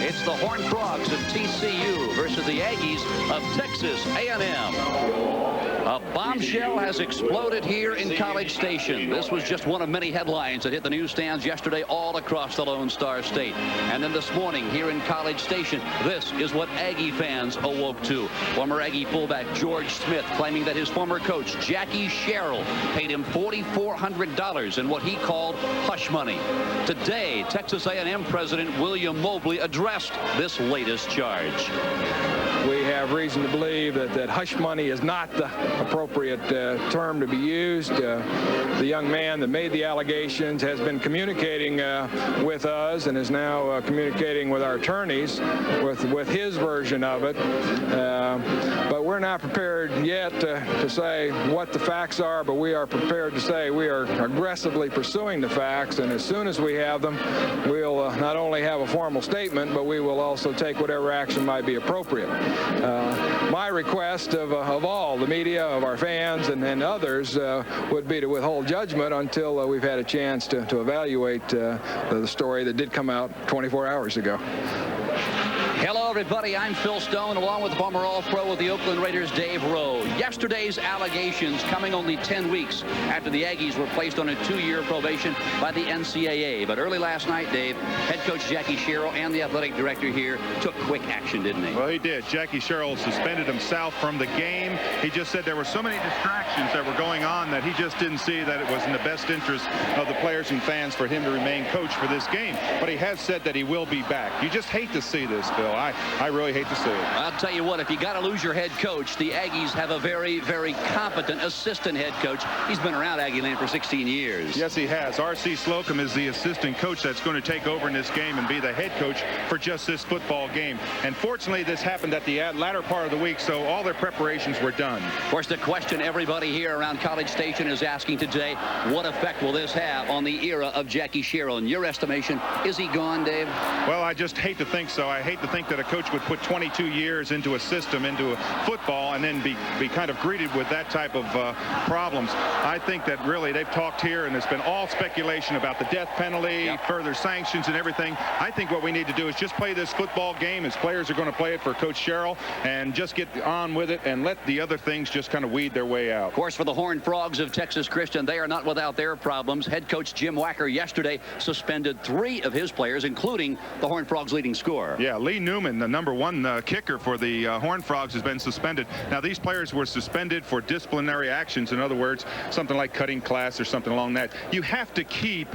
It's the Horned Frogs of TCU versus the Aggies of Texas AM. A bombshell has exploded here in College Station. This was just one of many headlines that hit the newsstands yesterday all across the Lone Star State. And then this morning here in College Station, this is what Aggie fans awoke to. Former Aggie fullback George Smith claiming that his former coach Jackie Sherrill paid him $4,400 in what he called hush money. Today, Texas A&M President William Mobley addressed this latest charge. We have reason to believe that hush money is not the appropriate term to be used. The young man that made the allegations has been communicating with us and is now communicating with our attorneys with his version of it. But we're not prepared yet to say what the facts are, but we are prepared to say we are aggressively pursuing the facts, and as soon as we have them, we'll not only have a formal statement, but we will also take whatever action might be appropriate. My request of all, the media, of our fans, and others would be to withhold judgment until we've had a chance to evaluate the story that did come out 24 hours ago. Hello, everybody. I'm Phil Stone, along with former All-Pro with the Oakland Raiders, Dave Rowe. Yesterday's allegations coming only 10 weeks after the Aggies were placed on a 2-year probation by the NCAA. But early last night, Dave, head coach Jackie Sherrill and the athletic director here took quick action, didn't he? Well, he did. Jackie Sherrill suspended himself from the game. He just said there were so many distractions that were going on that he just didn't see that it was in the best interest of the players and fans for him to remain coach for this game. But he has said that he will be back. You just hate to see this, Phil. I really hate to see it. I'll tell you what, if you got to lose your head coach, the Aggies have a very, very competent assistant head coach. He's been around Aggie Land for 16 years. Yes, he has. R.C. Slocum is the assistant coach that's going to take over in this game and be the head coach for just this football game. And fortunately, this happened at the latter part of the week, so all their preparations were done. Of course, the question everybody here around College Station is asking today, what effect will this have on the era of Jackie Sherrill? In your estimation, is he gone, Dave? Well, I just hate to think so. I hate to think that a coach would put 22 years into a system, into a football, and then be kind of greeted with that type of problems. I think that really they've talked here, and there's been all speculation about the death penalty, further sanctions and everything. I think what we need to do is just play this football game as players are going to play it for Coach Sherrill, and just get on with it and let the other things just kind of weed their way out. Of course, for the Horned Frogs of Texas Christian, they are not without their problems. Head coach Jim Wacker yesterday suspended 3 of his players, including the Horned Frogs' leading scorer. Yeah, Lee Newman, the #1 kicker for the Horned Frogs, has been suspended. Now, these players were suspended for disciplinary actions. In other words, something like cutting class or something along that. You have to keep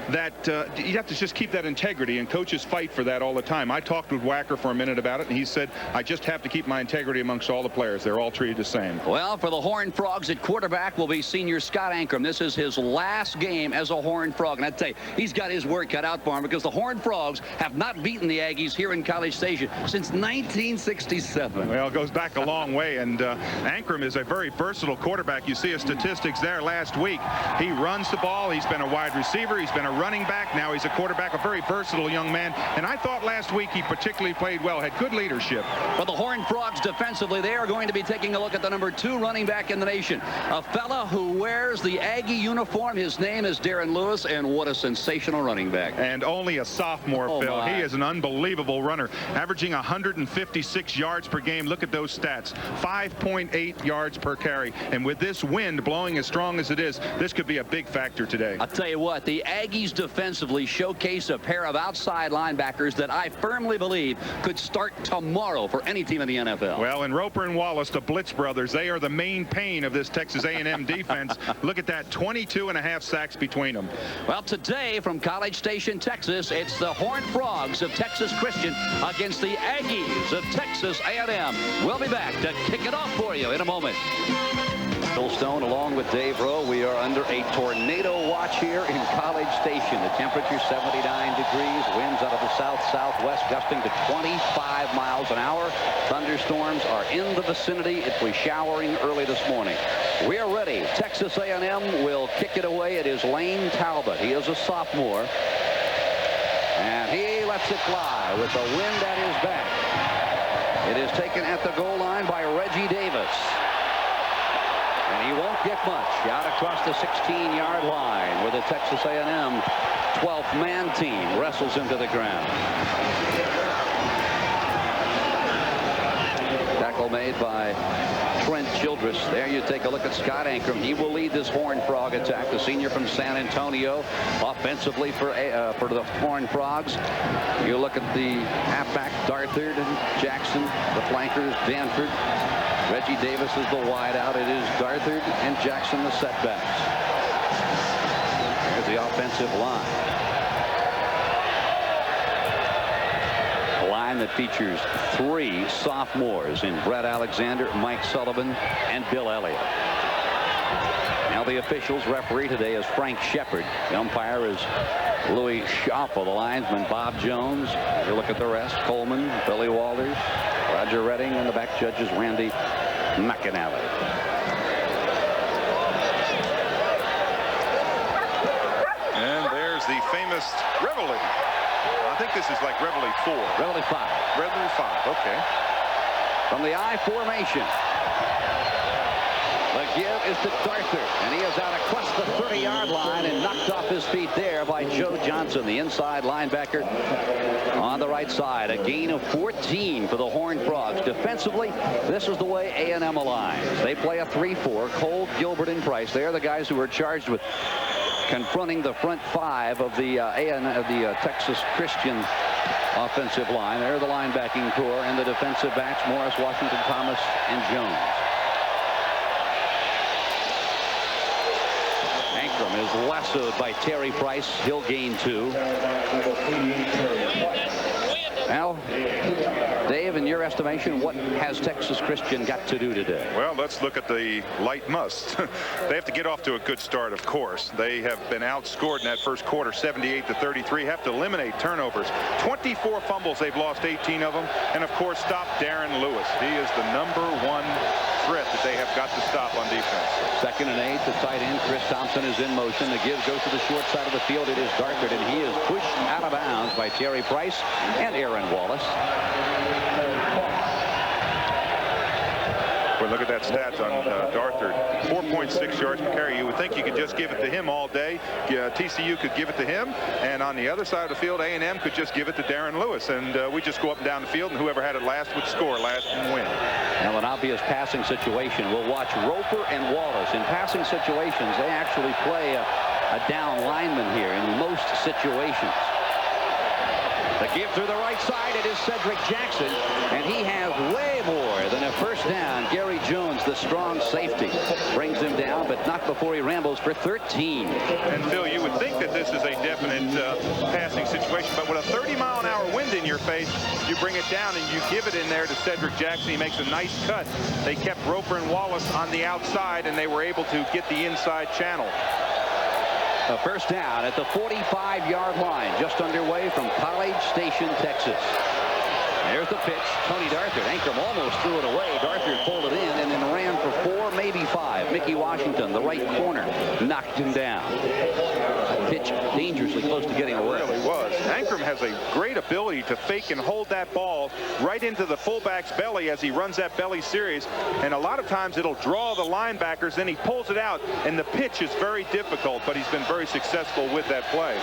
that you have to just keep that integrity, and coaches fight for that all the time. I talked with Wacker for a minute about it, and he said, I just have to keep my integrity amongst all the players. They're all treated the same. Well, for the Horned Frogs at quarterback will be senior Scott Ankrum. This is his last game as a Horned Frog, and I'd say he's got his work cut out for him, because the Horned Frogs have not beaten the Aggies here in College Station since 1967. Well, it goes back a long way, and Ankrum is a very versatile quarterback. You see his statistics there last week. He runs the ball. He's been a wide receiver. He's been a running back. Now he's a quarterback, a very versatile young man. And I thought last week he particularly played well, had good leadership. For the Horned Frogs defensively, they are going to be taking a look at the #2 running back in the nation. A fella who wears the Aggie uniform. His name is Darren Lewis, and what a sensational running back. And only a sophomore, Phil. My. He is an unbelievable runner, averaging 156 yards per game. Look at those stats. 5.8 yards per carry. And with this wind blowing as strong as it is, this could be a big factor today. I'll tell you what, the Aggies defensively showcase a pair of outside linebackers that I firmly believe could start tomorrow for any team in the NFL. Well, and Roper and Wallace, the Blitz brothers, they are the main pain of this Texas A&M defense. Look at that, 22.5 sacks between them. Well, today from College Station, Texas, it's the Horned Frogs of Texas Christian against the Aggies of Texas A&M. We'll be back to kick it off for you in a moment. Phil Stone along with Dave Rowe. We are under a tornado watch here in College Station. The temperature 79 degrees. Winds out of the south-southwest gusting to 25 miles an hour. Thunderstorms are in the vicinity. It was showering early this morning. We are ready. Texas A&M will kick it away. It is Lane Talbot. He is a sophomore. And he lets it fly with the wind at his back. It is taken at the goal line by Reggie Davis. And he won't get much out across the 16-yard line where the Texas A&M 12th man team wrestles into the ground. tackle made by Trent Childress. There you take a look at Scott Ankrum. He will lead this Horned Frog attack, the senior from San Antonio, offensively for the Horned Frogs. You look at the halfback, Darthard and Jackson, the flankers, Danford. Reggie Davis is the wideout. It is Darthard and Jackson the setbacks. There's the offensive line. A line that features 3 sophomores in Brett Alexander, Mike Sullivan, and Bill Elliott. Now the officials. Referee today is Frank Shepard. The umpire is Louis Schaffel. The linesman Bob Jones. You look at the rest: Coleman, Billy Walters, Roger Redding, and the back judges Randy McAnally. And there's the famous Reveille. I think this is like Reveille 4. Reveille 5. Reveille 5. Okay. From the I formation. The give is to Darthard, and he is out across the 30-yard line and knocked off his feet there by Joe Johnson, the inside linebacker on the right side. A gain of 14 for the Horned Frogs. Defensively, this is the way A&M aligns. They play a 3-4. Cole, Gilbert, and Price. They are the guys who are charged with confronting the front 5 of the Texas Christian offensive line. They're the linebacking core, and the defensive backs, Morris, Washington, Thomas, and Jones. Ankrum is lassoed by Terry Price. He'll gain 2. Now, Dave, in your estimation, what has Texas Christian got to do today? Well, let's look at the light must. They have to get off to a good start, of course. They have been outscored in that first quarter, 78-33. Have to eliminate turnovers. 24 fumbles. They've lost 18 of them. And, of course, stop Darren Lewis. He is the #1 threat that they have got to stop on defense. 2nd and 8. The tight end, Chris Thompson, is in motion. The give goes to the short side of the field. It is Darthard, and he is pushed out of bounds by Terry Price and Aaron Wallace. Well, look at that stats on Darthard. 4.6 yards per carry. You would think you could just give it to him all day. TCU could give it to him, and on the other side of the field, A&M could just give it to Darren Lewis, and we just go up and down the field, and whoever had it last would score last and win. Now, an obvious passing situation. We'll watch Roper and Wallace. In passing situations, they actually play a down lineman here in most situations. The give through the right side. It is Cedric Jackson, and he has way more than a first down. Gary Jones, the strong safety, brings him down, but not before he rambles for 13. And Phil, you would think that this is a definite passing situation, but with a 30-mile-an-hour wind in your face, you bring it down and you give it in there to Cedric Jackson. He makes a nice cut. They kept Roper and Wallace on the outside, and they were able to get the inside channel. A first down at the 45-yard line, just underway from College Station, Texas. There's the pitch. Tony Darthard. Ankrum almost threw it away. Darthard pulled it in and then ran for 4, maybe 5. Mickey Washington, the right corner, knocked him down. A pitch dangerously close to getting away. It really was. Ankrum has a great ability to fake and hold that ball right into the fullback's belly as he runs that belly series. And a lot of times it'll draw the linebackers, then he pulls it out, and the pitch is very difficult, but he's been very successful with that play.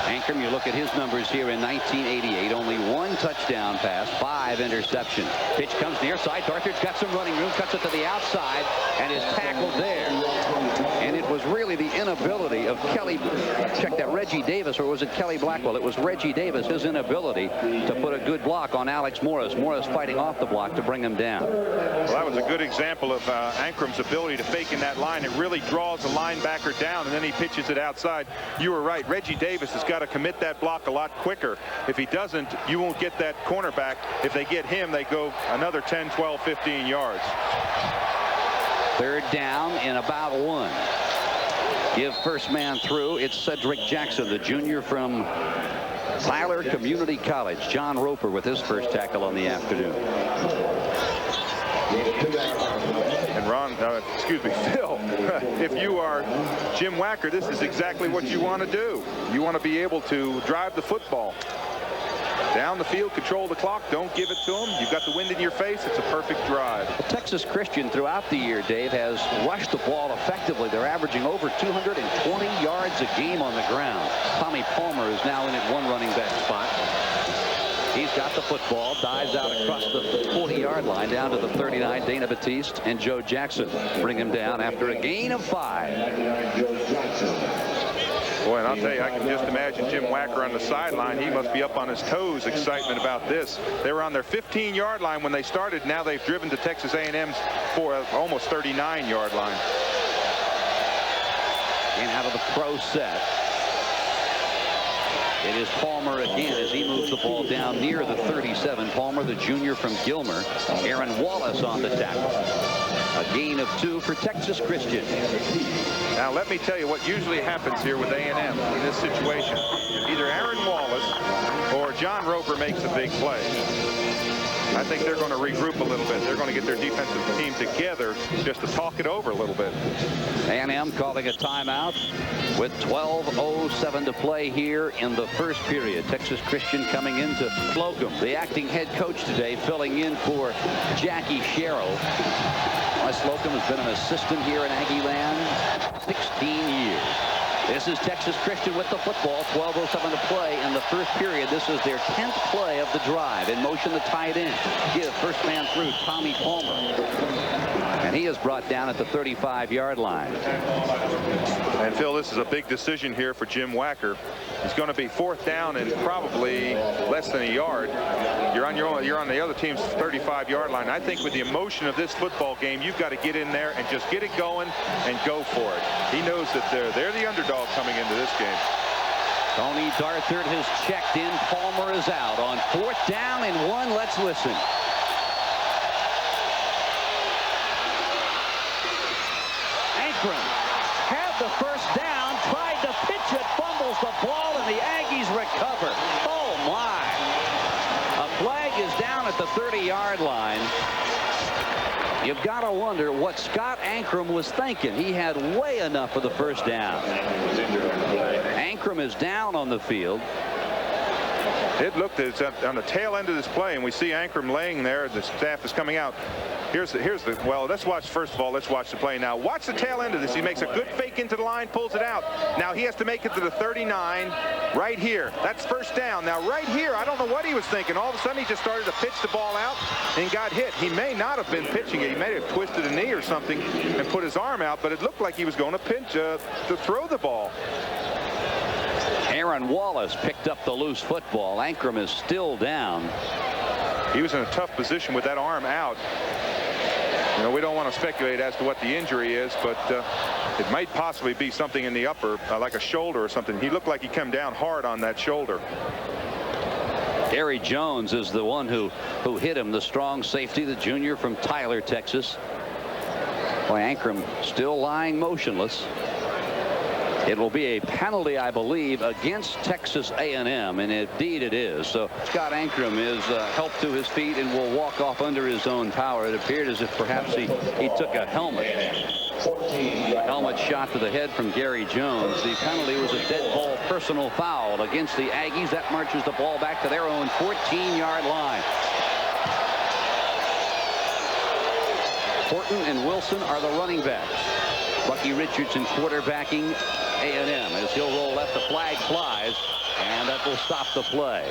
Ankrum, you look at his numbers here in 1988, only 1 touchdown pass, 5 interceptions. Pitch comes near side. Darthard's got some running room, cuts it to the outside, and is tackled there. And it was really the inability of Kelly, check that, Reggie Davis, or was it Kelly Blackwell? It was Reggie Davis, his inability to put a good block on Alex Morris. Morris fighting off the block to bring him down. Well, that was a good example of Ankrum's ability to fake in that line. It really draws the linebacker down, and then he pitches it outside. You were right. Reggie Davis has got to commit that block a lot quicker. If he doesn't, you won't get that cornerback. If they get him, they go another 10, 12, 15 yards. 3rd down in about 1. Give first man through. It's Cedric Jackson, the junior from Tyler Community College. John Roper with his first tackle on the afternoon. And Ron, excuse me, Phil, if you are Jim Wacker, this is exactly what you want to do. You want to be able to drive the football down the field, control the clock, don't give it to them. You've got the wind in your face. It's a perfect drive. The Texas Christian throughout the year, Dave, has rushed the ball effectively. They're averaging over 220 yards a game on the ground. Tommy Palmer is now in at 1 running back spot. He's got the football, dives out across the 40-yard line down to the 39. Dana Batiste and Joe Jackson bring him down after a gain of 5. Boy, and I'll tell you, I can just imagine Jim Wacker on the sideline. He must be up on his toes, excitement about this. They were on their 15-yard line when they started. Now they've driven to Texas A&M's for almost 39-yard line. In out of the pro set. It is Palmer again as he moves the ball down near the 37. Palmer, the junior from Gilmer. Aaron Wallace on the tackle. A gain of 2 for Texas Christian. Now let me tell you what usually happens here with A&M in this situation. Either Aaron Wallace or John Roper makes a big play. I think they're going to regroup a little bit. They're going to get their defensive team together just to talk it over a little bit. A&M calling a timeout with 12:07 to play here in the first period. Texas Christian coming into Slocum, the acting head coach today, filling in for Jackie Sherrill. Slocum has been an assistant here in Aggie land 16 years. This is Texas Christian with the football. 12:07 to play in the first period. This is their 10th play of the drive. In motion, the tight end. Give first man through, Tommy Palmer. And he is brought down at the 35-yard line. And Phil, this is a big decision here for Jim Wacker. It's going to be 4th down and probably less than a yard. You're on the other team's 35-yard line. I think with the emotion of this football game, you've got to get in there and just get it going and go for it. He knows that they're the underdog coming into this game. Tony Darthard has checked in. Palmer is out on 4th down and 1. Let's listen. Ankrum had the first down, tried to pitch it, fumbles the ball, and the Aggies recover. Oh my. A flag is down at the 30-yard line. You've got to wonder what Scott Ankrum was thinking. He had way enough for the first down. Ankrum is down on the field. It looked as on the tail end of this play, and we see Ankrum laying there. The staff is coming out. Well, let's watch, first of all, let's watch the play now. Watch the tail end of this. He makes a good fake into the line, pulls it out. Now he has to make it to the 39 right here. That's first down. Now right here, I don't know what he was thinking. All of a sudden he just started to pitch the ball out and got hit. He may not have been pitching it. He may have twisted a knee or something and put his arm out, but it looked like he was going to pinch to throw the ball. Aaron Wallace picked up the loose football. Ankrum is still down. He was in a tough position with that arm out. You know, we don't want to speculate as to what the injury is, but it might possibly be something in the upper, like a shoulder or something. He looked like he came down hard on that shoulder. Gary Jones is the one who hit him, the strong safety, the junior from Tyler, Texas. Boy, Ankrum still lying motionless. It will be a penalty, I believe, against Texas A&M, and indeed it is. So Scott Ankrum is helped to his feet and will walk off under his own power. It appeared as if perhaps he took a helmet. Helmet shot to the head from Gary Jones. The penalty was a dead ball personal foul against the Aggies. That marches the ball back to their own 14-yard line. Horton and Wilson are the running backs. Bucky Richardson quarterbacking A&M. As he'll roll left, the flag flies, and that will stop the play.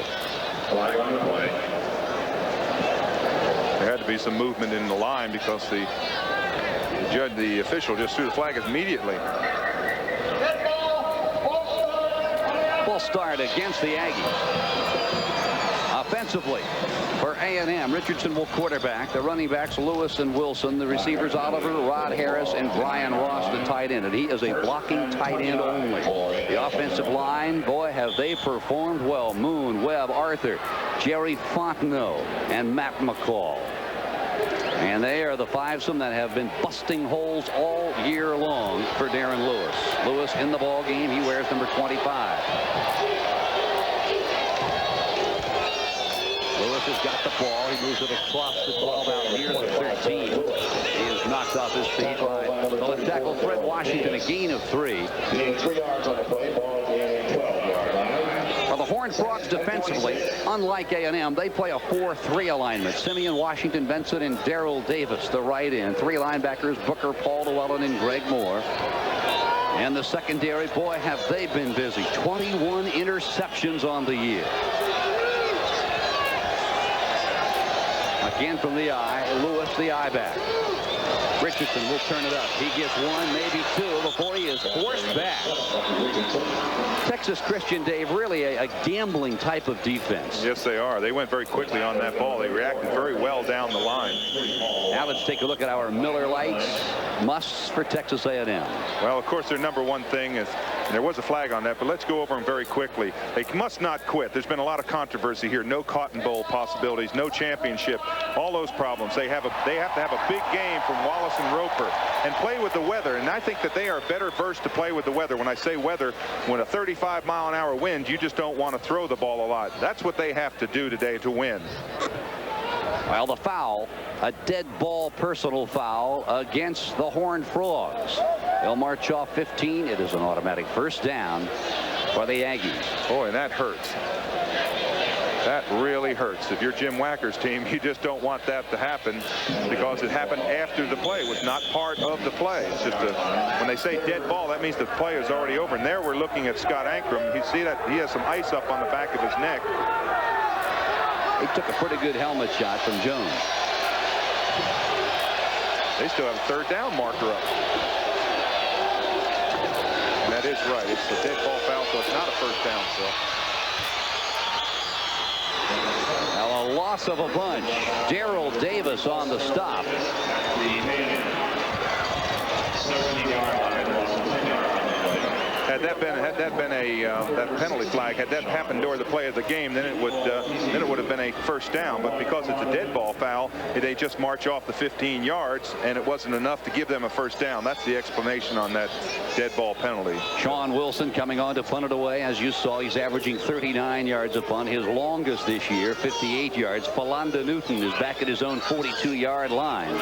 Flag on the play. There had to be some movement in the line because the official just threw the flag immediately. Full start against the Aggies. Offensively for A&M, Richardson will quarterback. The running backs Lewis and Wilson. The receivers Oliver, Rod Harris, and Brian Ross, the tight end. And he is a blocking tight end only. The offensive line, boy, have they performed well. Moon, Webb, Arthur, Jerry Fontenot, and Matt McCall. And they are the fivesome that have been busting holes all year long for Darren Lewis. Lewis in the ball game. He wears number 25. Lewis has got the ball. He moves it across the 12 out near the 13. He is knocked off his feet by the left tackle Fred Washington. A gain of 3. Gain 3 yards on the play. Ball game 12-yard line. For the Horned Frogs defensively, unlike A&M, they play a 4-3 alignment. Simeon, Washington, Benson, and Darrell Davis, the right end. 3 linebackers, Booker, Paul Llewellyn, and Greg Moore. And the secondary, boy, have they been busy. 21 interceptions on the year. Again from the eye. Lewis, the eye back. Richardson will turn it up. He gets one, maybe two, before he is forced back. Texas Christian, Dave, really a gambling type of defense. Yes, they are. They went very quickly on that ball. They reacted very well down the line. Now let's take a look at our Miller Lights musts for Texas A&M. Well, of course, their number one thing is, and there was a flag on that, but let's go over them very quickly. They must not quit. There's been a lot of controversy here. No Cotton Bowl possibilities, no championship, all those problems. They have to have a big game from Wallace and Roper and play with the weather. And I think that they are better versed to play with the weather. When I say weather, when a 35-mile-an-hour wind, you just don't want to throw the ball a lot. That's what they have to do today to win. Well, the foul, a dead ball personal foul against the Horned Frogs. They'll march off 15. It is an automatic first down for the Aggies. Boy, and that hurts. That really hurts. If you're Jim Wacker's team, you just don't want that to happen, because it happened after the play. It was not part of the play. It's just when they say dead ball, that means the play is already over. And there we're looking at Scott Ankrum. You see that he has some ice up on the back of his neck. He took a pretty good helmet shot from Jones. They still have a third down marker up. And that is right. It's a dead ball foul, so it's not a first down. So. Now a loss of a bunch. Darrell Davis on the stop. Had that been that penalty flag, had that happened during the play of the game, then it would have been a first down. But because it's a dead ball foul, they just march off the 15 yards, and it wasn't enough to give them a first down. That's the explanation on that dead ball penalty. Sean Wilson coming on to punt it away. As you saw, he's averaging 39 yards a punt, his longest this year, 58 yards. Philanda Newton is back at his own 42-yard line.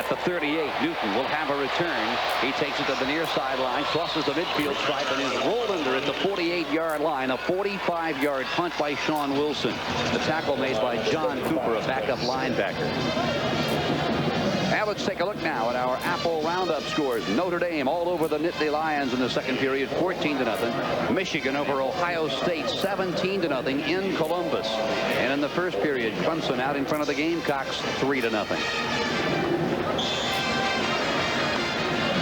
The 38, Newton will have a return. He takes it to the near sideline, crosses the midfield stripe, and is rolled under at the 48-yard line. A 45-yard punt by Sean Wilson. The tackle made by John Cooper, a backup linebacker. Now let's take a look now at our Apple Roundup scores. Notre Dame all over the Nittany Lions in the second period, 14-0. Michigan over Ohio State, 17-0 in Columbus. And in the first period, Clemson out in front of the Gamecocks, 3-0.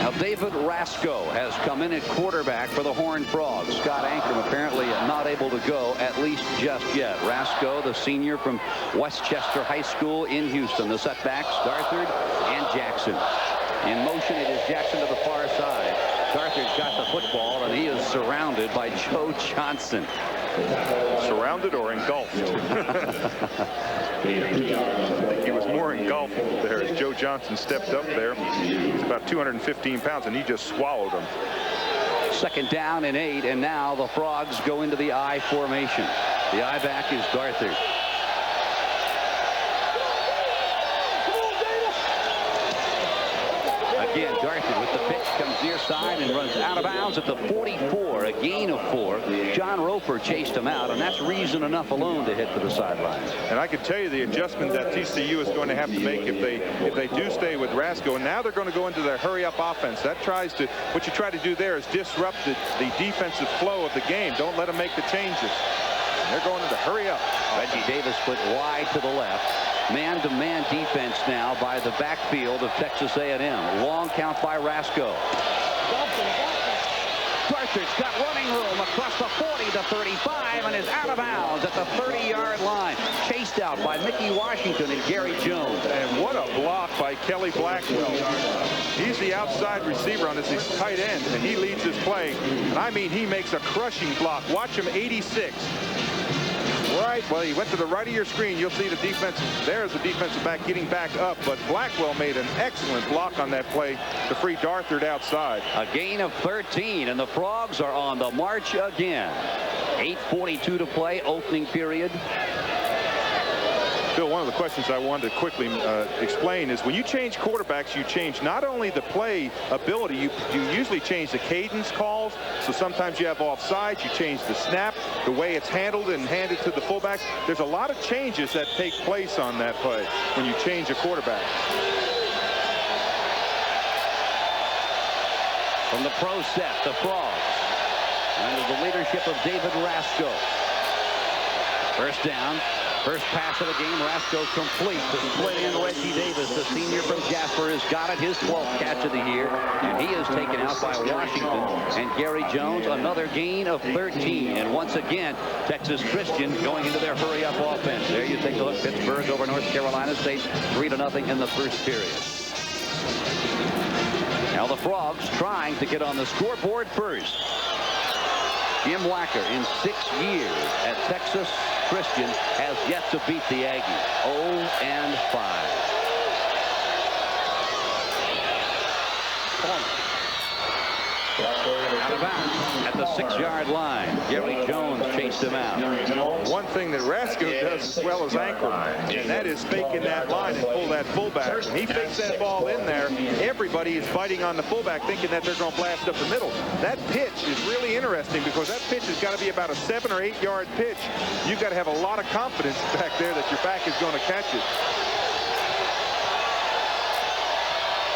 Now David Rasco has come in at quarterback for the Horned Frogs. Scott Ankrum apparently not able to go, at least just yet. Rasco, the senior from Westchester High School in Houston. The setbacks, Darthard and Jackson. In motion, it is Jackson to the far side. Darthard's got the football, and he is surrounded by Joe Johnson. Surrounded or engulfed? I think he was more engulfed there as Joe Johnson stepped up there. He's about 215 pounds, and he just swallowed him. Second down and 8, and now the Frogs go into the I formation. The I back is Darthard. Again, Darthard with the pitch, comes near side and runs out of bounds at the 44, a gain of 4. John Roper chased him out, and that's reason enough alone to hit for the sidelines. And I can tell you the adjustment that TCU is going to have to make if they do stay with Rasco. And now they're going to go into their hurry-up offense. That what you try to do there is disrupt the defensive flow of the game. Don't let them make the changes. And they're going into hurry-up. Reggie Davis put wide to the left. Man-to-man defense now by the backfield of Texas A&M. Long count by Rasco. Darthard's got running room across the 40 to 35 and is out of bounds at the 30-yard line. Chased out by Mickey Washington and Gary Jones. And what a block by Kelly Blackwell. He's the outside receiver on this tight end, and he leads this play. And I mean, he makes a crushing block. Watch him, 86. Right, well, he went to the right of your screen. You'll see the defense. There's the defensive back getting back up, but Blackwell made an excellent block on that play to free Darthard outside. A gain of 13, and the Frogs are on the march again. 8:42 to play, opening period. Bill, one of the questions I wanted to quickly explain is when you change quarterbacks, you change not only the play ability, you usually change the cadence calls. So sometimes you have offsides, you change the snap, the way it's handled and handed to the fullbacks. There's a lot of changes that take place on that play when you change a quarterback. From the pro set, the Frogs. under the leadership of David Rasco. First down. First pass of the game. Rasco complete to split in Reggie Davis. The senior from Jasper has got it, his 12th catch of the year. And he is taken out by Washington. And Gary Jones, another gain of 13. And once again, Texas Christian going into their hurry-up offense. There you take a look. Pittsburgh over North Carolina State. 3-0 in the first period. Now the Frogs trying to get on the scoreboard first. Jim Wacker, in 6 years at Texas Christian, has yet to beat the Aggies. 0-5. Out of bounds at the 6-yard line. Gary Jones chased him out. One thing that Rasco does as well as Anchor, and that is faking that line and pull that fullback. When he fakes that ball in there, everybody is fighting on the fullback thinking that they're going to blast up the middle. That pitch is really interesting because that pitch has got to be about a 7 or 8 yard pitch. You've got to have a lot of confidence back there that your back is going to catch it.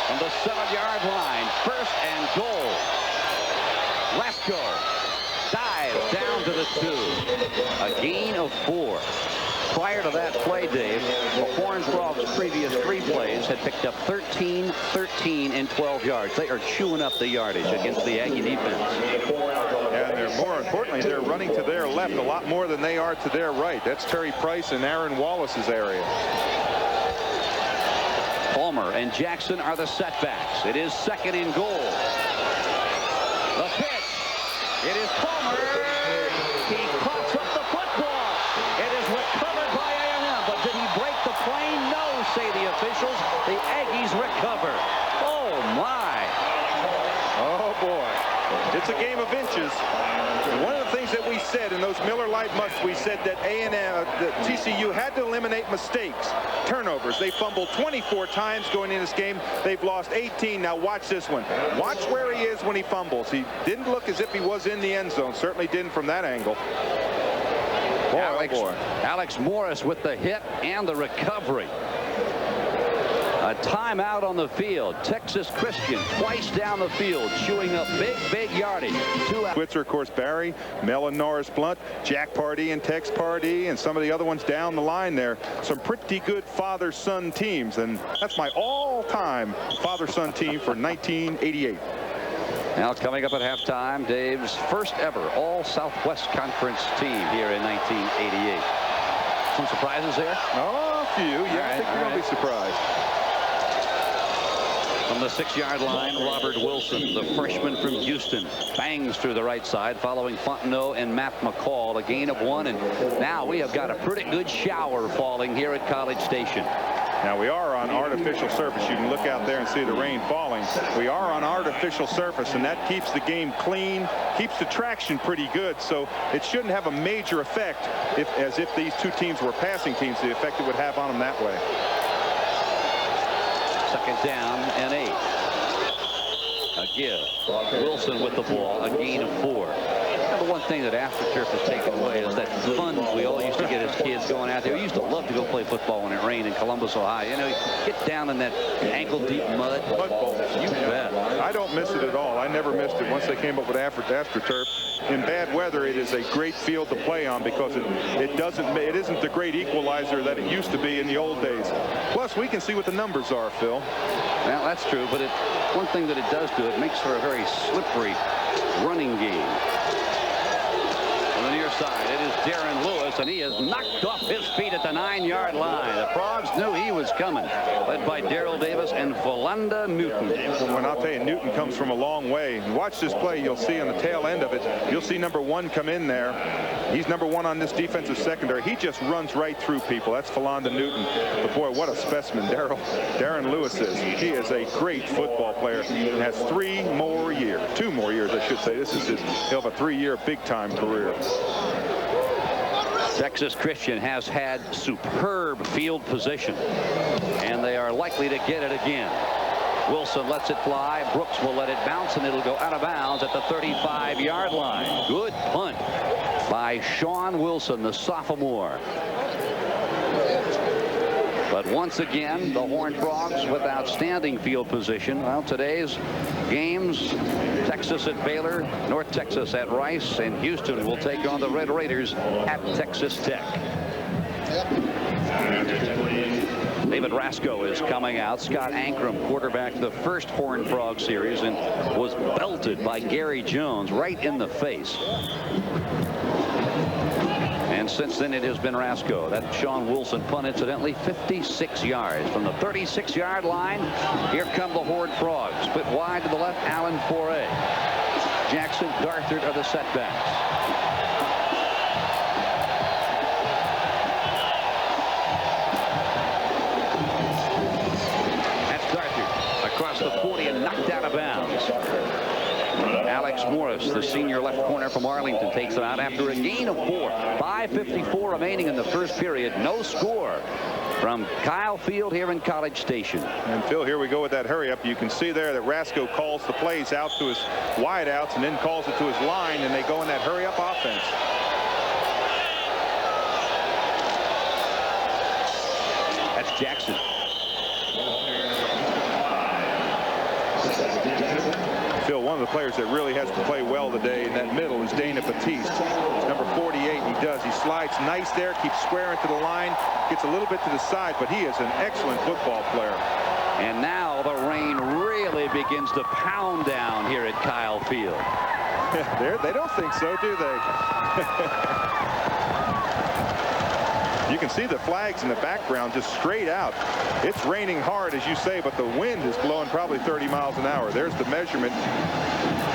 From the 7-yard line, first and goal. Rasco dives down to the 2. A gain of 4. Prior to that play, Dave, the Horned Frogs' previous 3 plays had picked up 13, 13, and 12 yards. They are chewing up the yardage against the Aggie defense. And they're, more importantly, they're running to their left a lot more than they are to their right. That's Terry Price and Aaron Wallace's area. Palmer and Jackson are the setbacks. It is second and goal. The pitch. It is Palmer. He coughs up the football. It is recovered by A&M. But did he break the plane? No, say the officials. The Aggies recover. Oh, my. Oh, boy. It's a game of inches. One of the things that we said in those Miller Lite musts, we said that TCU had to eliminate mistakes, turnovers. They fumbled 24 times going in this game. They've lost 18. Now watch this one. Watch where he is when he fumbles. He didn't look as if he was in the end zone. Certainly didn't from that angle. Boy, Alex Morris with the hit and the recovery. A timeout on the field. Texas Christian twice down the field, chewing up big yardage. Switzer, of course, Barry, Mel and Norris Blunt, Jack Pardee and Tex Pardee, and some of the other ones down the line there. Some pretty good father-son teams, and that's my all-time father-son team for 1988. Now coming up at halftime, Dave's first ever All-Southwest Conference team here in 1988. Some surprises there? Oh, a few. Yeah, I think you're going to be surprised. From the 6-yard line, Robert Wilson, the freshman from Houston, bangs through the right side, following Fontenot and Matt McCall. A gain of 1, and now we have got a pretty good shower falling here at College Station. Now we are on artificial surface. You can look out there and see the rain falling. We are on artificial surface, and that keeps the game clean, keeps the traction pretty good. So it shouldn't have a major effect as if these two teams were passing teams, the effect it would have on them that way. Second down and 8. A give. Wilson with the ball. A gain of 4. Now, the one thing that AstroTurf has taken away is that fun we all used to get as kids going out there. We used to love to go play football when it rained in Columbus, Ohio. You know, get down in that ankle-deep mud. Mud bowl. You bet. I don't miss it at all. I never missed it once they came up with AstroTurf. In bad weather, it is a great field to play on because it isn't the great equalizer that it used to be in the old days. Plus, we can see what the numbers are, Phil. Well, that's true, but one thing that it does do, it makes for a very slippery running game. On the near side, it is Darren Lewis, and he is knocked off his feet at the 9-yard line. The Frogs knew he was coming, led by Darrell Davis and Philanda Newton. When I'll tell you, Newton comes from a long way. And watch this play. You'll see on the tail end of it, you'll see number 1 come in there. He's number 1 on this defensive secondary. He just runs right through people. That's Philanda Newton. But boy, what a specimen Darren Lewis is. He is a great football player and has 2 more years, I should say. He'll have a 3-year big-time career. Texas Christian has had superb field position, and they are likely to get it again. Wilson lets it fly. Brooks will let it bounce, and it'll go out of bounds at the 35-yard line. Good punt by Sean Wilson, the sophomore. But once again, the Horned Frogs with outstanding field position. Well, today's games, Texas at Baylor, North Texas at Rice, and Houston will take on the Red Raiders at Texas Tech. David Rasco is coming out. Scott Ankrum quarterbacked the first Horned Frog series and was belted by Gary Jones right in the face. And since then it has been Rasco. That Sean Wilson punt, incidentally, 56 yards from the 36-yard line. Here come the Horned Frogs. Split wide to the left, Allen Foray. Jackson, Darthard are the setbacks. Across the 40 and knocked out of bounds. Alex Morris, the senior left corner from Arlington, takes it out after a gain of 4. 5:54 remaining in the first period. No score from Kyle Field here in College Station. And Phil, here we go with that hurry up. You can see there that Rasco calls the plays out to his wideouts and then calls it to his line, and they go in that hurry up offense. That's Jackson. Phil, one of the players that really has to play well today in that middle is Dana Batiste. He's number 48, and he does. He slides nice there, keeps square into the line, gets a little bit to the side, but he is an excellent football player. And now the rain really begins to pound down here at Kyle Field. They don't think so, do they? You can see the flags in the background just straight out. It's raining hard, as you say, but the wind is blowing probably 30 miles an hour. There's the measurement.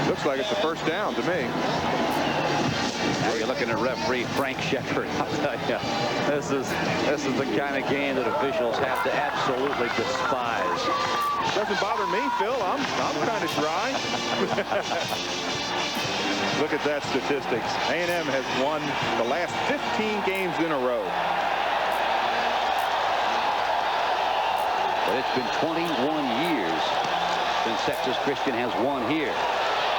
Looks like it's a first down to me. Now you're looking at referee Frank Shepard. I'll tell you, this is the kind of game that officials have to absolutely despise. Doesn't bother me, Phil. I'm kind of dry. Look at that statistics. A&M has won the last 15 games in a row. But it's been 21 years since Texas Christian has won here.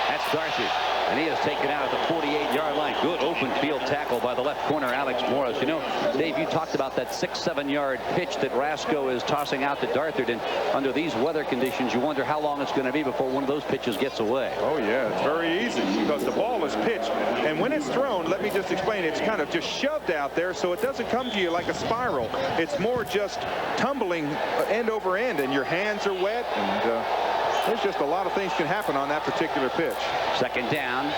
That's Darcy. And he is taken out at the 48-yard line. Good open field tackle by the left corner, Alex Morris. You know, Dave, you talked about that 6-7-yard pitch that Rasco is tossing out to Darthard. And under these weather conditions, you wonder how long it's going to be before one of those pitches gets away. Oh, yeah, it's very easy because the ball is pitched. And when it's thrown, let me just explain, it's kind of just shoved out there, so it doesn't come to you like a spiral. It's more just tumbling end over end, and your hands are wet. And there's just a lot of things can happen on that particular pitch. Second down.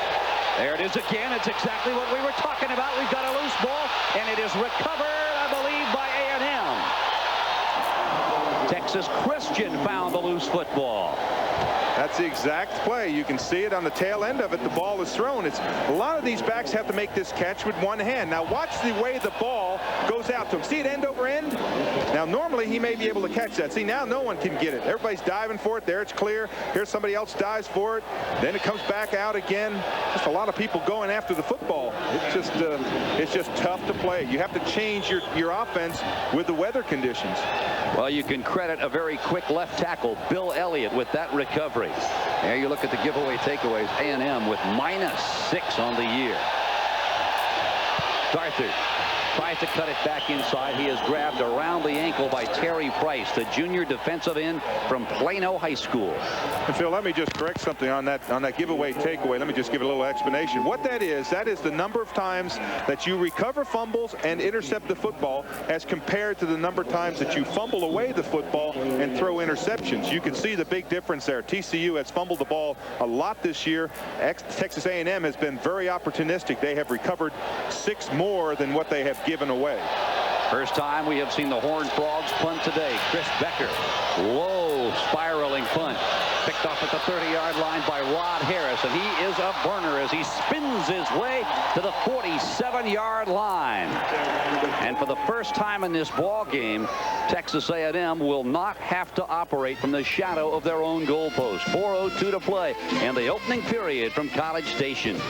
There it is again. It's exactly what we were talking about. We've got a loose ball, and it is recovered, I believe, by A&M. Texas Christian found the loose football. That's the exact play. You can see it on the tail end of it. The ball is thrown. It's a lot of these backs have to make this catch with one hand. Now watch the way the ball goes out to him. See it end over end? Now normally he may be able to catch that. See, now no one can get it. Everybody's diving for it. There it's clear. Here's somebody else dives for it. Then it comes back out again. Just a lot of people going after the football. It's just tough to play. You have to change your offense with the weather conditions. Well, you can credit a very quick left tackle, Bill Elliott, with that recovery. There you look at the giveaway takeaways. A&M with -6 on the year. Darthard tries to cut it back inside. He is grabbed around the ankle by Terry Price, the junior defensive end from Plano High School. And Phil, let me just correct something on that giveaway takeaway. Let me just give a little explanation. What that is the number of times that you recover fumbles and intercept the football as compared to the number of times that you fumble away the football and throw interceptions. You can see the big difference there. TCU has fumbled the ball a lot this year. Texas A&M has been very opportunistic. They have recovered 6 more than what they have given away. First time we have seen the Horned Frogs punt today. Chris Becker, low spiraling punt, picked off at the 30-yard line by Rod Harris, and he is a burner as he spins his way to the 47-yard line. And for the first time in this ball game, Texas A&M will not have to operate from the shadow of their own goalpost. 4:02 to play in the opening period from College Station.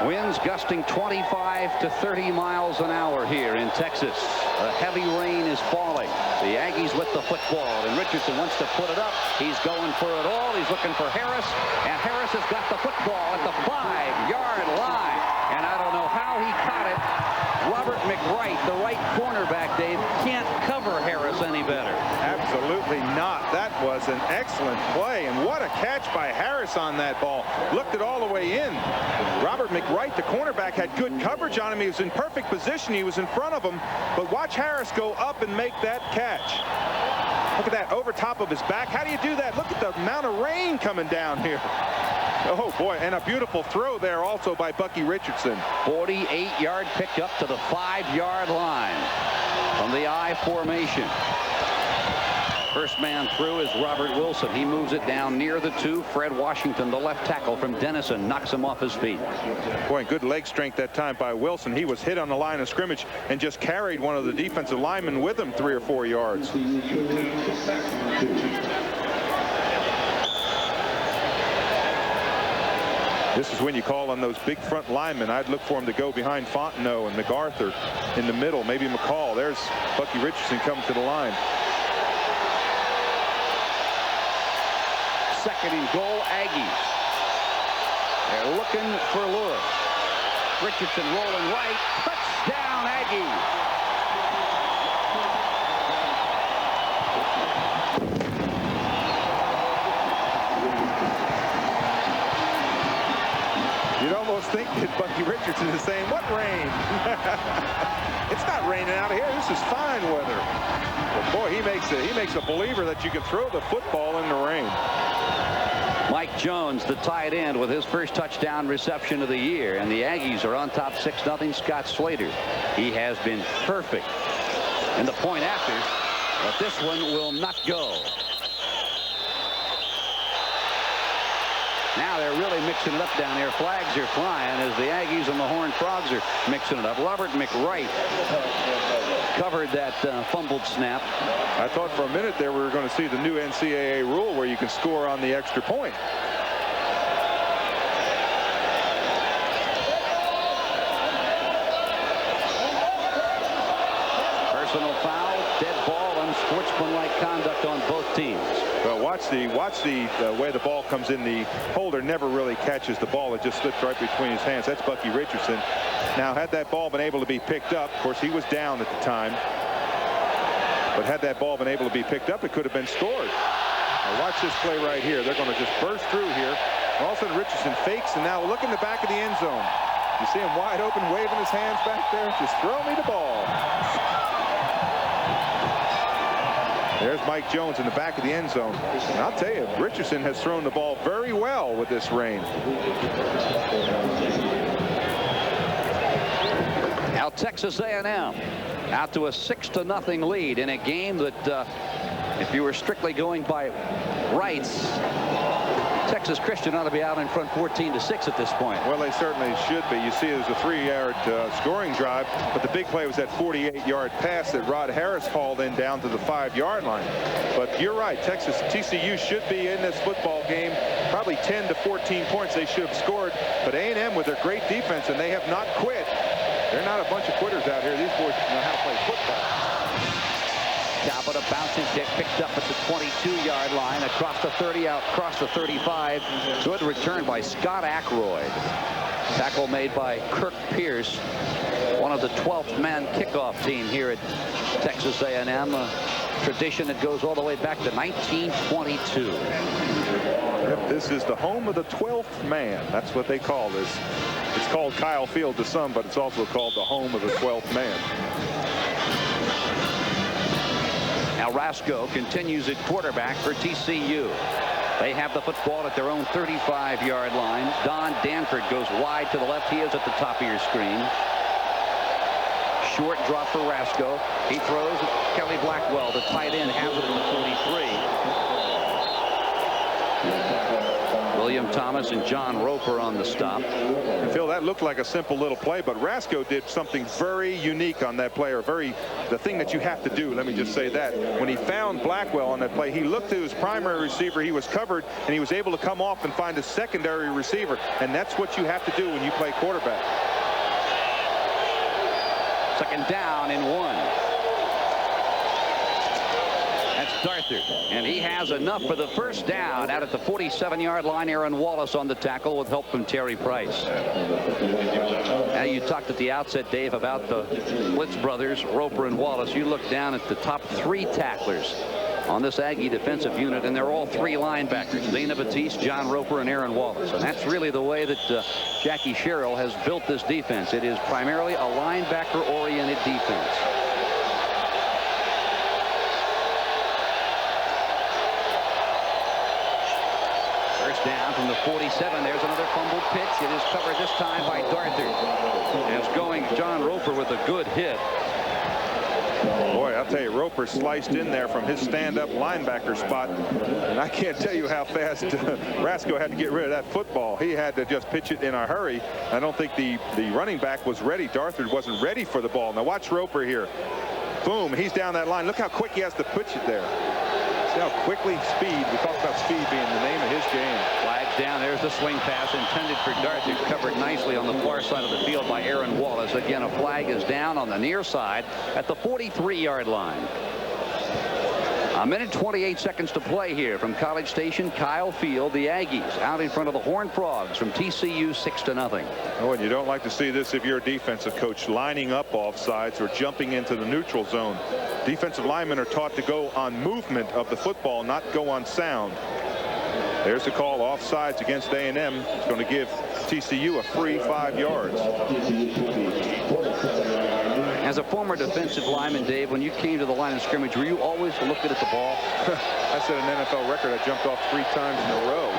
Winds gusting 25 to 30 miles an hour here in Texas. A heavy rain is falling. The Aggies with the football, and Richardson wants to put it up. He's going for it all. He's looking for Harris, and Harris has got the football at the 5-yard line. And I don't know how he caught it. Robert McWright, the right cornerback, Dave, can't cover an excellent play, and what a catch by Harris on that ball. Looked it all the way in. Robert McWright, the cornerback, had good coverage on him. He was in perfect position. He was in front of him. But watch Harris go up and make that catch. Look at that, over top of his back. How do you do that? Look at the amount of rain coming down here. Oh, boy, and a beautiful throw there also by Bucky Richardson. 48-yard pickup to the 5-yard line from the I formation. First man through is Robert Wilson. He moves it down near the 2. Fred Washington, the left tackle from Denison, knocks him off his feet. Boy, good leg strength that time by Wilson. He was hit on the line of scrimmage and just carried one of the defensive linemen with him 3 or 4 yards. This is when you call on those big front linemen. I'd look for him to go behind Fontenot and MacArthur in the middle, maybe McCall. There's Bucky Richardson coming to the line. Second and goal, Aggies. They're looking for Lewis. Richardson rolling right. Touchdown, Aggies. You'd almost think that Bucky Richardson is saying, what rain? It's not raining out here. This is fine weather. But boy, he makes a believer that you can throw the football in the rain. Mike Jones, the tight end, with his first touchdown reception of the year, and the Aggies are on top 6-0. Scott Slater, he has been perfect in the point after, but this one will not go. Now they're really mixing it up down here. Flags are flying as the Aggies and the Horned Frogs are mixing it up. Robert McWright covered that fumbled snap. I thought for a minute there we were going to see the new NCAA rule where you can score on the extra point. Personal foul, dead ball, unsportsmanlike conduct on both teams. Well, watch the way the ball comes in. The holder never really catches the ball. It just slips right between his hands. That's Bucky Richardson. Now, had that ball been able to be picked up, of course, he was down at the time. But had that ball been able to be picked up, it could have been scored. Now watch this play right here. They're going to just burst through here. All of a sudden, Richardson fakes, and now look in the back of the end zone. You see him wide open, waving his hands back there. Just throw me the ball. There's Mike Jones in the back of the end zone. And I'll tell you, Richardson has thrown the ball very well with this rain. Now Texas A&M out to a 6-0 lead in a game that if you were strictly going by rights, Texas Christian ought to be out in front 14-6 at this point. Well, they certainly should be. You see there's a 3-yard scoring drive, but the big play was that 48-yard pass that Rod Harris hauled in down to the 5-yard line. But you're right, TCU should be in this football game. Probably 10 to 14 points they should have scored. But A&M with their great defense, and they have not quit. They're not a bunch of quitters out here. These boys know how to play football. Capita bounces, get picked up at the 22-yard line, across the 30, out across the 35. Good return by Scott Ackroyd. Tackle made by Kirk Pierce, one of the 12th man kickoff team here at Texas A&M. A tradition that goes all the way back to 1922. Yep, this is the home of the 12th man. That's what they call this. It's called Kyle Field to some, but it's also called the home of the 12th man. Now Rasco continues at quarterback for TCU. They have the football at their own 35-yard line. Don Danford goes wide to the left. He is at the top of your screen. Short drop for Rasco. He throws. Kelly Blackwell, the tight end, has it at the 43. William Thomas and John Roper on the stop. Phil, that looked like a simple little play, but Rasco did something very unique on that play, or the thing that you have to do. Let me just say that. When he found Blackwell on that play, he looked to his primary receiver. He was covered, and he was able to come off and find a secondary receiver. And that's what you have to do when you play quarterback. Second down and 1. That's Darthur, and he has enough for the first down out at the 47-yard line. Aaron Wallace on the tackle with help from Terry Price. Now, you talked at the outset, Dave, about the Blitz brothers, Roper and Wallace. You look down at the top 3 tacklers on this Aggie defensive unit, and they're all three linebackers: Dana Batiste, John Roper, and Aaron Wallace. And that's really the way that Jackie Sherrill has built this defense. It is primarily a linebacker-oriented defense. First down from the 47. There's another fumbled pitch. It is covered this time by Darthard. And it's going John Roper with a good hit. Boy, I'll tell you, Roper sliced in there from his stand-up linebacker spot, and I can't tell you how fast Rasco had to get rid of that football. He had to just pitch it in a hurry. I don't think the running back was ready. Darthard wasn't ready for the ball. Now watch Roper here. Boom, he's down that line. Look how quick he has to pitch it there. See how quickly speed. We talked about speed being the name of his game. Flags down. There's the swing pass intended for Darthard, covered nicely on the far side of the field by Aaron Wallace. Again, a flag is down on the near side at the 43-yard line. A minute 28 seconds to play here from College Station, Kyle Field. The Aggies out in front of the Horned Frogs from TCU 6-0. Oh, and you don't like to see this if you're a defensive coach, lining up offsides or jumping into the neutral zone. Defensive linemen are taught to go on movement of the football, not go on sound. There's the call, offsides against A&M. It's going to give TCU a free 5 yards. As a former defensive lineman, Dave, when you came to the line of scrimmage, were you always looking at the ball? I set an NFL record. I jumped off 3 times in a row.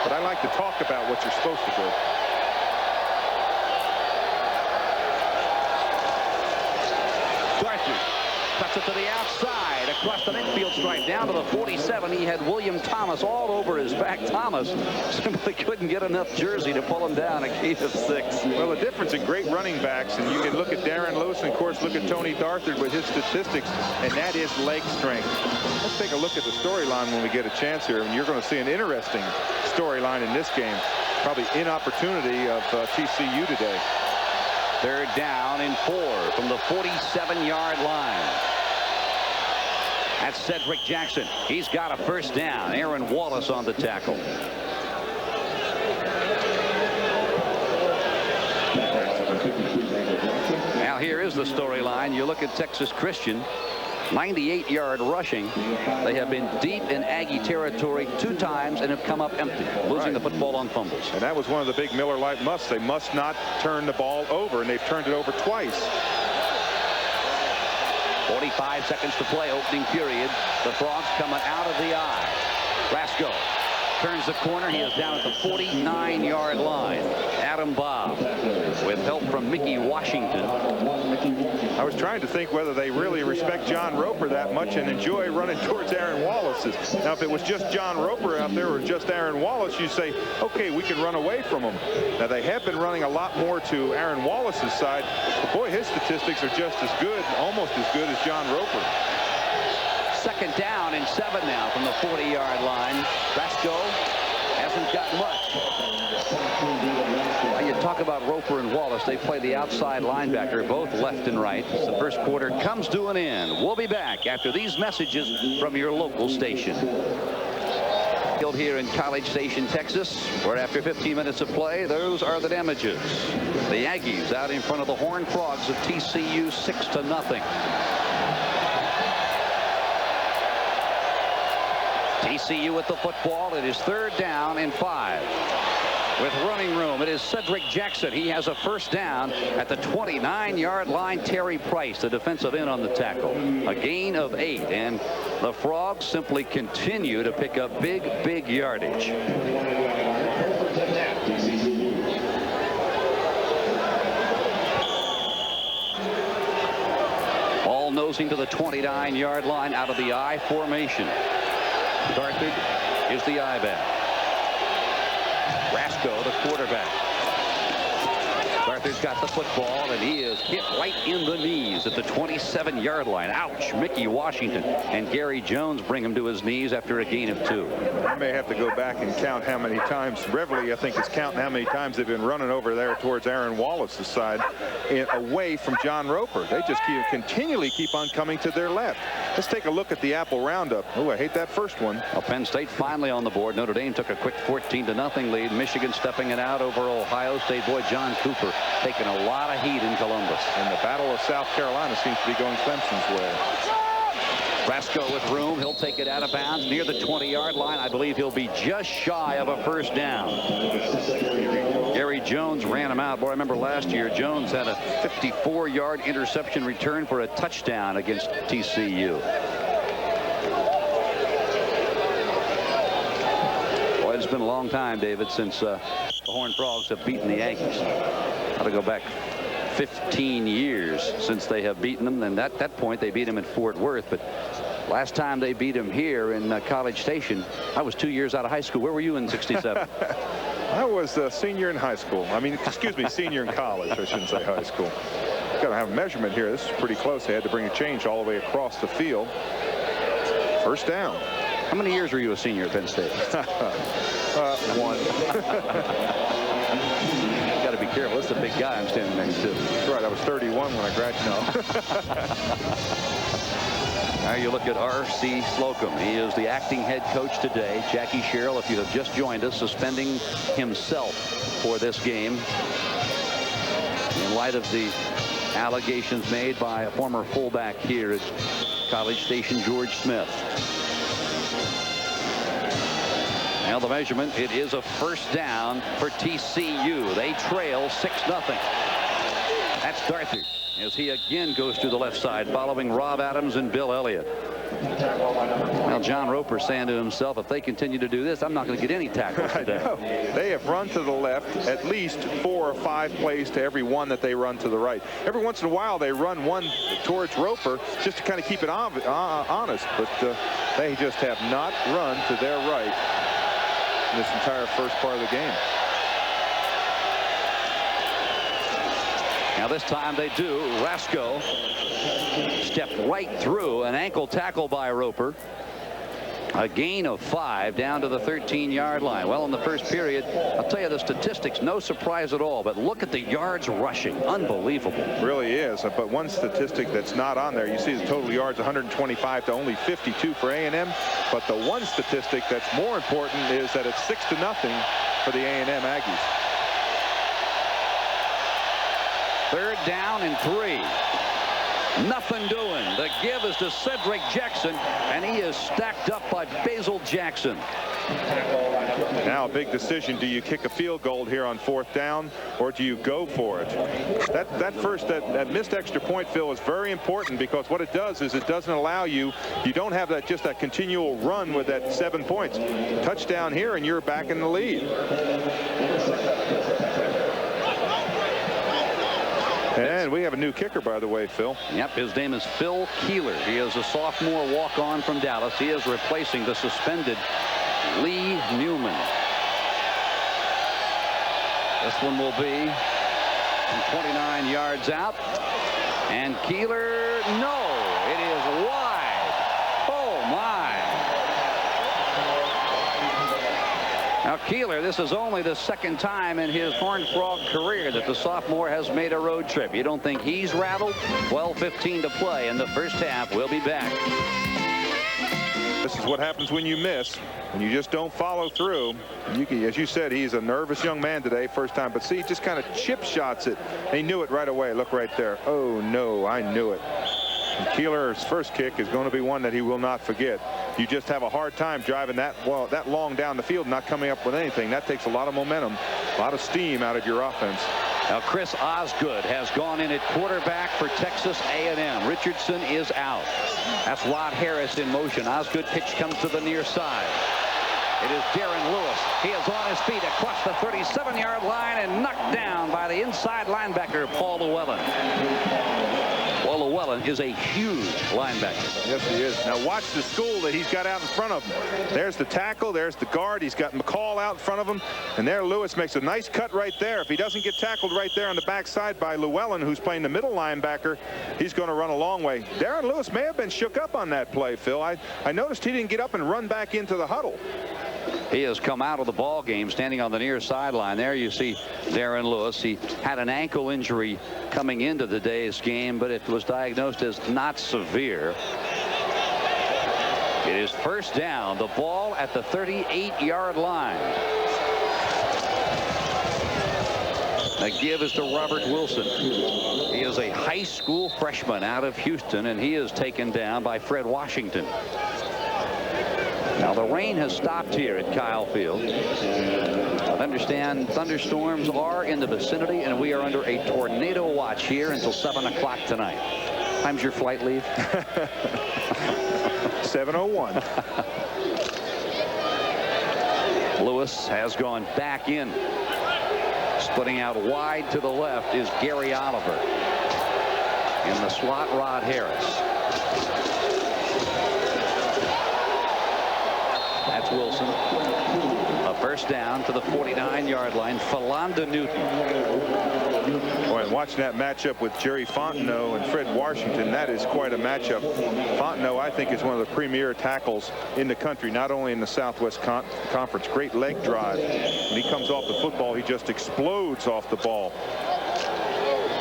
But I like to talk about what you're supposed to do. Darthard cuts it to the outside, across the midfield stripe, down to the 47. He had William Thomas all over his back. Thomas simply couldn't get enough jersey to pull him down, a gain of 6. Well, the difference in great running backs, and you can look at Darren Lewis and, of course, look at Tony Darthard with his statistics, and that is leg strength. Let's take a look at the storyline when we get a chance here, and you're going to see an interesting storyline in this game. Probably inopportunity of TCU today. Third down and 4 from the 47-yard line. That's Cedric Jackson. He's got a first down. Aaron Wallace on the tackle. Now here is the storyline. You look at Texas Christian. 98-yard rushing. They have been deep in Aggie territory 2 times and have come up empty, losing the football on fumbles. And that was one of the big Miller Lite musts. They must not turn the ball over, and they've turned it over twice. 45 seconds to play, opening period. The Frogs coming out of the eye. Rasco turns the corner. He is down at the 49-yard line. Adam Bob with help from Mickey Washington. I was trying to think whether they really respect John Roper that much and enjoy running towards Aaron Wallace's. Now, if it was just John Roper out there or just Aaron Wallace, you say, okay, we can run away from him. Now, they have been running a lot more to Aaron Wallace's side, but boy, his statistics are just as good, almost as good as John Roper. Second down and 7 now from the 40-yard line. Rasco hasn't got much. Well, you talk about Roper and Wallace. They play the outside linebacker, both left and right. The first quarter comes to an end. We'll be back after these messages from your local station. Here in College Station, Texas, where after 15 minutes of play, those are the damages. The Aggies out in front of the Horned Frogs of TCU 6-0. TCU with the football. It is third down and 5. With running room, it is Cedric Jackson. He has a first down at the 29-yard line. Terry Price, the defensive end, on the tackle. A gain of 8, and the Frogs simply continue to pick up big yardage. All nosing to the 29-yard line out of the I formation. Darthard is the I back. Rasco, the quarterback. Darthard's got the football, and he is hit right in the knees at the 27-yard line. Ouch. Mickey Washington and Gary Jones bring him to his knees after a gain of 2. I may have to go back and count how many times. Reveille, I think, is counting how many times they've been running over there towards Aaron Wallace's side, away from John Roper. They just continually keep on coming to their left. Let's take a look at the Apple Roundup. Oh, I hate that first one. Well, Penn State finally on the board. Notre Dame took a quick 14-0 lead. Michigan stepping it out over Ohio State. Boy, John Cooper taking a lot of heat in Columbus. And the Battle of South Carolina seems to be going Clemson's way. Brasco with room. He'll take it out of bounds near the 20-yard line. I believe he'll be just shy of a first down. Gary Jones ran him out. Boy, I remember last year Jones had a 54-yard interception return for a touchdown against TCU. Boy, it's been a long time, David, since the Horned Frogs have beaten the Aggies. Got to go back 15 years since they have beaten them, and at that point they beat them in Fort Worth. But last time they beat them here in College Station, I was 2 years out of high school. Where were you in '67? I was a senior in high school. I mean, excuse me, senior in college. I shouldn't say high school. Got to have a measurement here. This is pretty close. They had to bring a change all the way across the field. First down. How many years were you a senior at Penn State? One. Got to be careful. That's the big guy I'm standing next to. That's right. I was 31 when I graduated. Now you look at R.C. Slocum. He is the acting head coach today. Jackie Sherrill, if you have just joined us, suspending himself for this game in light of the allegations made by a former fullback here at College Station, George Smith. Now the measurement, it is a first down for TCU. They trail 6-0. That's Darther as he again goes to the left side, following Rob Adams and Bill Elliott. Now John Roper saying to himself, if they continue to do this, I'm not going to get any tackles today. They have run to the left at least 4 or 5 plays to every one that they run to the right. Every once in a while they run one towards Roper just to kind of keep it honest, but they just have not run to their right in this entire first part of the game. Now this time they do. Brasco stepped right through an ankle tackle by Roper. A gain of 5 down to the 13-yard line. Well, in the first period, I'll tell you the statistics, no surprise at all, but look at the yards rushing. Unbelievable. It really is. But one statistic that's not on there, you see the total yards 125 to only 52 for A&M. But the one statistic that's more important is that it's 6-0 for the A&M Aggies. Third down and 3. Nothing doing. The give is to Cedric Jackson, and he is stacked up by Basil Jackson. Now a big decision. Do you kick a field goal here on 4th down, or do you go for it? That missed extra point, Phil, is very important, because what it does is it doesn't allow you don't have just that continual run with that 7 points. Touchdown here and you're back in the lead. And we have a new kicker, by the way, Phil. Yep, his name is Phil Keeler. He is a sophomore walk-on from Dallas. He is replacing the suspended Lee Newman. This one will be from 29 yards out. And Keeler, no, it is wide. Oh, my. Now Keeler, this is only the second time in his Horned Frog career that the sophomore has made a road trip. You don't think he's rattled? 12:15 to play in the first half. We'll be back. This is what happens when you miss, when you just don't follow through. As you said, he's a nervous young man today, first time. But see, he just kind of chip shots it. He knew it right away. Look right there. Oh, no, I knew it. And Keeler's first kick is going to be one that he will not forget. You just have a hard time driving that long down the field, not coming up with anything. That takes a lot of momentum, a lot of steam out of your offense. Now Chris Osgood has gone in at quarterback for Texas A&M. Richardson is out. That's Rod Harris in motion. Osgood pitch comes to the near side. It is Darren Lewis. He is on his feet across the 37-yard line and knocked down by the inside linebacker, Paul Llewellyn. Paul Llewellyn is a huge linebacker. Yes, he is. Now watch the school that he's got out in front of him. There's the tackle. There's the guard. He's got McCall out in front of him. And there Lewis makes a nice cut right there. If he doesn't get tackled right there on the backside by Llewellyn, who's playing the middle linebacker, he's going to run a long way. Darren Lewis may have been shook up on that play, Phil. I noticed he didn't get up and run back into the huddle. He has come out of the ball game standing on the near sideline. There you see Darren Lewis. He had an ankle injury coming into today's game, but it was diagnosed as not severe. It is first down. The ball at the 38-yard line. The give is to Robert Wilson. He is a high school freshman out of Houston, and he is taken down by Fred Washington. Now the rain has stopped here at Kyle Field. I understand thunderstorms are in the vicinity, and we are under a tornado watch here until 7 o'clock tonight. Time's your flight leave? 7:01. Lewis has gone back in. Splitting out wide to the left is Gary Oliver. In the slot, Rod Harris. That's Wilson. A first down to the 49-yard line. Philonda Newton. Boy, and watching that matchup with Jerry Fontenot and Fred Washington, that is quite a matchup. Fontenot, I think, is one of the premier tackles in the country, not only in the Southwest Conference. Great leg drive. When he comes off the football, he just explodes off the ball.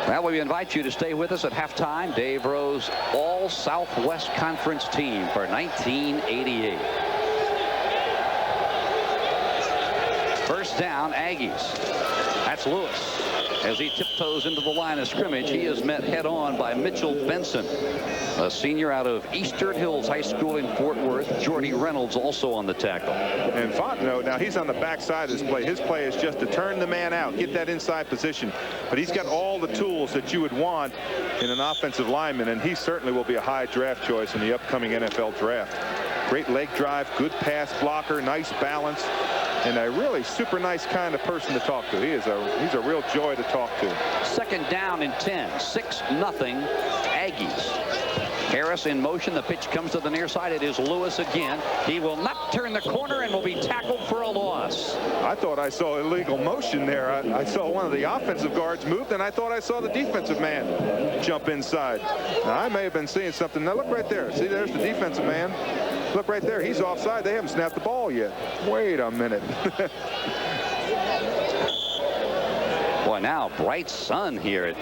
Well, we invite you to stay with us at halftime. Dave Rose, all Southwest Conference team for 1988. First down, Aggies. That's Lewis. As he tiptoes into the line of scrimmage, he is met head-on by Mitchell Benson, a senior out of Eastern Hills High School in Fort Worth. Jordy Reynolds also on the tackle. And Fontenot, now he's on the backside of this play. His play is just to turn the man out, get that inside position. But he's got all the tools that you would want in an offensive lineman, and he certainly will be a high draft choice in the upcoming NFL draft. Great leg drive, good pass blocker, nice balance, and a really super nice kind of person to talk to. He's a real joy to talk to. Second down and 10. 6-0 Aggies. Harris in motion. The pitch comes to the near side. It is Lewis again. He will not turn the corner and will be tackled for a loss. I thought I saw illegal motion there. I saw one of the offensive guards move, and I thought I saw the defensive man jump inside. Now, I may have been seeing something. Now look right there. See, there's the defensive man. Look right there. He's offside. They haven't snapped the ball yet. Wait a minute. Boy, now bright sun here at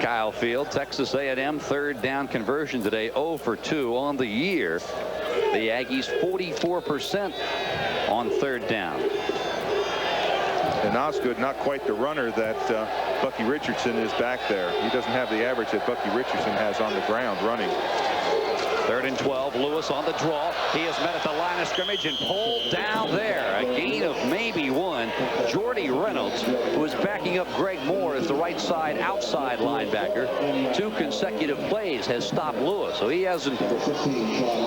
Kyle Field. Texas A&M third down conversion today, 0 for 2 on the year. The Aggies 44% on third down. And Osgood, not quite the runner that Bucky Richardson is back there. He doesn't have the average that Bucky Richardson has on the ground running. 3rd and 12. Lewis on the draw. He is met at the line of scrimmage and pulled down there. A gain of maybe 1. Jordy Reynolds, who is backing up Greg Moore as the right side outside linebacker. 2 consecutive plays has stopped Lewis. So he hasn't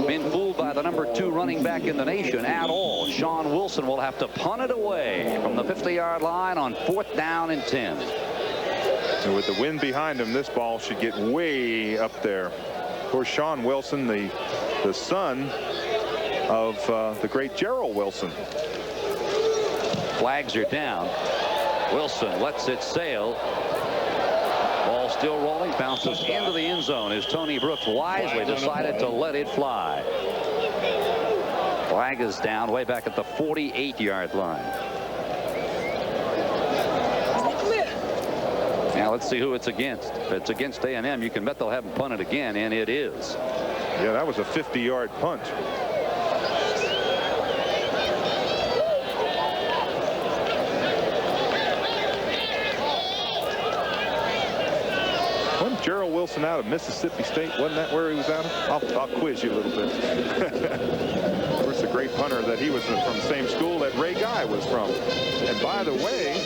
been fooled by the number 2 running back in the nation at all. Sean Wilson will have to punt it away from the 50-yard line on 4th down and 10. And with the wind behind him, this ball should get way up there. Of course, Sean Wilson, the son of the great Gerald Wilson. Flags are down. Wilson lets it sail. Ball still rolling, bounces into the end zone as Tony Brooks wisely decided to let it fly. Flag is down way back at the 48-yard line. Now let's see who it's against. If it's against A&M, you can bet they'll have him punt it again, and it is. Yeah, that was a 50-yard punt. Wasn't Gerald Wilson out of Mississippi State? Wasn't that where he was out of? I'll quiz you a little bit. Of course, a great punter that he was from the same school that Ray Guy was from. And by the way,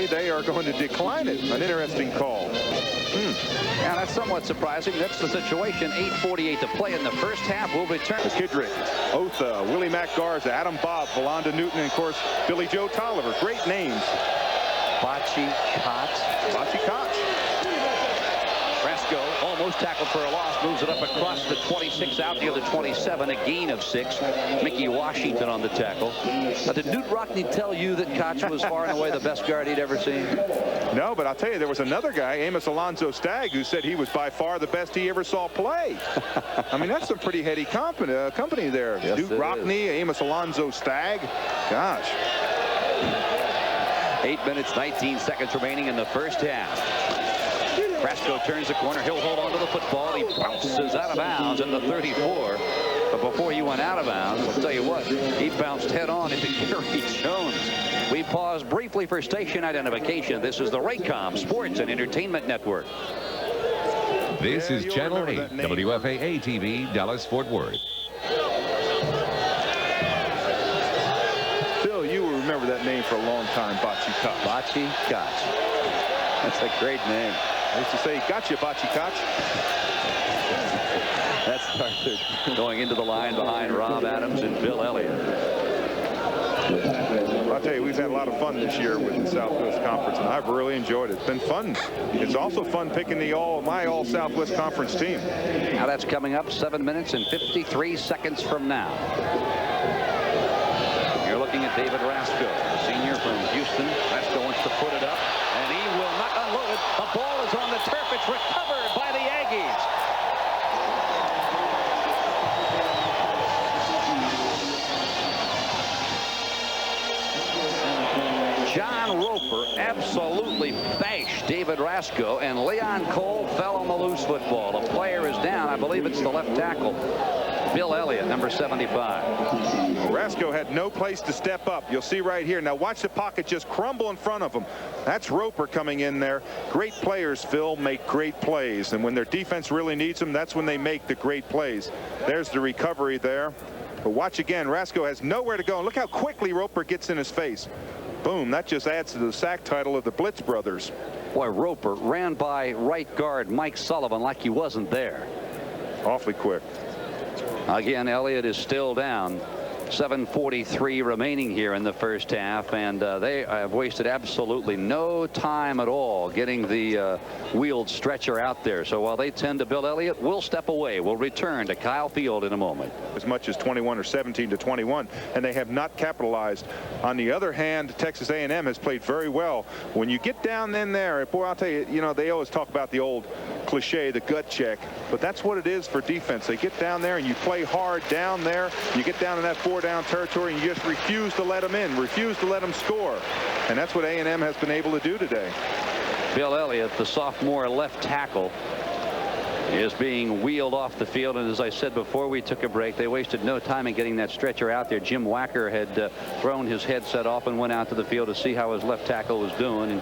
they are going to decline it. An interesting call. Yeah, that's somewhat surprising. That's the situation. 8:48 to play in the first half. We'll return. McKittrick, Otha, Willie Mack Garza, Adam Bob, Philonda Newton, and of course, Billy Joe Tolliver. Great names. Bocce Koch. Fresco almost tackled for a loss. Moves it up across the 26 out near the 27. A gain of 6. Mickey Washington on the tackle. Did Newt Rockne tell you that Koch was far and away the best guard he'd ever seen? No, but I'll tell you, there was another guy, Amos Alonzo Stagg, who said he was by far the best he ever saw play. I mean, that's some pretty heady company there. Yes, Newt Rockne, Amos Alonzo Stagg. Gosh. 8 minutes, 19 seconds remaining in the first half. Fresco turns the corner. He'll hold on to the football. He bounces out of bounds in the 34. But before he went out of bounds, I'll tell you what, he bounced head on into Gary Jones. We pause briefly for station identification. This is the Raycom Sports and Entertainment Network. This is Channel 8, WFAA-TV, Dallas-Fort Worth. Phil, you will remember that name for a long time, Bocce Koch. Bocce Koch. That's a great name. I used to say, gotcha, Bocce Koch. That's Arthur going into the line behind Rob Adams and Bill Elliott. I'll tell you, we've had a lot of fun this year with the Southwest Conference, and I've really enjoyed it. It's been fun. It's also fun picking my all Southwest Conference team. Now that's coming up 7 minutes and 53 seconds from now. You're looking at David Rasco, the senior from Houston. Rasco wants to put it up, and he will not unload it. The ball is on the turf. It's recovered by the Aggies. John Roper absolutely bashed David Rasco, and Leon Cole fell on the loose football. The player is down. I believe it's the left tackle, Bill Elliott, number 75. Rasco had no place to step up. You'll see right here. Now watch the pocket just crumble in front of him. That's Roper coming in there. Great players, Phil, make great plays. And when their defense really needs them, that's when they make the great plays. There's the recovery there. But watch again. Rasco has nowhere to go. And look how quickly Roper gets in his face. Boom, that just adds to the sack title of the Blitz brothers. Boy, Roper ran by right guard Mike Sullivan like he wasn't there. Awfully quick. Again, Elliott is still down. 7:43 remaining here in the first half, and they have wasted absolutely no time at all getting the wheeled stretcher out there. So while they tend to Bill Elliott, we'll step away. We'll return to Kyle Field in a moment. As much as 21 or 17-21, and they have not capitalized. On the other hand, Texas A&M has played very well. When you get down in there, boy, I'll tell you, they always talk about the old cliche, the gut check, but that's what it is for defense. They get down there and you play hard down there. You get down in that 4-down territory and you just refuse to let them in, refuse to let them score, and that's what A&M has been able to do today. Bill Elliott, the sophomore left tackle, is being wheeled off the field, and as I said before we took a break, they wasted no time in getting that stretcher out there. Jim Wacker had thrown his headset off and went out to the field to see how his left tackle was doing, and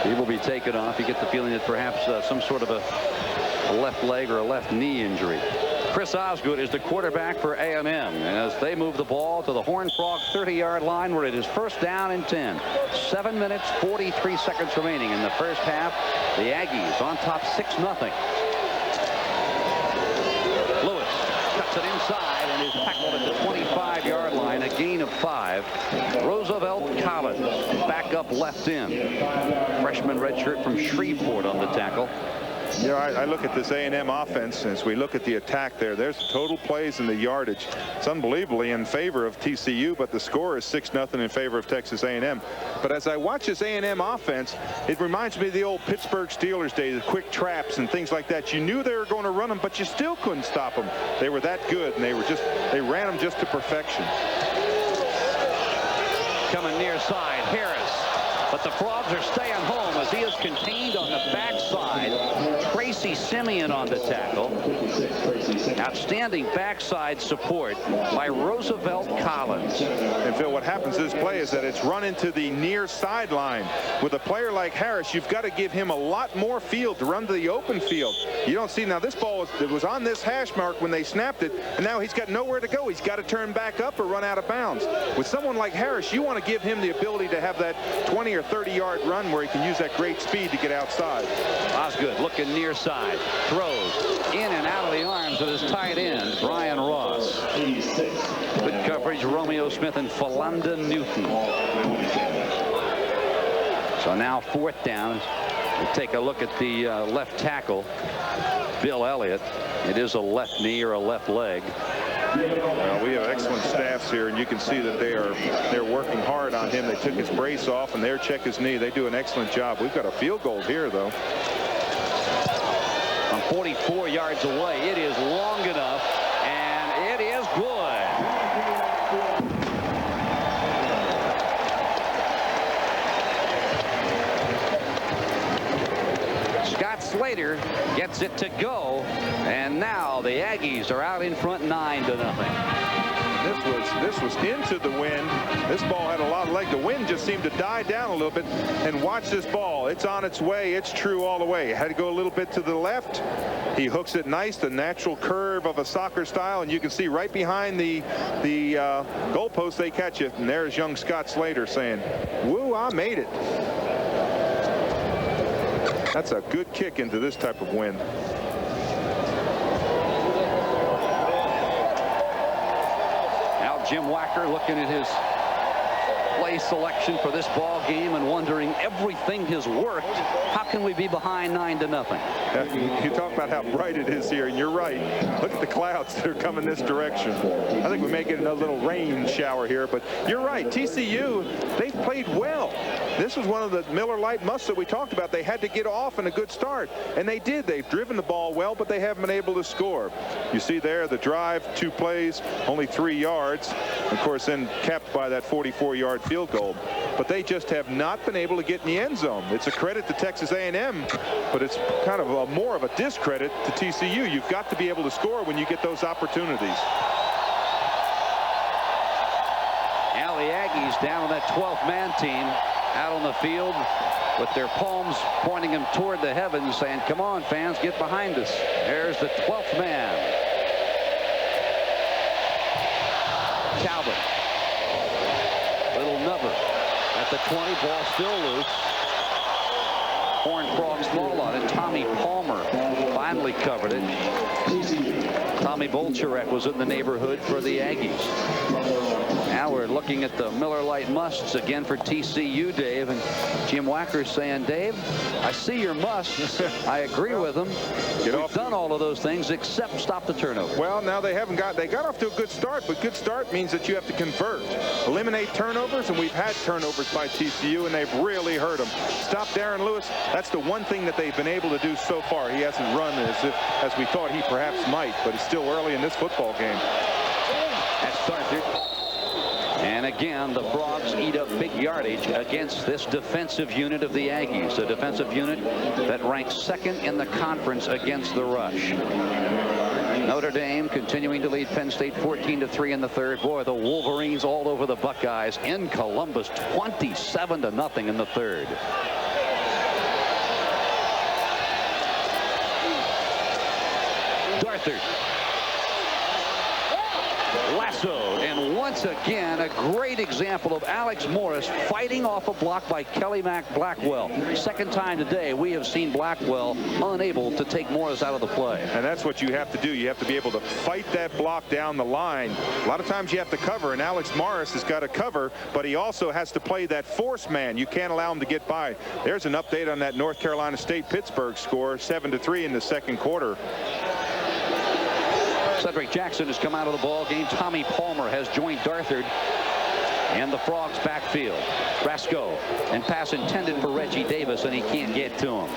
he will be taken off. You get the feeling that perhaps some sort of a left leg or a left knee injury. Chris Osgood is the quarterback for A&M, and as they move the ball to the Horned Frog 30-yard line where it is first down and 10. 7 minutes 43 seconds remaining in the first half. The Aggies on top 6-0. Lewis cuts it inside and is tackled at the 25-yard line, a gain of 5. Roosevelt Collins back up left end. Freshman redshirt from Shreveport on the tackle. I look at this A&M offense as we look at the attack there. There's the total plays and the yardage. It's unbelievably in favor of TCU, but the score is 6-0 in favor of Texas A&M. But as I watch this A&M offense, it reminds me of the old Pittsburgh Steelers days, the quick traps and things like that. You knew they were going to run them, but you still couldn't stop them. They were that good, and they ran them just to perfection. Coming near side, Harris. But the Frogs are staying home as he is contained on the backside. Tracy Simeon on the tackle. Outstanding backside support by Roosevelt Collins. And Phil, what happens to this play is that it's run into the near sideline. With a player like Harris, you've got to give him a lot more field to run to the open field. You don't see now. This ball was on this hash mark when they snapped it, and now he's got nowhere to go. He's got to turn back up or run out of bounds. With someone like Harris, you want to give him the ability to have that 20 or 30-yard run where he can use that great speed to get outside. Osgood looking near side, throws in and out of the arms of his tight end, Brian Ross. Good coverage, Romeo Smith and Philanda Newton. So now 4th down. We'll take a look at the left tackle, Bill Elliott. It is a left knee or a left leg. We have excellent staffs here, and you can see that they're working hard on him. They took his brace off, and they're check his knee. They do an excellent job. We've got a field goal here, though. From 44 yards away, it is long enough, and it is good. Scott Slater gets it to go, and now the Aggies are out in front 9-0. This was into the wind. This ball had a lot of leg. The wind just seemed to die down a little bit. And watch this ball. It's on its way. It's true all the way. It had to go a little bit to the left. He hooks it nice, the natural curve of a soccer style, and you can see right behind the goalpost they catch it. And there's young Scott Slater saying, "Woo, I made it." That's a good kick into this type of wind. Jim Wacker looking at his play selection for this ball game and wondering, everything has worked. How can we be behind 9-0? You talk about how bright it is here, and you're right. Look at the clouds that are coming this direction. I think we may get a little rain shower here, but you're right. TCU, they've played well. This was one of the Miller Lite musts that we talked about. They had to get off in a good start, and they did. They've driven the ball well, but they haven't been able to score. You see there the drive, 2 plays, only 3 yards. Of course, then capped by that 44-yard field goal. But they just have not been able to get in the end zone. It's a credit to Texas A&M, but it's kind of more of a discredit to TCU. You've got to be able to score when you get those opportunities. Now the Aggies down on that 12th man team out on the field with their palms pointing them toward the heavens, saying, "Come on, fans, get behind us." There's the 12th man. Calvin. Little Nubber at the 20. Ball still loose. Horned Frogs ball on it. Tommy Palmer finally covered it. Tommy Bolcherek was in the neighborhood for the Aggies. Now we're looking at the Miller Lite musts again for TCU, Dave, and Jim Wacker's saying, "Dave, I see your musts. I agree with them. We've done all of those things except stop the turnover." Well, now they got off to a good start, but good start means that you have to convert, eliminate turnovers, and we've had turnovers by TCU, and they've really hurt them. Stop Darren Lewis. That's the one thing that they've been able to do so far. He hasn't run as we thought he perhaps might, but it's still early in this football game. That's started. And again, the Frogs eat up big yardage against this defensive unit of the Aggies, a defensive unit that ranks 2nd in the conference against the rush. Notre Dame continuing to lead Penn State 14-3 in the 3rd. Boy, the Wolverines all over the Buckeyes in Columbus, 27-0 in the 3rd. Darthard. Lassoed, and once again a great example of Alex Morris fighting off a block by Kelly Mack Blackwell. 2nd time today we have seen Blackwell unable to take Morris out of the play. And that's what you have to do. You have to be able to fight that block down the line. A lot of times you have to cover, and Alex Morris has got to cover, but he also has to play that force man. You can't allow him to get by. There's an update on that North Carolina State-Pittsburgh score, 7-3 in the 2nd quarter. Cedric Jackson has come out of the ball game. Tommy Palmer has joined Darthard in the Frogs backfield. Brasco, and pass intended for Reggie Davis, and he can't get to him.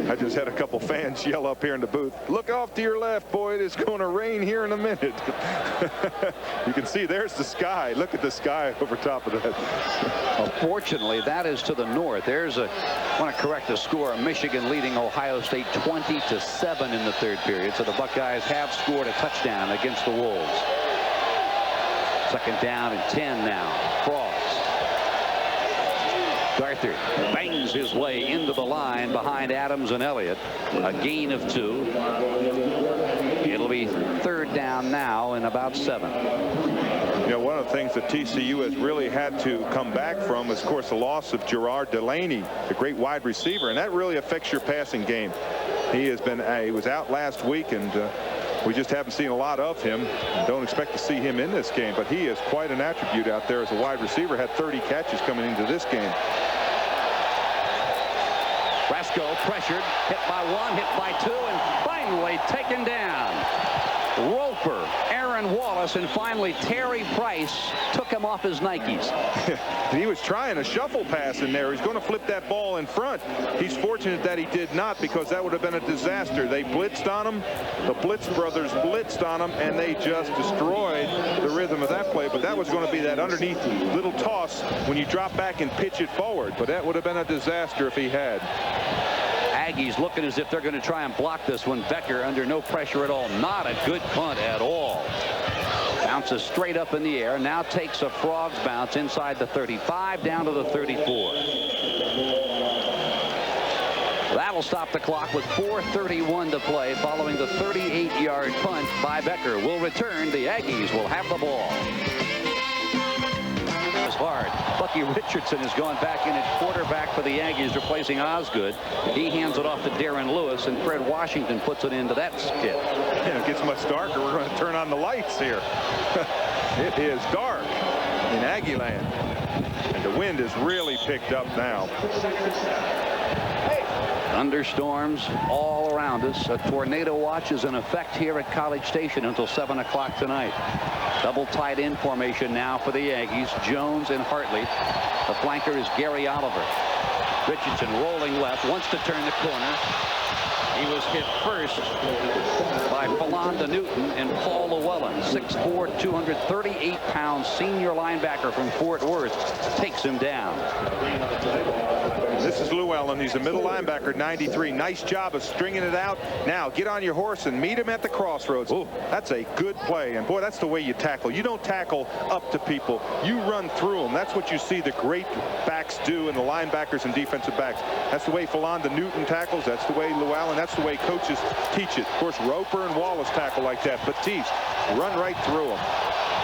I just had a couple fans yell up here in the booth, "Look off to your left, boy. It's going to rain here in a minute." You can see there's the sky. Look at the sky over top of that. Unfortunately, that is to the north. I want to correct the score. Michigan leading Ohio State 20-7 in the 3rd period. So the Buckeyes have scored a touchdown against the Wolves. 2nd down and 10 now. Frogs. Darthard bangs his way into the line behind Adams and Elliott. A gain of 2. It'll be 3rd down now and about 7. You know, one of the things that TCU has really had to come back from is, of course, the loss of Gerard Delaney, the great wide receiver, and that really affects your passing game. He was out last week, and we just haven't seen a lot of him. Don't expect to see him in this game, but he is quite an attribute out there as a wide receiver. Had 30 catches coming into this game. Brasco pressured, hit by 1, hit by 2, and finally taken down. Roper, Aaron Wallace, and finally Terry Price took him off his Nikes. He was trying a shuffle pass in there. He's going to flip that ball in front. He's fortunate that he did not, because that would have been a disaster. They blitzed on him. The Blitz brothers blitzed on him, and they just destroyed the rhythm of that play. But that was going to be that underneath little toss when you drop back and pitch it forward. But that would have been a disaster if he had. Aggies looking as if they're going to try and block this one. Becker under no pressure at all. Not a good punt at all. Bounces straight up in the air. Now takes a Frogs bounce inside the 35 down to the 34. That'll stop the clock with 4:31 to play following the 38-yard punt by Becker. Will return. The Aggies will have the ball. It's hard. Bucky Richardson has gone back in at quarterback for the Aggies, replacing Osgood. He hands it off to Darren Lewis, and Fred Washington puts it into that skip. Yeah, it gets much darker. We're going to turn on the lights here. It is dark in Aggie land, and the wind is really picked up now. Thunderstorms all around us. A tornado watch is in effect here at College Station until 7 o'clock tonight. Double tight end formation now for the Aggies. Jones and Hartley. The flanker is Gary Oliver. Richardson rolling left, wants to turn the corner. He was hit first by Philonda Newton and Paul Llewellyn. 6'4", 238-pound senior linebacker from Fort Worth takes him down. This is Llewellyn. He's a middle linebacker, 93. Nice job of stringing it out. Now get on your horse and meet him at the crossroads. Ooh, that's a good play. And boy, that's the way you tackle. You don't tackle up to people. You run through them. That's what you see the great backs do, and the linebackers and defensive backs. That's the way Philonda Newton tackles. That's the way Llewellyn. That's the way coaches teach it. Of course, Roper and Wallace tackle like that. Batiste, run right through them.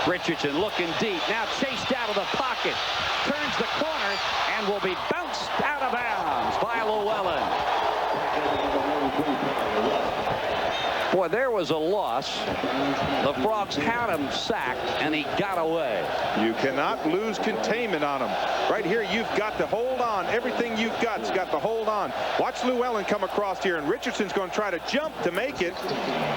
Richardson looking deep. Now chased out of the pocket. Turns the corner and will be bounced out of bounds by Llewellyn. Boy, there was a loss. The Frogs had him sacked, and he got away. You cannot lose containment on him. Right here, you've got to hold on. Everything you've got's got to hold on. Watch Llewellyn come across here, and Richardson's going to try to jump to make it.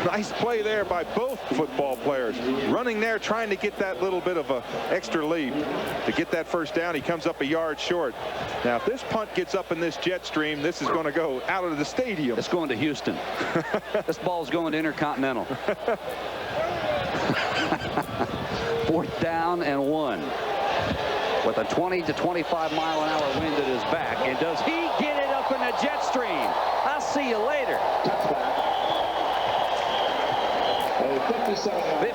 Nice play there by both football players. Running there, trying to get that little bit of a extra leap. To get that first down, he comes up a yard short. Now, if this punt gets up in this jet stream, this is going to go out of the stadium. It's going to Houston. This ball's going to Intercontinental. 4th down and 1. With a 20 to 25 mile an hour wind at his back. And does he get it up in the jet stream? I'll see you later.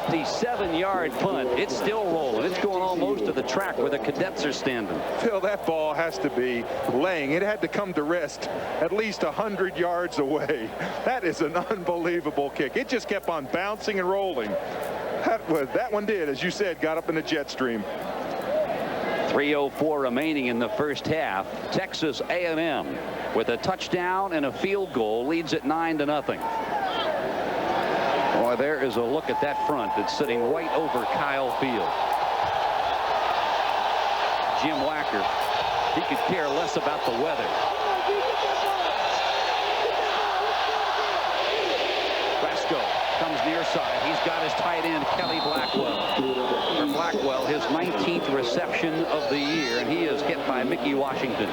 57-yard punt. It's still rolling. It's going almost to the track where the cadets are standing. Phil, that ball has to be laying. It had to come to rest at least 100 yards away. That is an unbelievable kick. It just kept on bouncing and rolling. That one did, as you said, got up in the jet stream. 3:04 remaining in the first half. Texas A&M with a touchdown and a field goal leads it 9-0. Boy, there is a look at that front that's sitting right over Kyle Field. Jim Wacker, he could care less about the weather. Brasco comes near side. He's got his tight end, Kelly Blackwell. For Blackwell, his 19th reception of the year, and he is hit by Mickey Washington.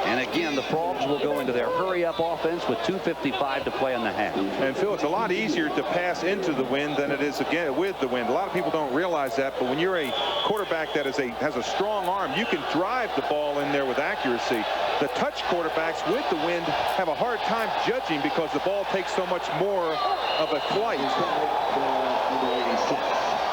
And again, the Frogs will go into their hurry-up offense with 2:55 to play in the half. And Phil, it's a lot easier to pass into the wind than it is again with the wind. A lot of people don't realize that, but when you're a quarterback that has a strong arm, you can drive the ball in there with accuracy. The touch quarterbacks with the wind have a hard time judging because the ball takes so much more of a flight.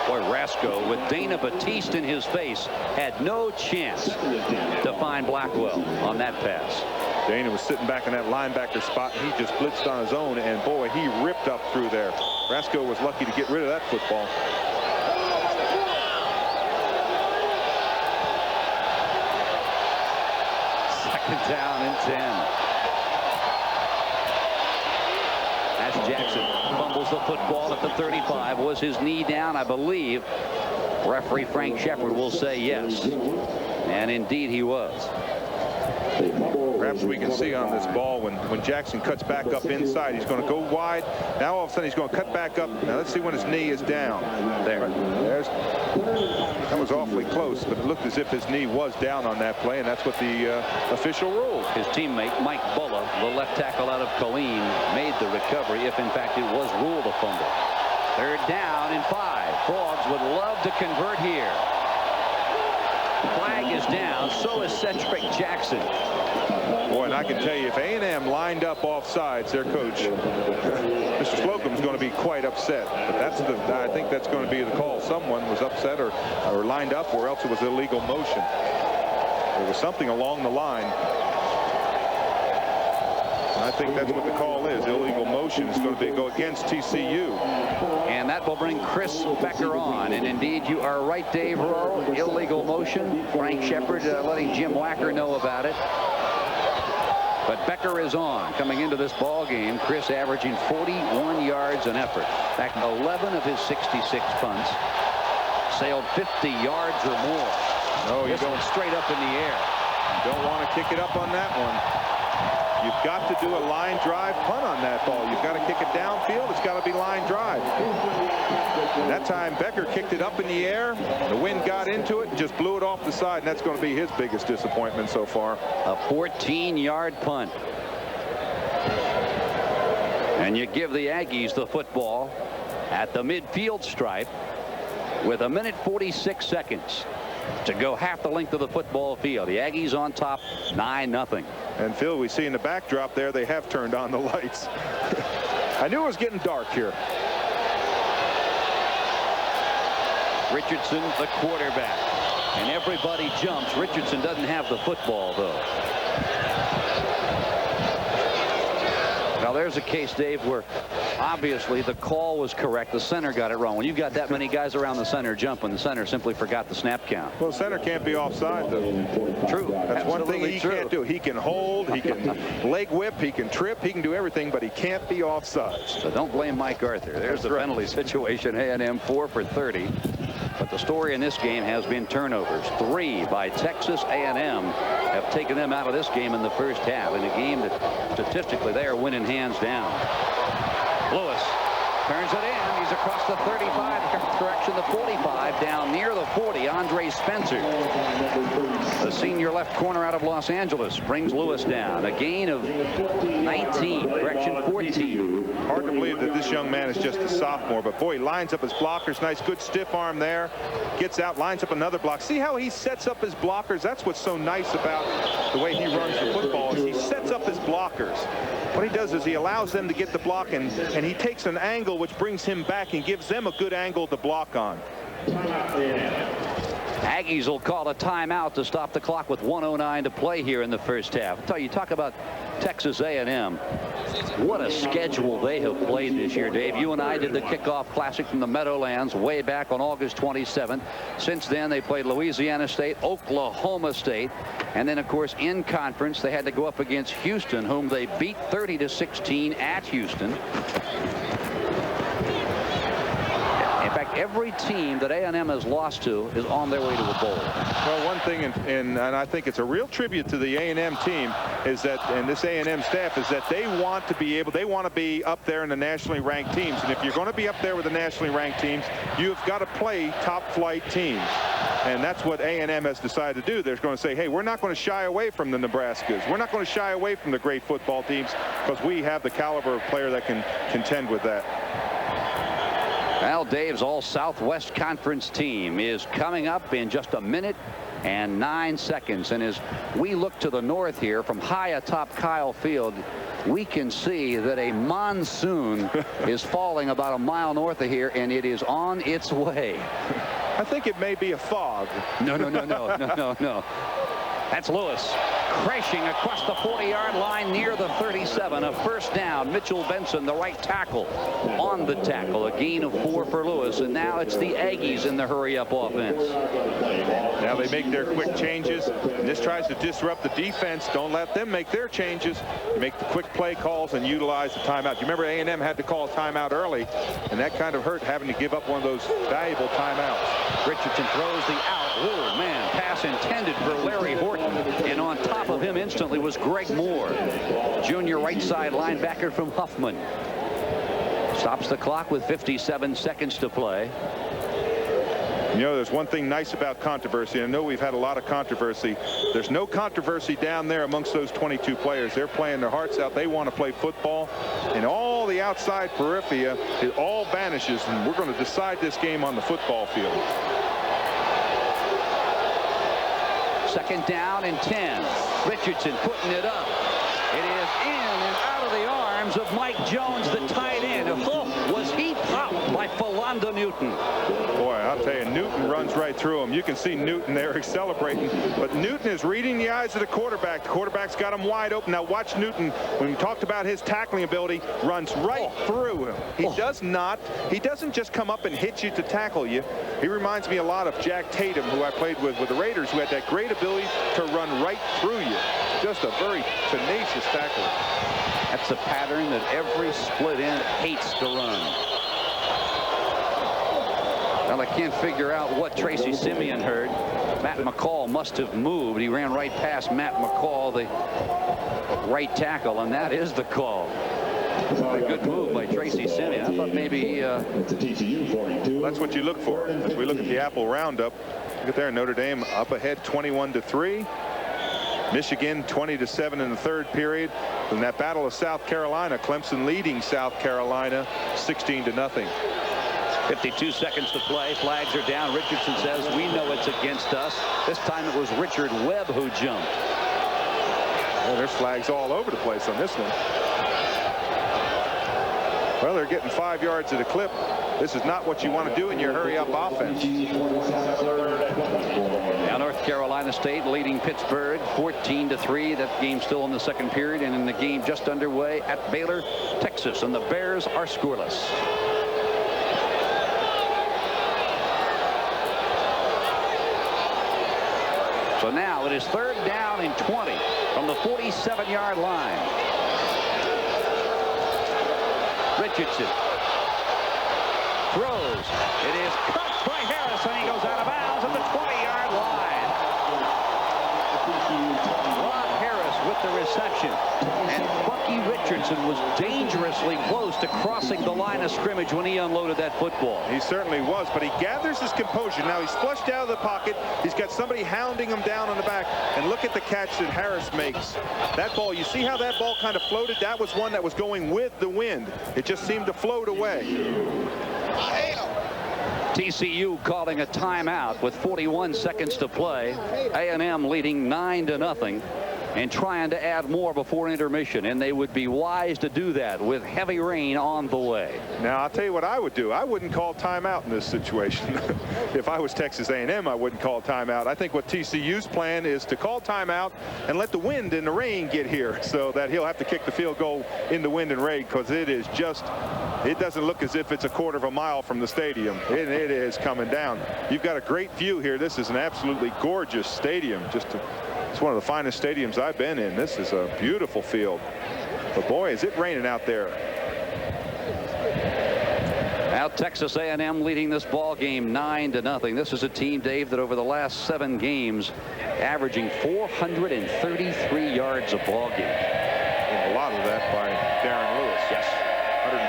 Boy, Rasco, with Dana Batiste in his face, had no chance to find Blackwell on that pass. Dana was sitting back in that linebacker spot, and he just blitzed on his own, and boy, he ripped up through there. Rasco was lucky to get rid of that football. Second down and 10. Ash Jackson fumbles the football at the 35. Was his knee down? I believe referee Frank Shepard will say yes. And indeed he was. Perhaps we can see on this ball when Jackson cuts back up inside, he's going to go wide. Now all of a sudden he's going to cut back up. Now let's see when his knee is down. That was awfully close, but it looked as if his knee was down on that play, and that's what the official ruled. His teammate Mike Bulla, the left tackle out of Colleen, made the recovery if in fact it was ruled a fumble. 3rd down and 5. Frogs would love to convert here. Flag is down. So is Cedric Jackson. Boy, and I can tell you, if A&M lined up offsides, their coach, Mr. Slocum, is going to be quite upset. But I think that's going to be the call. Someone was upset or lined up, or else it was illegal motion. There was something along the line. And I think that's what the call is. Illegal motion is going to go against TCU. And that will bring Chris Becker on. And indeed, you are right, Dave Rowe. Illegal motion. Frank Shepard letting Jim Wacker know about it. But Becker is on. Coming into this ball game, Chris averaging 41 yards an effort. In fact, 11 of his 66 punts sailed 50 yards or more. No, you don't. Straight up in the air. You don't want to kick it up on that one. You've got to do a line drive punt on that ball. You've got to kick it downfield. It's got to be line drive. And that time Becker kicked it up in the air. The wind got into it and just blew it off the side. And that's going to be his biggest disappointment so far. A 14-yard punt. And you give the Aggies the football at the midfield stripe with 1:46 to go half the length of the football field. The Aggies on top 9-0. And Phil, we see in the backdrop there, they have turned on the lights. I knew it was getting dark here. Richardson, the quarterback. And everybody jumps. Richardson doesn't have the football, though. Now, there's a case, Dave, where obviously the call was correct. The center got it wrong. When you've got that many guys around the center jumping, the center simply forgot the snap count. Well, center can't be offside, though. True. That's one thing he can't do. He can hold, he can leg whip, he can trip, he can do everything, but he can't be offside. So don't blame Mike Arthur. There's the penalty situation. A&M 4 for 30. But the story in this game has been turnovers. 3 by Texas A&M have taken them out of this game in the first half, in a game that statistically they are winning hands down. Lewis turns it in. He's across the 35, correction, the 45, down near the 40. Andre Spencer, the senior left corner out of Los Angeles, brings Lewis down. A gain of 19, correction, 14. Hard to believe that this young man is just a sophomore, but boy, he lines up his blockers. Nice, good stiff arm there. Gets out, lines up another block. See how he sets up his blockers? That's what's so nice about the way he runs the football, is he sets up his blockers. What he does is he allows them to get the block, and he takes an angle which brings him back and gives them a good angle to block on. Aggies will call a timeout to stop the clock with 1:09 to play here in the first half. I'll tell you, talk about Texas A&M. What a schedule they have played this year, Dave. You and I did the kickoff classic from the Meadowlands way back on August 27th. Since then, they played Louisiana State, Oklahoma State, and then, of course, in conference, they had to go up against Houston, whom they beat 30-16 at Houston. In fact, every team that A&M has lost to is on their way to a bowl. Well, one thing, and I think it's a real tribute to the A&M team, is that, and this A&M staff, is that they want to be up there in the nationally ranked teams. And if you're going to be up there with the nationally ranked teams, you've got to play top flight teams. And that's what A&M has decided to do. They're going to say, hey, we're not going to shy away from the Nebraskas. We're not going to shy away from the great football teams, because we have the caliber of player that can contend with that. Well, Dave's all Southwest Conference team is coming up in just 1 minute and 9 seconds. And as we look to the north here from high atop Kyle Field, we can see that a monsoon is falling about 1 mile north of here, and it is on its way. I think it may be a fog. No. That's Lewis crashing across the 40-yard line near the 37. A first down. Mitchell Benson, the right tackle, on the tackle. A gain of 4 for Lewis, and now it's the Aggies in the hurry-up offense. Now they make their quick changes, and this tries to disrupt the defense. Don't let them make their changes. Make the quick play calls and utilize the timeout. You remember A&M had to call a timeout early, and that kind of hurt, having to give up one of those valuable timeouts. Richardson throws the out. Oh, man, pass intended for Larry Horton. And on top of him instantly was Greg Moore, junior right side linebacker from Huffman. Stops the clock with 57 seconds to play. You know, there's one thing nice about controversy. I know we've had a lot of controversy. There's no controversy down there amongst those 22 players. They're playing their hearts out. They want to play football. And all the outside periphery, it all vanishes. And we're going to decide this game on the football field. Second down and 10. Richardson putting it up. It is in and out of the arms of Mike Jones, the tight end. Oh, was he popped by Philando Newton. Boy, I'll tell you, Newton runs right through him. You can see Newton there celebrating. But Newton is reading the eyes of the quarterback. The quarterback's got him wide open. Now watch Newton, when we talked about his tackling ability, runs right through him. He doesn't just come up and hit you to tackle you. He reminds me a lot of Jack Tatum, who I played with the Raiders, who had that great ability to run right through you. Just a very tenacious tackler. That's a pattern that every split end hates to run. Well, I can't figure out what Tracy Simeon heard. Matt McCall must have moved. He ran right past Matt McCall, the right tackle, and that is the call. A good move by Tracy Simeon. I thought maybe that's what you look for as we look at the Apple Roundup. Look at there, Notre Dame up ahead 21-3. Michigan 20-7 in the third period. In that battle of South Carolina, Clemson leading South Carolina 16-0. 52 seconds to play. Flags are down. Richardson says, we know it's against us. This time it was Richard Webb who jumped. Well, there's flags all over the place on this one. Well, they're getting 5 yards at a clip. This is not what you want to do in your hurry-up offense. Now North Carolina State leading Pittsburgh 14-3. That game still in the second period, and in the game just underway at Baylor, Texas, and the Bears are scoreless. So now it is third down and 20 from the 47-yard line. Richardson throws. It is cut by Harris, and he goes out of bounds at the 20-yard line. Rob Harris with the reception. And Bucky Richardson was dangerously close to crossing the line of scrimmage when he unloaded that football. He certainly was, but he gathers his composure. Now he's flushed out of the pocket. He's got somebody hounding him down on the back. And look at the catch that Harris makes. That ball, you see how that ball kind of floated? That was one that was going with the wind. It just seemed to float away. TCU calling a timeout with 41 seconds to play. A&M leading 9-0 and trying to add more before intermission, and they would be wise to do that with heavy rain on the way. Now I'll tell you what I would do. I wouldn't call timeout in this situation. If I was Texas A&M, I wouldn't call timeout. I think what TCU's plan is to call timeout and let the wind and the rain get here so that he'll have to kick the field goal in the wind and rain, because it doesn't look as if it's a quarter of a mile from the stadium. It is coming down. You've got a great view here. This is an absolutely gorgeous stadium. It's one of the finest stadiums I've been in. This is a beautiful field. But boy, is it raining out there. Now Texas A&M leading this ball game 9-0. This is a team, Dave, that over the last 7 games averaging 433 yards a ball game. And a lot of that by Darren Lewis. Yes.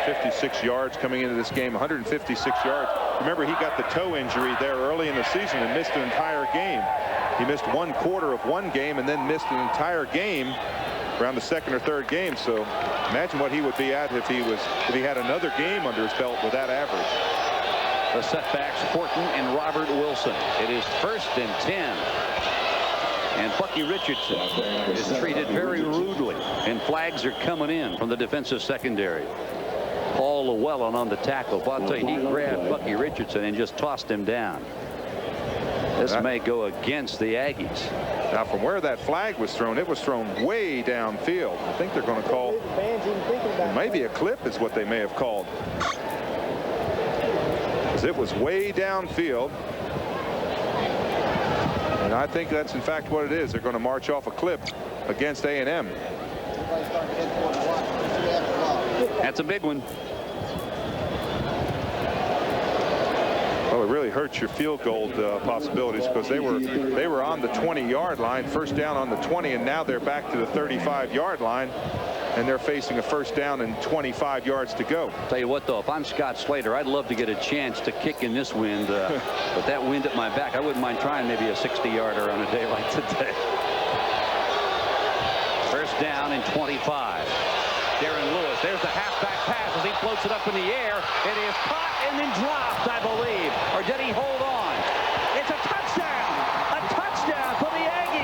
156 yards coming into this game. 156 yards. Remember, he got the toe injury there early in the season and missed an entire game. He missed 1/4 of one game and then missed an entire game around the second or third game. So imagine what he would be at if he had another game under his belt with that average. The setbacks, Horton and Robert Wilson. It is 1st and 10. And Bucky Richardson is treated very rudely, and flags are coming in from the defensive secondary. Paul Llewellyn on the tackle. But I'll tell you, he grabbed Bucky Richardson and just tossed him down. This may go against the Aggies. Now, from where that flag was thrown, it was thrown way downfield. I think they're going to call, maybe a clip is what they may have called. Because it was way downfield. And I think that's in fact what it is. They're going to march off a clip against A&M. That's a big one. Well, it really hurts your field goal possibilities, because they were on the 20-yard line, first down on the 20, and now they're back to the 35-yard line, and they're facing a first down and 25 yards to go. Tell you what, though, if I'm Scott Slater, I'd love to get a chance to kick in this wind. With that wind at my back, I wouldn't mind trying maybe a 60-yarder on a day like today. First down and 25. Darren Lewis, there's the halfback pass as he floats it up in the air. It is caught and then dropped, I believe. Or did he hold on? It's a touchdown! A touchdown for the Aggies!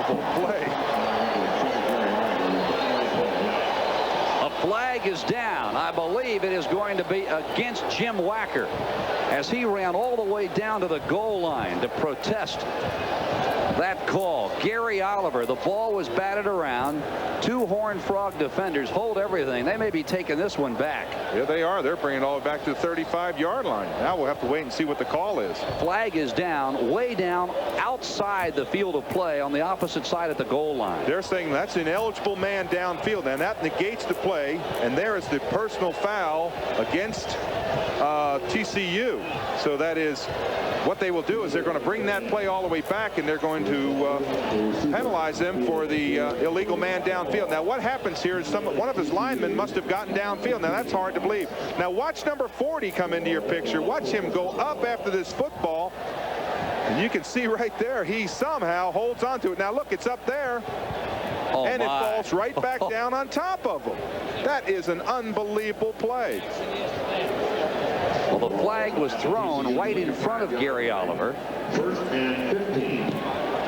unbelievable play. A flag is down. I believe it is going to be against Jim Wacker as he ran all the way down to the goal line to protest that call. Gary Oliver, the ball was batted around. Two Horned Frog defenders hold everything. They may be taking this one back. Yeah, they are. They're bringing it all back to the 35-yard line. Now we'll have to wait and see what the call is. Flag is down, way down outside the field of play on the opposite side at the goal line. They're saying that's an eligible man downfield, and that negates the play. And there is the personal foul against TCU. So that is what they will do is they're going to bring that play all the way back, and they're going to penalize them for the illegal man downfield. Now what happens here is one of his linemen must have gotten downfield. Now that's hard to believe. Now watch number 40 come into your picture. Watch him go up after this football, and you can see right there he somehow holds on to it. Now look, it's up there. And it falls right back down on top of him. That is an unbelievable play. Well, the flag was thrown right in front of Gary Oliver.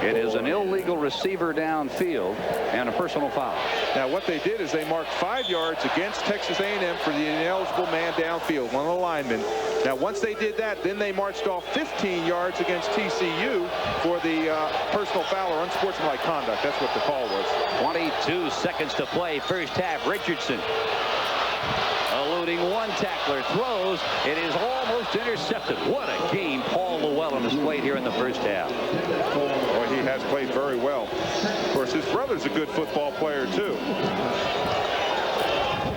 It is an illegal receiver downfield and a personal foul. Now what they did is they marked 5 yards against Texas A&M for the ineligible man downfield, one of the linemen. Now once they did that, then they marched off 15 yards against TCU for the personal foul or unsportsmanlike conduct. That's what the call was. 22 seconds to play, first half. Richardson eluding one tackler, throws. It is almost intercepted. What a game Paul Llewellyn has played here in the first half. Boy, he has played very well. Of course, his brother's a good football player too.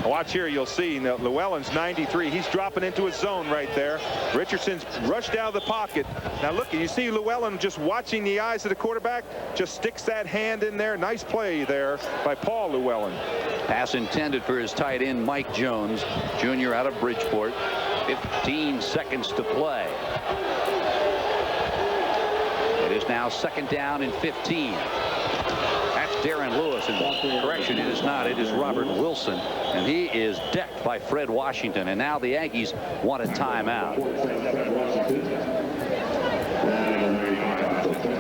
Watch here, you'll see now Llewellyn's 93. He's dropping into his zone right there. Richardson's rushed out of the pocket. Now look, you see Llewellyn just watching the eyes of the quarterback, just sticks that hand in there. Nice play there by Paul Llewellyn. Pass intended for his tight end Mike Jones, junior out of Bridgeport. 15 seconds to play. It is now second down and 15. That's Darren Lewis, and correction, it is not. It is Robert Wilson, and he is decked by Fred Washington. And now the Aggies want a timeout.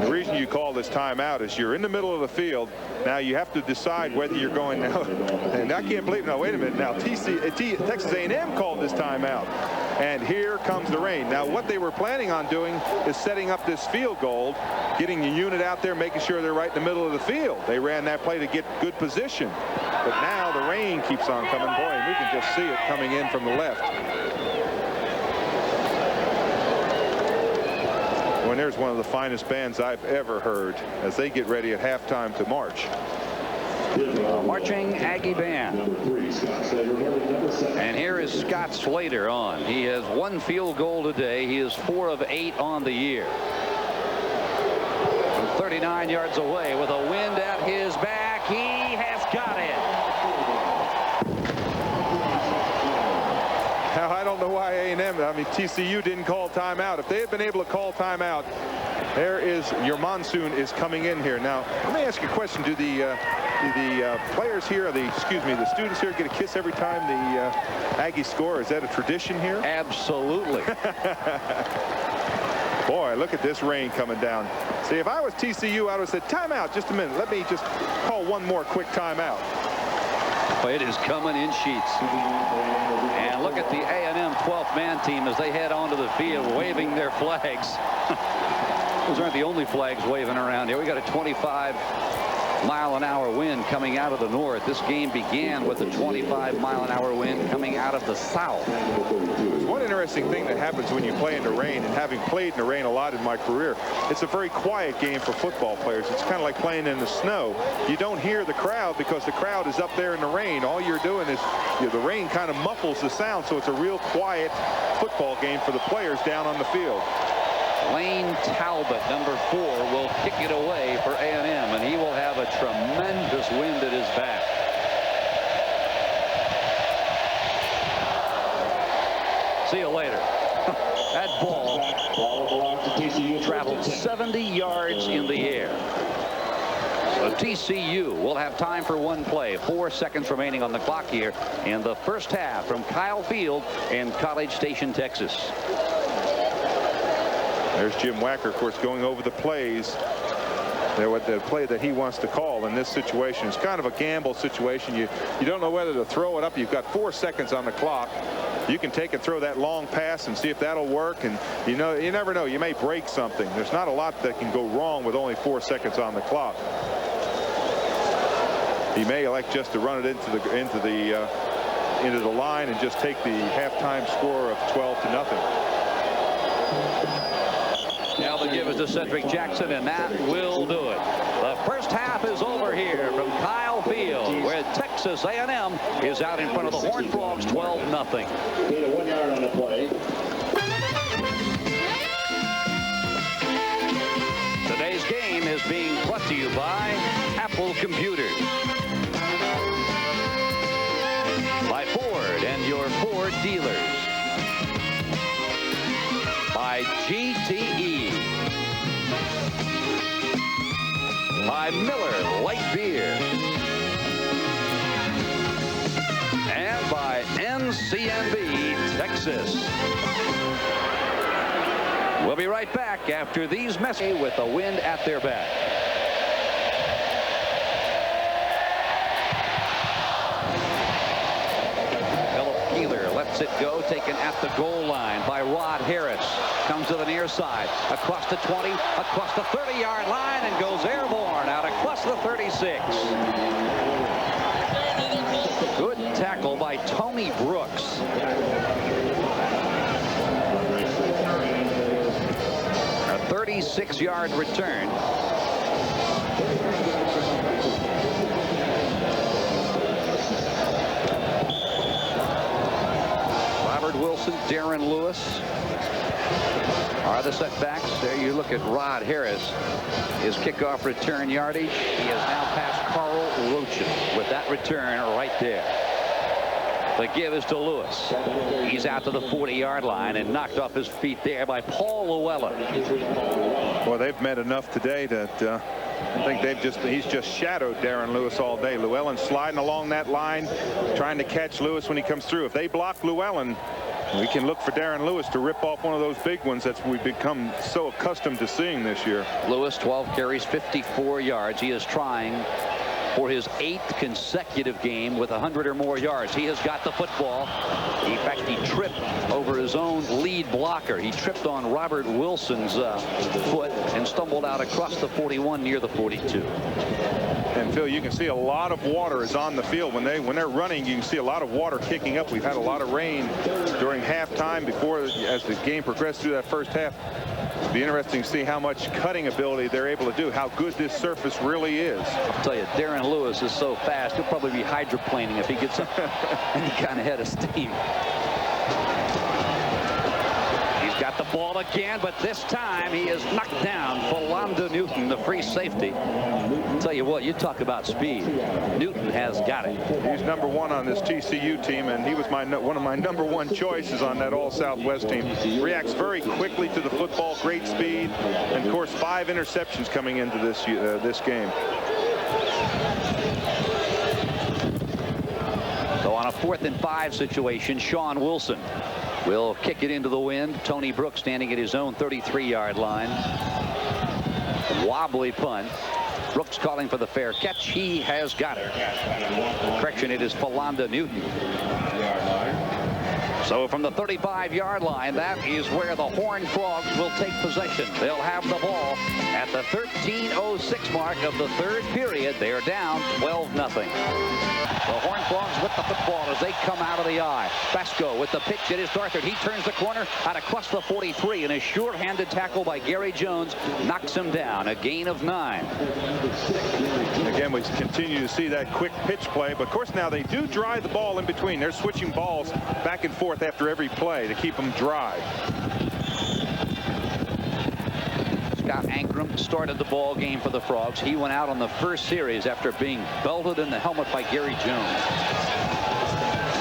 The reason you call this timeout is you're in the middle of the field. Now you have to decide whether you're going now. And I can't believe, no, wait a minute. Now Texas A&M called this timeout. And here comes the rain. Now what they were planning on doing is setting up this field goal, getting a unit out there, making sure they're right in the middle of the field. They ran that play to get good position. But now the rain keeps on coming. Boy, and we can just see it coming in from the left. When there's one of the finest bands I've ever heard as they get ready at halftime to march. Marching Aggie band. And here is Scott Slater on. He has one field goal today. He is 4 of 8 on the year. From 39 yards away with a wind at his back. He has got it. Now, I don't know why TCU didn't call timeout. If they had been able to call timeout, there is your monsoon is coming in here. Now, let me ask you a question. Do the players here, or the students here get a kiss every time the Aggies score? Is that a tradition here? Absolutely. Boy, look at this rain coming down. See, if I was TCU, I would have said, timeout, just a minute. Let me just call one more quick timeout. It is coming in sheets. And look at the A&M 12th man team as they head onto the field waving their flags. Those aren't the only flags waving around here. We got a 25-mile-an-hour wind coming out of the north. This game began with a 25-mile-an-hour wind coming out of the south. One interesting thing that happens when you play in the rain, and having played in the rain a lot in my career, it's a very quiet game for football players. It's kind of like playing in the snow. You don't hear the crowd because the crowd is up there in the rain. All you're doing is the rain kind of muffles the sound, so it's a real quiet football game for the players down on the field. Lane Talbot, number 4, will kick it away for A&M, and he will have a tremendous wind at his back. See you later. That ball traveled 70 yards in the air. So TCU will have time for one play. 4 seconds remaining on the clock here in the first half from Kyle Field in College Station, Texas. There's Jim Wacker, of course, going over the plays. the play that he wants to call in this situation. It's kind of a gamble situation. You don't know whether to throw it up. You've got 4 seconds on the clock. You can take and throw that long pass and see if that'll work. And you never know. You may break something. There's not a lot that can go wrong with only 4 seconds on the clock. He may elect just to run it into the line and just take the halftime score of 12-0. Now the give is to Cedric Jackson, and that will do it. The first half is over here from Kyle Field, where Texas A&M is out in front of the Horned Frogs 12-0. Gain of 1 yard on the play. Today's game is being brought to you by Apple Computers, by Ford and your Ford dealers, by GTE, by Miller Light Beer, and by NCNB Texas. We'll be right back after these messages with the wind at their back. Lets it go, taken at the goal line by Rod Harris. Comes to the near side, across the 20, across the 30-yard line, and goes airborne out across the 36. Good tackle by Tony Brooks. A 36-yard return. Wilson, Darren Lewis are the setbacks. There you look at Rod Harris. His kickoff return yardage. He has now passed Carl Rochin with that return right there. The give is to Lewis. He's out to the 40-yard line and knocked off his feet there by Paul Llewellyn. Well, they've met enough today that I think he's just shadowed Darren Lewis all day. Llewellyn sliding along that line, trying to catch Lewis when he comes through. If they block Llewellyn, we can look for Darren Lewis to rip off one of those big ones that we've become so accustomed to seeing this year. Lewis, 12 carries, 54 yards. He is trying for his 8th consecutive game with 100 or more yards. He has got the football. In fact, he tripped over his own lead blocker. He tripped on Robert Wilson's foot and stumbled out across the 41 near the 42. And Phil, you can see a lot of water is on the field when they're running. You can see a lot of water kicking up. We've had a lot of rain during halftime as the game progressed through that first half. It'll be interesting to see how much cutting ability they're able to do, how good this surface really is. I'll tell you, Darren Lewis is so fast, he'll probably be hydroplaning if he gets any kind of head of steam. He's got the ball again, but this time he is knocked down. Philando Newton, the free safety. I'll tell you what, you talk about speed. Newton has got it. He's number 1 on this TCU team, and he was one of my number 1 choices on that All-Southwest team. Reacts very quickly to the football, great speed, and of course 5 interceptions coming into this game. So on a 4th and 5 situation, Sean Wilson will kick it into the wind. Tony Brooks standing at his own 33-yard line. Wobbly punt. Brooks calling for the fair catch. He has got it. Correction, it is Philando Newton. So from the 35-yard line, that is where the Horned Frogs will take possession. They'll have the ball at the 13:06 mark of the 3rd period. They are down 12-0. The Horned Frogs with the football as they come out of the eye. Basco with the pitch. It is Darthard. He turns the corner out across the 43, and a sure-handed tackle by Gary Jones knocks him down. A gain of 9. Again, we continue to see that quick pitch play, but of course now they do drive the ball in between. They're switching balls back and forth after every play to keep them dry. Scott Ankrum started the ball game for the Frogs. He went out on the first series after being belted in the helmet by Gary Jones.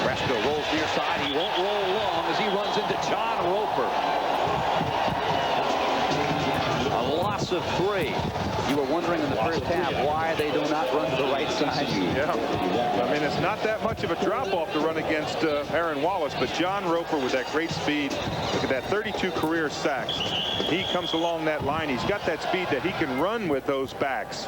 Brasco rolls near side. He won't roll long as he runs into John Roper. A loss of 3. You were wondering in the first half why they do not run to the right side. Yeah. I mean, it's not that much of a drop-off to run against Aaron Wallace, but John Roper with that great speed. Look at that, 32 career sacks. He comes along that line. He's got that speed that he can run with those backs.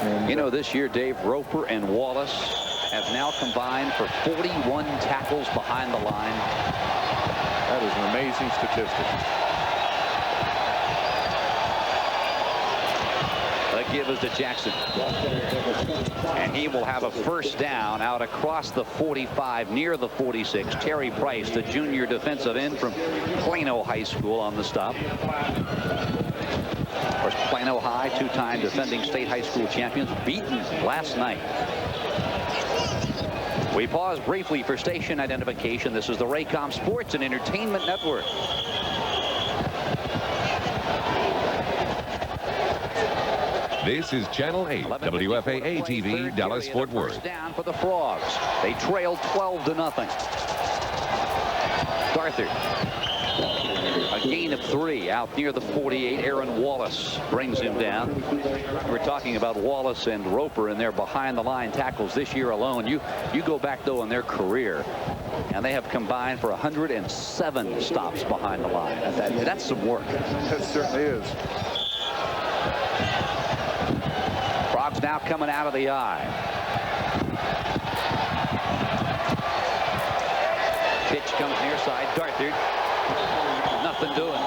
And, you know, this year, Dave, Roper and Wallace have now combined for 41 tackles behind the line. That is an amazing statistic. The give is to Jackson. And he will have a first down out across the 45 near the 46. Terry Price, the junior defensive end from Plano High School, on the stop. Of course, Plano High, two-time defending state high school champions, beaten last night. We pause briefly for station identification. This is the Raycom Sports and Entertainment Network. This is Channel 8, WFAA-TV, Dallas-Fort Worth. First down for the Frogs. They trailed 12-0. Darthur. A gain of 3 out near the 48. Aaron Wallace brings him down. We're talking about Wallace and Roper and their behind-the-line tackles this year alone. You go back, though, in their career, and they have combined for 107 stops behind the line. That's some work. That certainly is. Frogs now coming out of the eye. Pitch comes near side. Darthur. Nothing doing.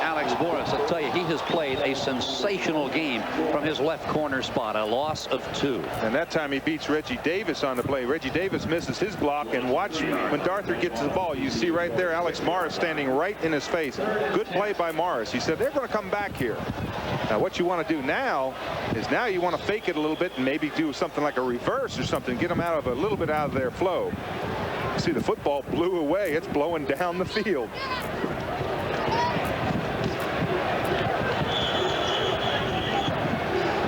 Alex Morris, I'll tell you, he has played a sensational game from his left corner spot. A loss of 2. And that time he beats Reggie Davis on the play. Reggie Davis misses his block, and watch when Darthur gets the ball. You see right there Alex Morris standing right in his face. Good play by Morris. He said they're going to come back here. Now what you want to do now is you want to fake it a little bit and maybe do something like a reverse or something. Get them a little bit out of their flow. See, the football blew away. It's blowing down the field.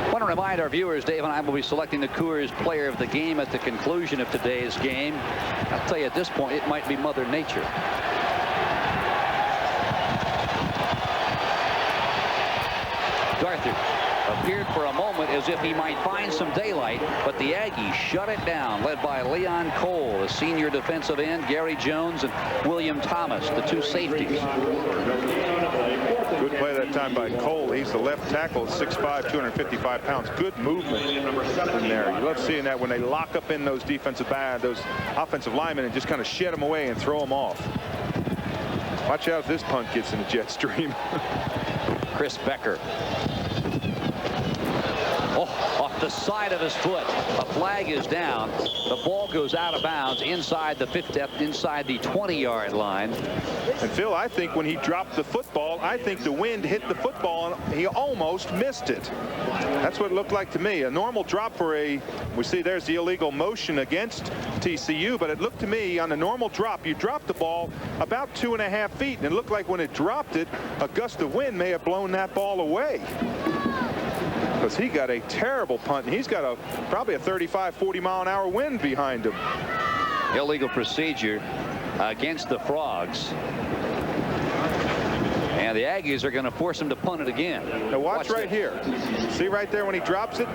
I want to remind our viewers, Dave and I will be selecting the Coors player of the game at the conclusion of today's game. I'll tell you, at this point, it might be Mother Nature. Darthur appeared for a moment as if he might find some daylight, but the Aggies shut it down, led by Leon Cole, the senior defensive end, Gary Jones, and William Thomas, the 2 safeties. Good play that time by Cole. He's the left tackle, 6'5", 255 pounds. Good movement in there. You love seeing that when they lock up in those those offensive linemen and just kind of shed them away and throw them off. Watch out if this punt gets in the jet stream. Chris Becker. Oh, off the side of his foot. A flag is down. The ball goes out of bounds inside the 20-yard line. And Phil, I think when he dropped the football, I think the wind hit the football and he almost missed it. That's what it looked like to me. A normal drop for we see there's the illegal motion against TCU, but it looked to me on a normal drop, you drop the ball about 2.5 feet, and it looked like when it dropped it, a gust of wind may have blown that ball away. Because he got a terrible punt, and he's got probably a 35-40 mile an hour wind behind him. Illegal procedure against the Frogs. And the Aggies are going to force him to punt it again. Now watch right here. See right there when he drops it?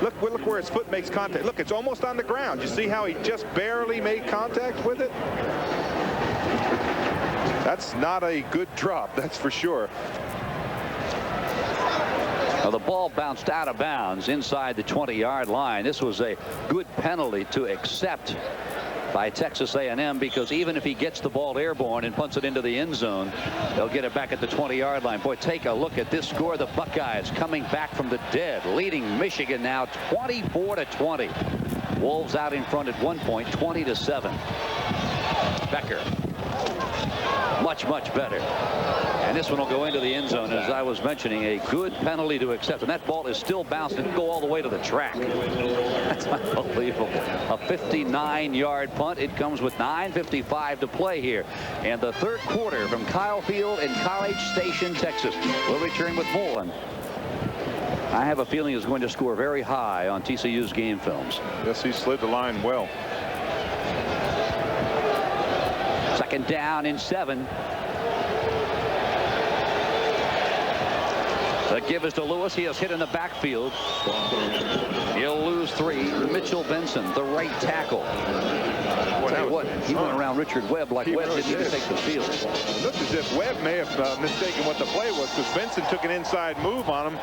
Look where his foot makes contact. Look, it's almost on the ground. You see how he just barely made contact with it? That's not a good drop, that's for sure. Well, the ball bounced out of bounds inside the 20-yard line. This was a good penalty to accept by Texas A&M, because even if he gets the ball airborne and punts it into the end zone, they'll get it back at the 20-yard line. Boy, take a look at this score. The Buckeyes coming back from the dead, leading Michigan now 24-20. Wolves out in front at one point, 20-7. Becker, much better. And this one will go into the end zone, as I was mentioning. A good penalty to accept, and that ball is still bouncing. It can go all the way to the track. That's unbelievable. A 59-yard punt. It comes with 9:55 to play here, and the third quarter from Kyle Field in College Station, Texas. We'll return with more. I have a feeling he's going to score very high on TCU's game films. Yes, he slid the line well. Second down and 7. The give is to Lewis. He has hit in the backfield. He'll lose 3. Mitchell Benson, the right tackle. Tell you what, he went around Richard Webb like Webb didn't even take the field. It looked as if Webb may have mistaken what the play was, because Benson took an inside move on him,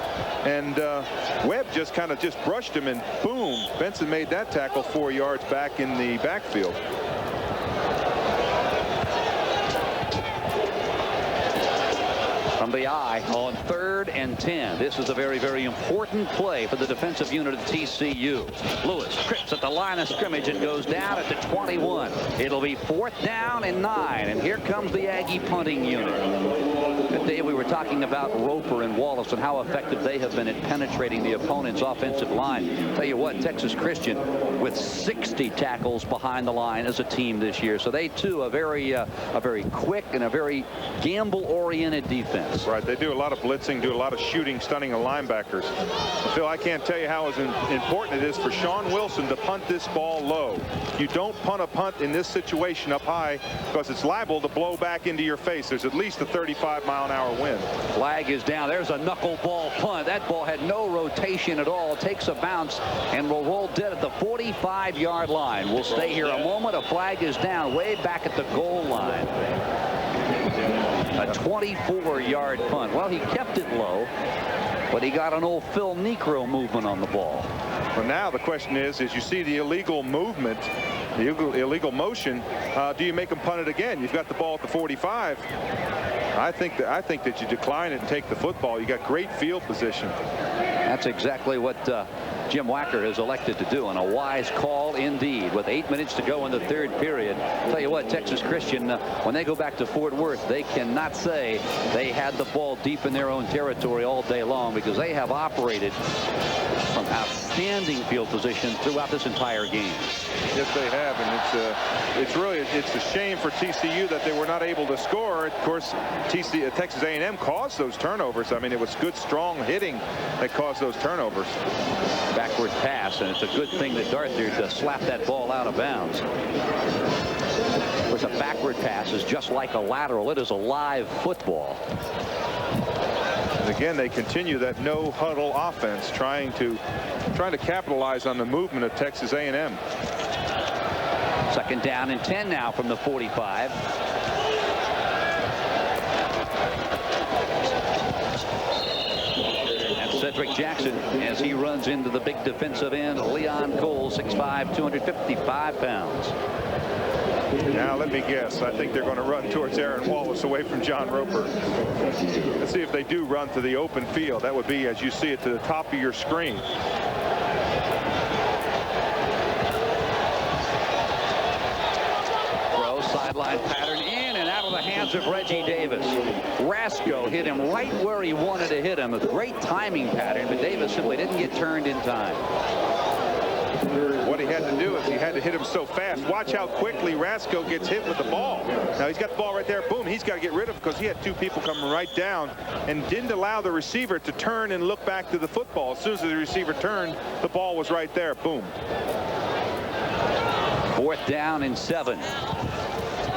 and Webb just brushed him, and boom, Benson made that tackle 4 yards back in the backfield. From the eye on 3rd and 10. This is a very, very important play for the defensive unit of TCU. Lewis trips at the line of scrimmage and goes down at the 21. It'll be 4th down and 9. And here comes the Aggie punting unit. Today we were talking about Roper and Wallace and how effective they have been at penetrating the opponent's offensive line. Tell you what, Texas Christian with 60 tackles behind the line as a team this year. So they too are a very quick and a very gamble-oriented defense. Right, they do a lot of blitzing, do a lot of shooting, stunning the linebackers. Phil, I can't tell you how important it is for Sean Wilson to punt this ball low. You don't punt a punt in this situation up high, because it's liable to blow back into your face. There's at least a 35-mile-an-hour wind. Flag is down. There's a knuckleball punt. That ball had no rotation at all. It takes a bounce and will roll dead at the 45-yard line. We'll stay here a moment. A flag is down way back at the goal line. A 24-yard punt. Well, he kept it low, but he got an old Phil Necro movement on the ball. Well, now the question is you see the illegal movement, the illegal motion, do you make him punt it again? You've got the ball at the 45. I think that you decline it and take the football. You got great field position. That's exactly what Jim Wacker has elected to do, and a wise call indeed. With 8 minutes to go in the 3rd period. Tell you what, Texas Christian, when they go back to Fort Worth, they cannot say they had the ball deep in their own territory all day long, because they have operated from outstanding field position throughout this entire game. Yes, they have, and it's a shame for TCU that they were not able to score. Of course, Texas A&M caused those turnovers. I mean, it was good, strong hitting that caused those turnovers. Backward pass, and it's a good thing that Darthur slapped that ball out of bounds. Of course, a backward pass is just like a lateral. It is a live football. And again, they continue that no huddle offense, trying to capitalize on the movement of Texas A&M. 2nd down and 10 now from the 45. That's Cedric Jackson as he runs into the big defensive end, Leon Cole, 6'5", 255 pounds. Now let me guess. I think they're going to run towards Aaron Wallace away from John Roper. Let's see if they do run to the open field. That would be, as you see it, to the top of your screen. Throw, sideline pattern, in and out of the hands of Reggie Davis. Rasco hit him right where he wanted to hit him. A great timing pattern, but Davis simply didn't get turned in time. What he had to do is he had to hit him so fast. Watch how quickly Rasco gets hit with the ball. Now he's got the ball right there. Boom. He's got to get rid of it, because he had 2 people coming right down and didn't allow the receiver to turn and look back to the football. As soon as the receiver turned, the ball was right there. Boom. 4th down and 7.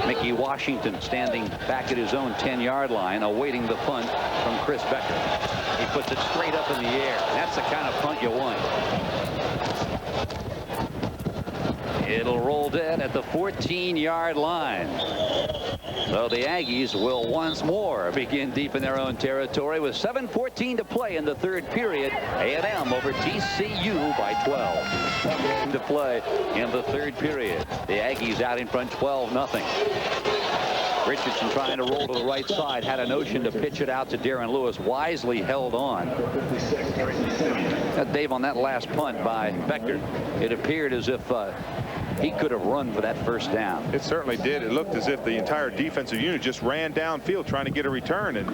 Mickey Washington standing back at his own 10-yard line, awaiting the punt from Chris Becker. He puts it straight up in the air. That's the kind of punt you want. It'll roll dead at the 14-yard line. So the Aggies will once more begin deep in their own territory with 7:14 to play in the 3rd period. A&M over TCU by 12. To play in the 3rd period. The Aggies out in front 12-0. Richardson trying to roll to the right side, had a notion to pitch it out to Darren Lewis, wisely held on. Dave, on that last punt by Becker, it appeared as if he could have run for that 1st down. It certainly did. It looked as if the entire defensive unit just ran downfield trying to get a return. And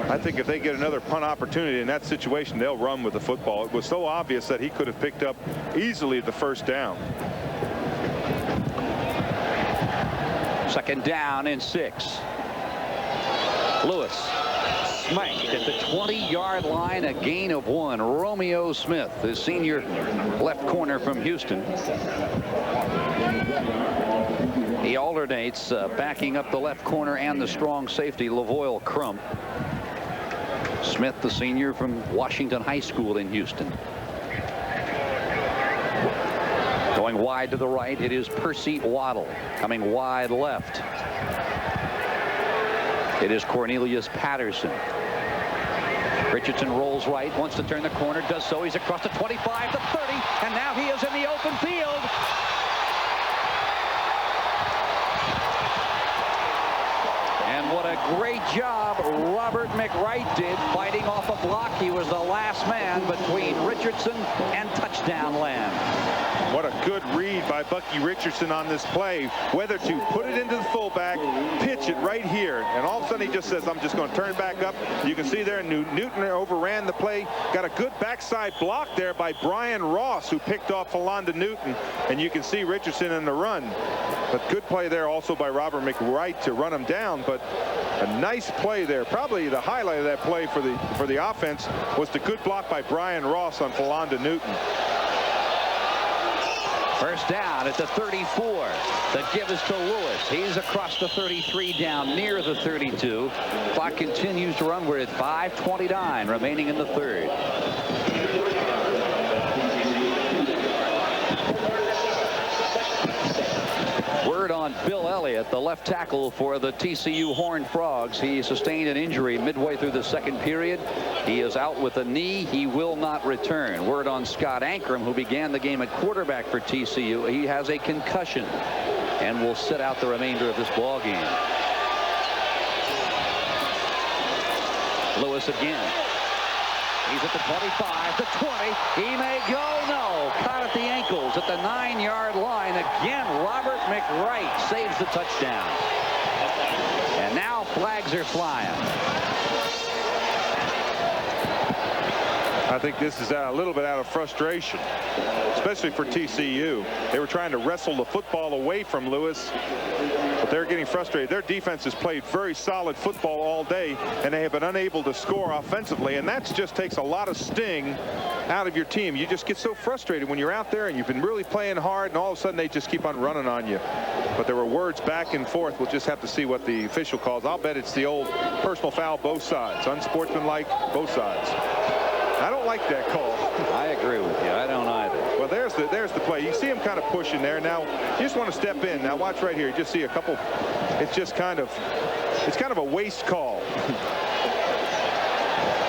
I think if they get another punt opportunity in that situation, they'll run with the football. It was so obvious that he could have picked up easily the 1st down. 2nd down and 6. Lewis smacked at the 20-yard line, a gain of 1. Romeo Smith, the senior left corner from Houston. He alternates backing up the left corner and the strong safety, Lavoyle Crump. Smith, the senior from Washington High School in Houston. Going wide to the right, it is Percy Waddle. Coming wide left, it is Cornelius Patterson. Richardson rolls right, wants to turn the corner, does so. He's across the 25 to 30, and now he is in the open field. And what a great job Robert McWright did fighting off a block. He was the last man between Richardson and touchdown land. What a good read by Bucky Richardson on this play, whether to put it into the fullback, pitch it right here, and all of a sudden he just says, I'm just going to turn back up. You can see there Newton overran the play, got a good backside block there by Brian Ross, who picked off Philonda Newton, and you can see Richardson in the run. But good play there also by Robert McWright to run him down, but a nice play there. Probably the highlight of that play for the offense was the good block by Brian Ross on Philonda Newton. First down at the 34. The give is to Lewis. He's across the 33 down near the 32. Clock continues to run. We're at 5:29 remaining in the third. Word on Bill Elliott, the left tackle for the TCU Horned Frogs. He sustained an injury midway through the second period. He is out with a knee. He will not return. Word on Scott Ankrum, who began the game at quarterback for TCU. He has a concussion and will sit out the remainder of this ball game. Lewis again. He's at the 25, the 20. He may go. No. Caught at the ankles at the 9-yard line. Again, Robert McWright saves the touchdown. And now flags are flying. I think this is a little bit out of frustration, especially for TCU. They were trying to wrestle the football away from Lewis, but they're getting frustrated. Their defense has played very solid football all day, and they have been unable to score offensively, and that just takes a lot of sting out of your team. You just get so frustrated when you're out there and you've been really playing hard, and all of a sudden they just keep on running on you. But there were words back and forth. We'll just have to see what the official calls. I'll bet it's the old personal foul both sides. Unsportsmanlike both sides. I don't like that call. I agree with you. I don't either. Well, there's the play. You see him kind of pushing there. Now you just want to step in. Now watch right here. You just see a couple. It's just kind of a waste call.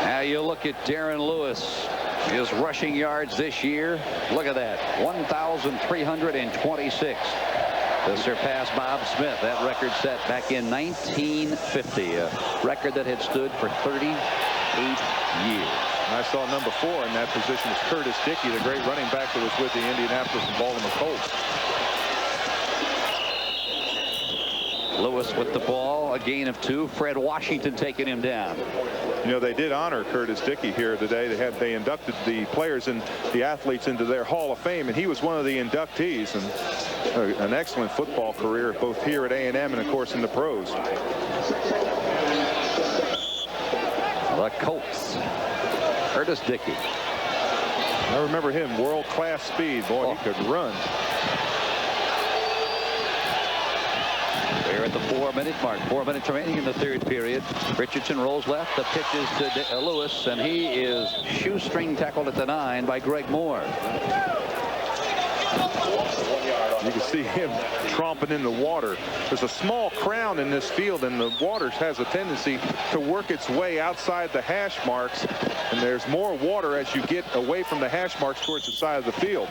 Now you look at Darren Lewis. His rushing yards this year. Look at that. 1,326. To surpass Bob Smith. That record set back in 1950. A record that had stood for 38 years. And I saw number 4 in that position was Curtis Dickey, the great running back that was with the Indianapolis and Baltimore Colts. Lewis with the ball, a gain of 2. Fred Washington taking him down. You know, they did honor Curtis Dickey here today. They inducted the players and the athletes into their Hall of Fame, and he was one of the inductees, and an excellent football career both here at A&M and of course in the pros. The Colts. Curtis Dickey. I remember him, world-class speed. Boy, he could run. We're at the 4-minute mark. 4 minutes remaining in the third period. Richardson rolls left. The pitch is to Lewis, and he is shoestring tackled at the 9 by Greg Moore. You can see him tromping in the water. There's a small crown in this field, and the water has a tendency to work its way outside the hash marks, and there's more water as you get away from the hash marks towards the side of the field.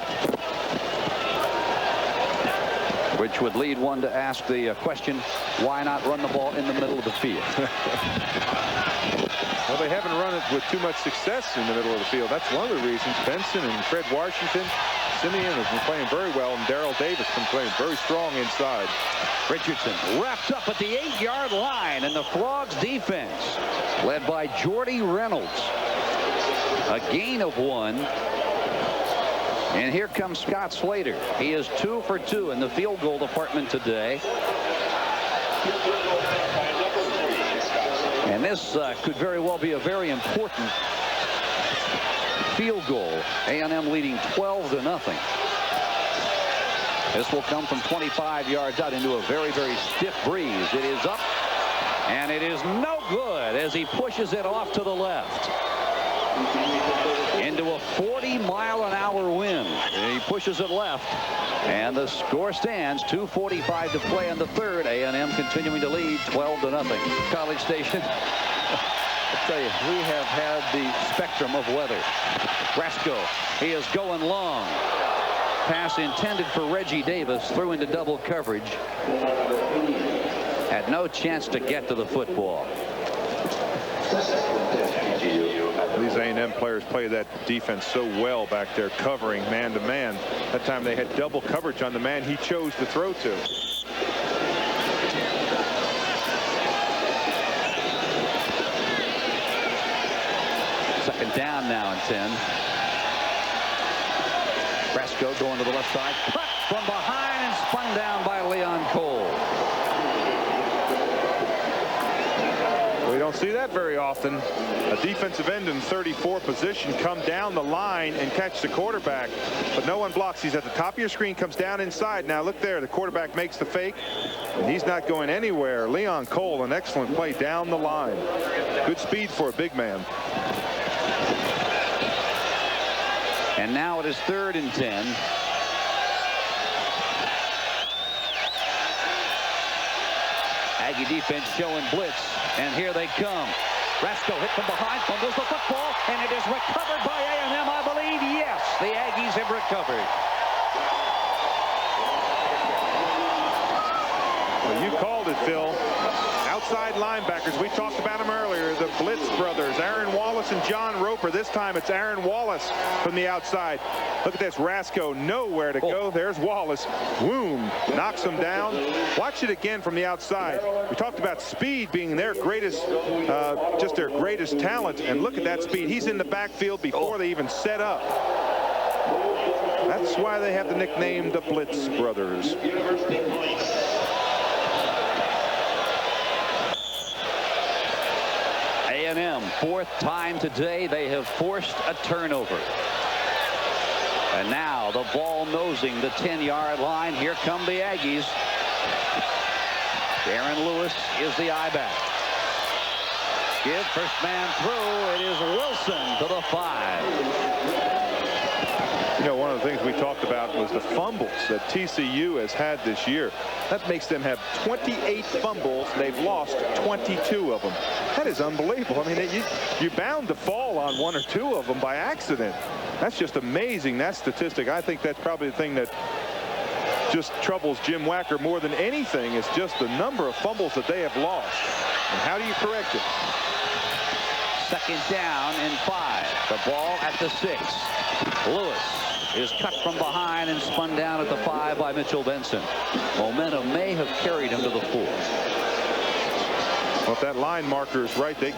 Which would lead one to ask the question, why not run the ball in the middle of the field? Well, they haven't run it with too much success in the middle of the field. That's one of the reasons. Benson and Fred Washington, Simeon has been playing very well, and Darrell Davis has been playing very strong inside. Richardson wrapped up at the 8-yard line, and the Frogs defense led by Jordy Reynolds. A gain of 1. And here comes Scott Slater. He is 2 for 2 in the field goal department today. And this could very well be a very important field goal. A&M leading 12-0. This will come from 25 yards out into a very, very stiff breeze. It is up And it is no good as he pushes it off to the left. Into a 40-mile-an-hour wind. And he pushes it left. And the score stands. 2:45 to play in the third. A&M continuing to lead 12-0. College Station. I tell you, we have had the spectrum of weather. Brasco, he is going long. Pass intended for Reggie Davis. Threw into double coverage. Had no chance to get to the football. These A&M players play that defense so well back there, covering man-to-man. That time they had double coverage on the man he chose to throw to. Second down now and 10. Brasco going to the left side. Cut from behind and spun down by Leon Cole. We don't see that very often. A defensive end in 34 position come down the line and catch the quarterback, but no one blocks. He's at the top of your screen, comes down inside. Now look there, the quarterback makes the fake, and he's not going anywhere. Leon Cole, an excellent play down the line. Good speed for a big man. And now it is 3rd and 10. Aggie defense showing blitz, and here they come. Brasco hit from behind, fumbles the football, and it is recovered by A&M, I believe. Yes, the Aggies have recovered. Well, you called it, Phil. Outside linebackers, we talked about them earlier, the Blitz brothers, Aaron Wallace and John Roper. This time it's Aaron Wallace from the outside. Look at this, Brasco, nowhere to go. There's Wallace. Boom, knocks him down. Watch it again from the outside. We talked about speed being their greatest, just their greatest talent. And look at that speed. He's in the backfield before they even set up. That's why they have the nickname the Blitz brothers. A&M, 4th time today they have forced a turnover. And now the ball nosing the 10-yard line. Here come the Aggies. Darren Lewis is the I-back. Give first man through. It is Wilson to the 5. You know, one of the things we talked about was the fumbles that TCU has had this year. That makes them have 28 fumbles. They've lost 22 of them. That is unbelievable. I mean, you're bound to fall on 1 or 2 of them by accident. That's just amazing, that statistic. I think that's probably the thing that just troubles Jim Wacker more than anything, is just the number of fumbles that they have lost. And how do you correct it? 2nd down and 5. The ball at the 6. Lewis is cut from behind and spun down at the 5 by Mitchell Benson. Momentum may have carried him to the 4. Well, if that line marker is right, they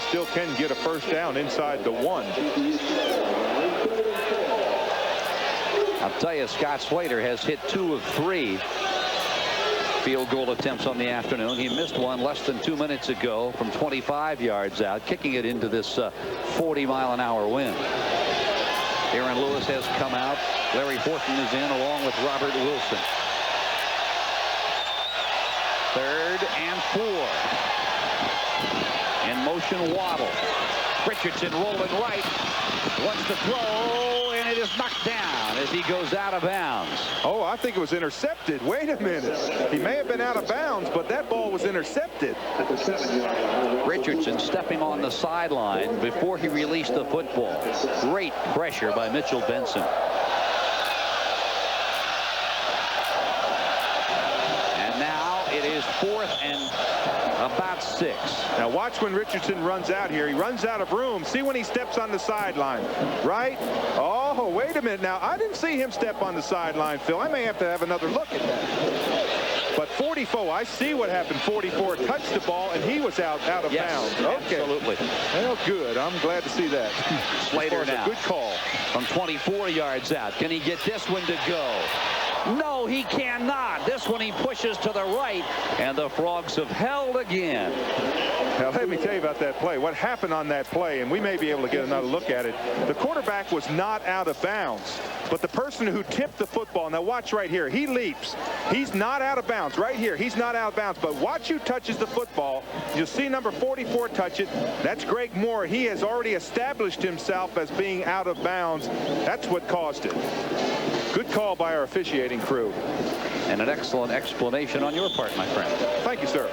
still can get a first down inside the 1. I'll tell you, Scott Slater has hit 2 of 3 field goal attempts on the afternoon. He missed one less than 2 minutes ago from 25 yards out, kicking it into this 40-mile-an-hour wind. Aaron Lewis has come out. Larry Horton is in along with Robert Wilson. 3rd and 4. In motion, Waddle. Richardson rolling right. Wants to throw, and it is knocked down as he goes out of bounds. Oh, I think it was intercepted. Wait a minute. He may have been out of bounds, but that ball was intercepted. Richardson stepping on the sideline before he released the football. Great pressure by Mitchell Benson. And now it is 4th and about 6. Now watch when Richardson runs out here. He runs out of room. See when he steps on the sideline, right? Oh, wait a minute. Now, I didn't see him step on the sideline, Phil. I may have to have another look at that. But 44, I see what happened. 44 touched the ball, and he was out of bounds. Okay. Absolutely. Well, good. I'm glad to see that. Slater now. A good call. From 24 yards out. Can he get this one to go? No, he cannot. This one he pushes to the right, and the Frogs have held again. Now, let me tell you about that play. What happened on that play, and we may be able to get another look at it. The quarterback was not out of bounds. But the person who tipped the football, now watch right here, he leaps. He's not out of bounds. Right here, he's not out of bounds. But watch who touches the football. You'll see number 44 touch it. That's Greg Moore. He has already established himself as being out of bounds. That's what caused it. Good call by our officiating crew. And an excellent explanation on your part, my friend. Thank you, sir.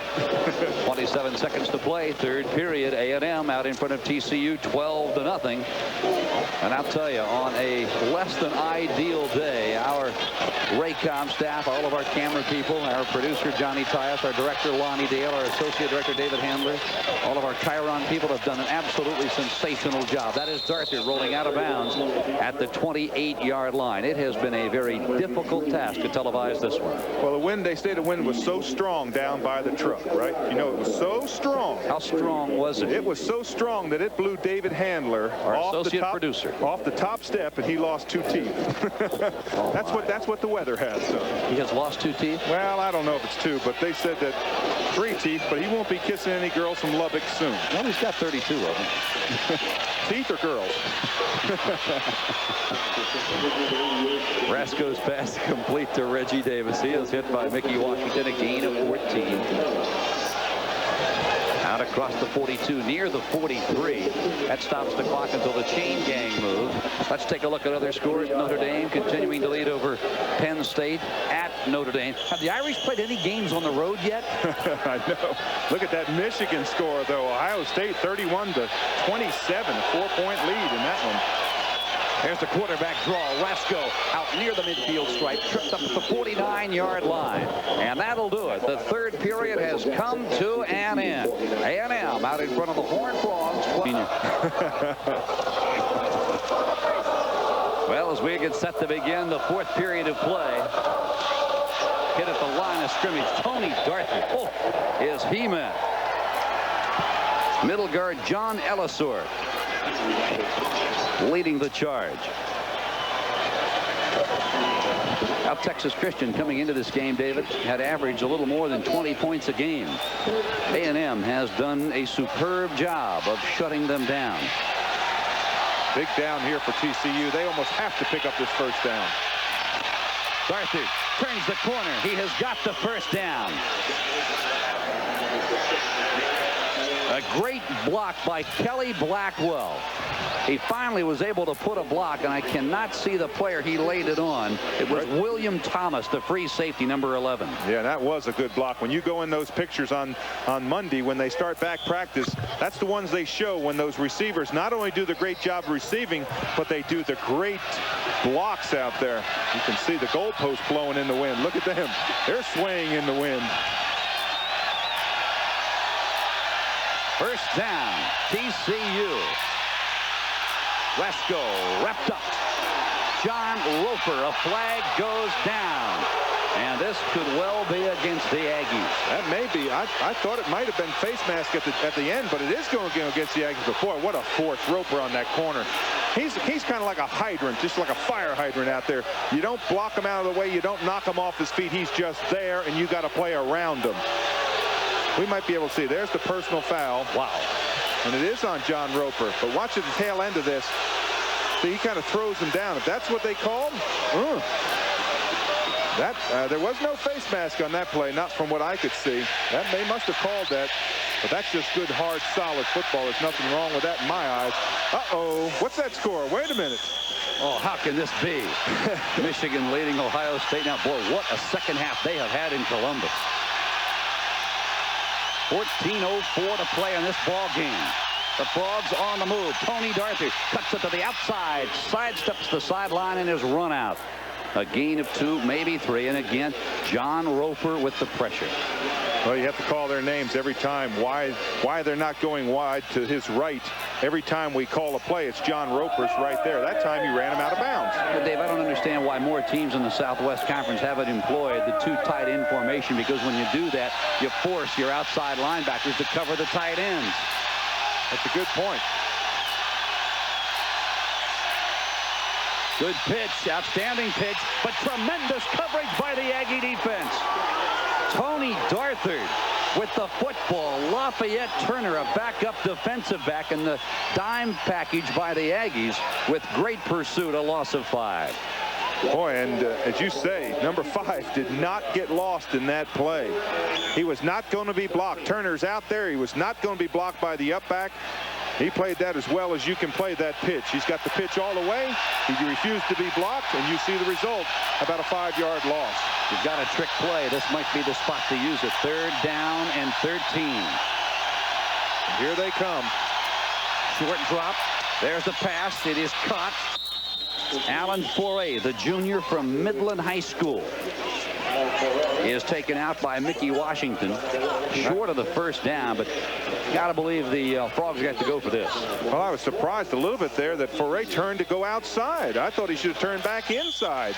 27 seconds to play. Third period. A&M out in front of TCU 12-0. And I'll tell you, on a less than ideal day, our Raycom staff, all of our camera people, our producer Johnny Tyus, our director Lonnie Dale, our associate director David Handler, all of our Chiron people have done an absolutely sensational job. That is Darther rolling out of bounds at the 28-yard line. It has been a very difficult task to televise this one. Well, the wind, they say the wind was so strong down by the truck, right? You know, it was so strong. How strong was it? It was so strong that it blew David Handler, our off associate the top, producer, off the top step, and he lost 2 teeth. That's what the weather has done. He has lost 2 teeth? Well, I don't know if it's 2, but they said that 3 teeth, but he won't be kissing any girls from Lubbock soon. Well, he's got 32 of them. Teeth or girls? Rasco's pass complete to Reggie Davis. He is hit by Mickey Washington, a gain of 14. Out across the 42, near the 43. That stops the clock until the chain gang move. Let's take a look at other scores. Notre Dame continuing to lead over Penn State at Notre Dame. Have the Irish played any games on the road yet? I know. Look at that Michigan score, though. Ohio State 31-27, a 4-point lead in that one. There's the quarterback draw. Rasco out near the midfield stripe, tripped up at the 49-yard line. And that'll do it. The third period has come to an end. A&M out in front of the Horned Frogs. Well, as we get set to begin the fourth period of play, hit at the line of scrimmage. Tony Darther is he-man. Middle guard John Ellisor leading the charge. Now Texas Christian coming into this game, David, had averaged a little more than 20 points a game. A&M has done a superb job of shutting them down. Big down here for TCU. They almost have to pick up this first down. Darther turns the corner. He has got the first down. A great block by Kelly Blackwell. He finally was able to put a block, and I cannot see the player he laid it on. It was William Thomas, the free safety, number 11. Yeah, that was a good block. When you go in those pictures on Monday, when they start back practice, that's the ones they show when those receivers not only do the great job receiving, but they do the great blocks out there. You can see the goalpost blowing in the wind. Look at them. They're swaying in the wind. First down, TCU. Rasco wrapped up. John Roper, a flag goes down. And this could well be against the Aggies. That may be. I thought it might have been face mask at the end, but it is going against the Aggies. But boy, what a force. Roper on that corner. He's kind of like a hydrant, just like a fire hydrant out there. You don't block him out of the way. You don't knock him off his feet. He's just there, and you got to play around him. We might be able to see. There's the personal foul. Wow. And it is on John Roper. But watch at the tail end of this. See, he kind of throws him down. If that's what they called, there was no face mask on that play, not from what I could see. They must have called that. But that's just good, hard, solid football. There's nothing wrong with that in my eyes. Uh-oh. What's that score? Wait a minute. Oh, how can this be? Michigan leading Ohio State. Now, boy, what a second half they have had in Columbus. 14:04 to play in this ball game. The Frogs on the move. Tony Darther cuts it to the outside, sidesteps the sideline, and is run out. A gain of 2, maybe 3, and again, John Roper with the pressure. Well, you have to call their names every time. Why they're not going wide to his right. Every time we call a play, it's John Roper's right there. That time he ran him out of bounds. But Dave, I don't understand why more teams in the Southwest Conference haven't employed the 2 tight end formation, because when you do that, you force your outside linebackers to cover the tight ends. That's a good point. Good pitch, outstanding pitch, but tremendous coverage by the Aggie defense. Tony Darther with the football. Lafayette Turner, a backup defensive back, in the dime package by the Aggies with great pursuit, a loss of 5. Boy, and as you say, number 5 did not get lost in that play. He was not going to be blocked. Turner's out there. He was not going to be blocked by the up back. He played that as well as you can play that pitch. He's got the pitch all the way. He refused to be blocked, and you see the result, about a 5-yard loss. You've got a trick play. This might be the spot to use it. 3rd down and 13. Here they come. Short drop. There's the pass. It is caught. Alan Foray, the junior from Midland High School, is taken out by Mickey Washington. Short of the 1st down, but got to believe the Frogs got to go for this. Well, I was surprised a little bit there that Foray turned to go outside. I thought he should have turned back inside.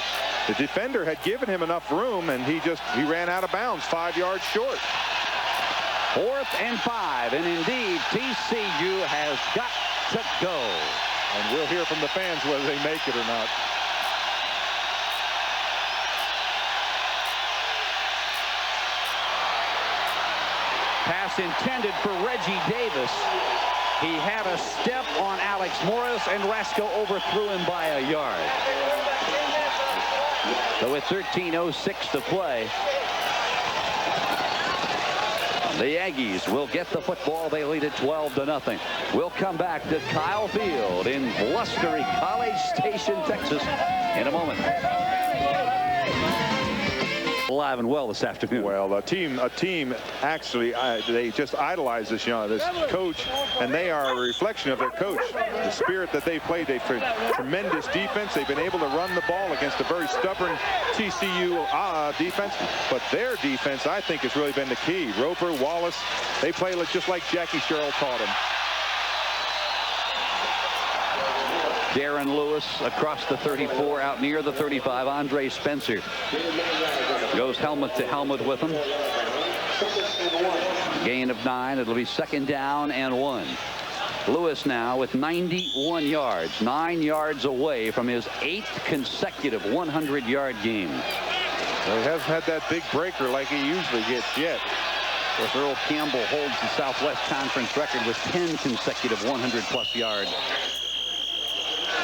The defender had given him enough room, and he ran out of bounds 5 yards short. 4th and 5, and indeed TCU has got to go. And we'll hear from the fans whether they make it or not. Pass intended for Reggie Davis. He had a step on Alex Morris, and Rasco overthrew him by a yard. So with 13:06 to play, the Aggies will get the football. They lead it 12-0. We'll come back to Kyle Field in blustery College Station, Texas, in a moment. Alive and well this afternoon. Well, a team actually, they just idolize this coach, and they are a reflection of their coach. The spirit that they played, they played tremendous defense. They've been able to run the ball against a very stubborn TCU defense, but their defense, I think, has really been the key. Roper, Wallace, they play just like Jackie Sherrill taught them. Darren Lewis across the 34, out near the 35. Andre Spencer goes helmet to helmet with him. Gain of 9. It'll be 2nd down and 1. Lewis now with 91 yards, 9 yards away from his 8th consecutive 100-yard game. Well, he hasn't had that big breaker like he usually gets yet. Of course, Earl Campbell holds the Southwest Conference record with 10 consecutive 100-plus yards.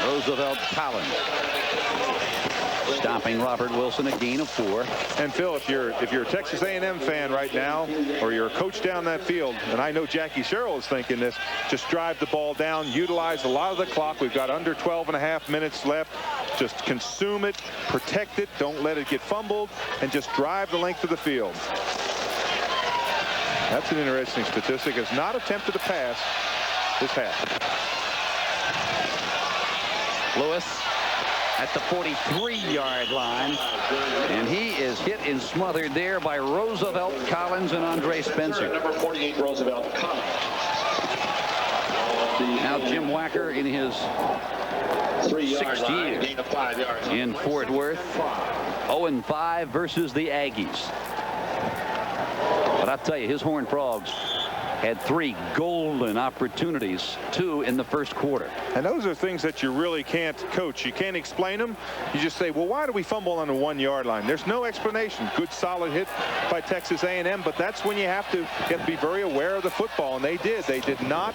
Roosevelt Collins stopping Robert Wilson, a gain of 4. And Phil, if you're a Texas A&M fan right now, or you're a coach down that field, and I know Jackie Sherrill is thinking this, just drive the ball down, utilize a lot of the clock. We've got under 12.5 minutes left. Just consume it, protect it, don't let it get fumbled, and just drive the length of the field. That's an interesting statistic. Has not attempted a pass this half. Lewis at the 43-yard line, and he is hit and smothered there by Roosevelt Collins and Andre Spencer. Number 48, Roosevelt Collins. Now Jim Wacker in his 6th year gain of 5 yards in Fort Worth. 0-5 versus the Aggies. But I'll tell you, his Horned Frogs had 3 golden opportunities, 2 in the 1st quarter. And those are things that you really can't coach. You can't explain them. You just say, well, why do we fumble on the 1-yard line? There's no explanation. Good solid hit by Texas A&M, but that's when you have to be very aware of the football, and they did. They did not.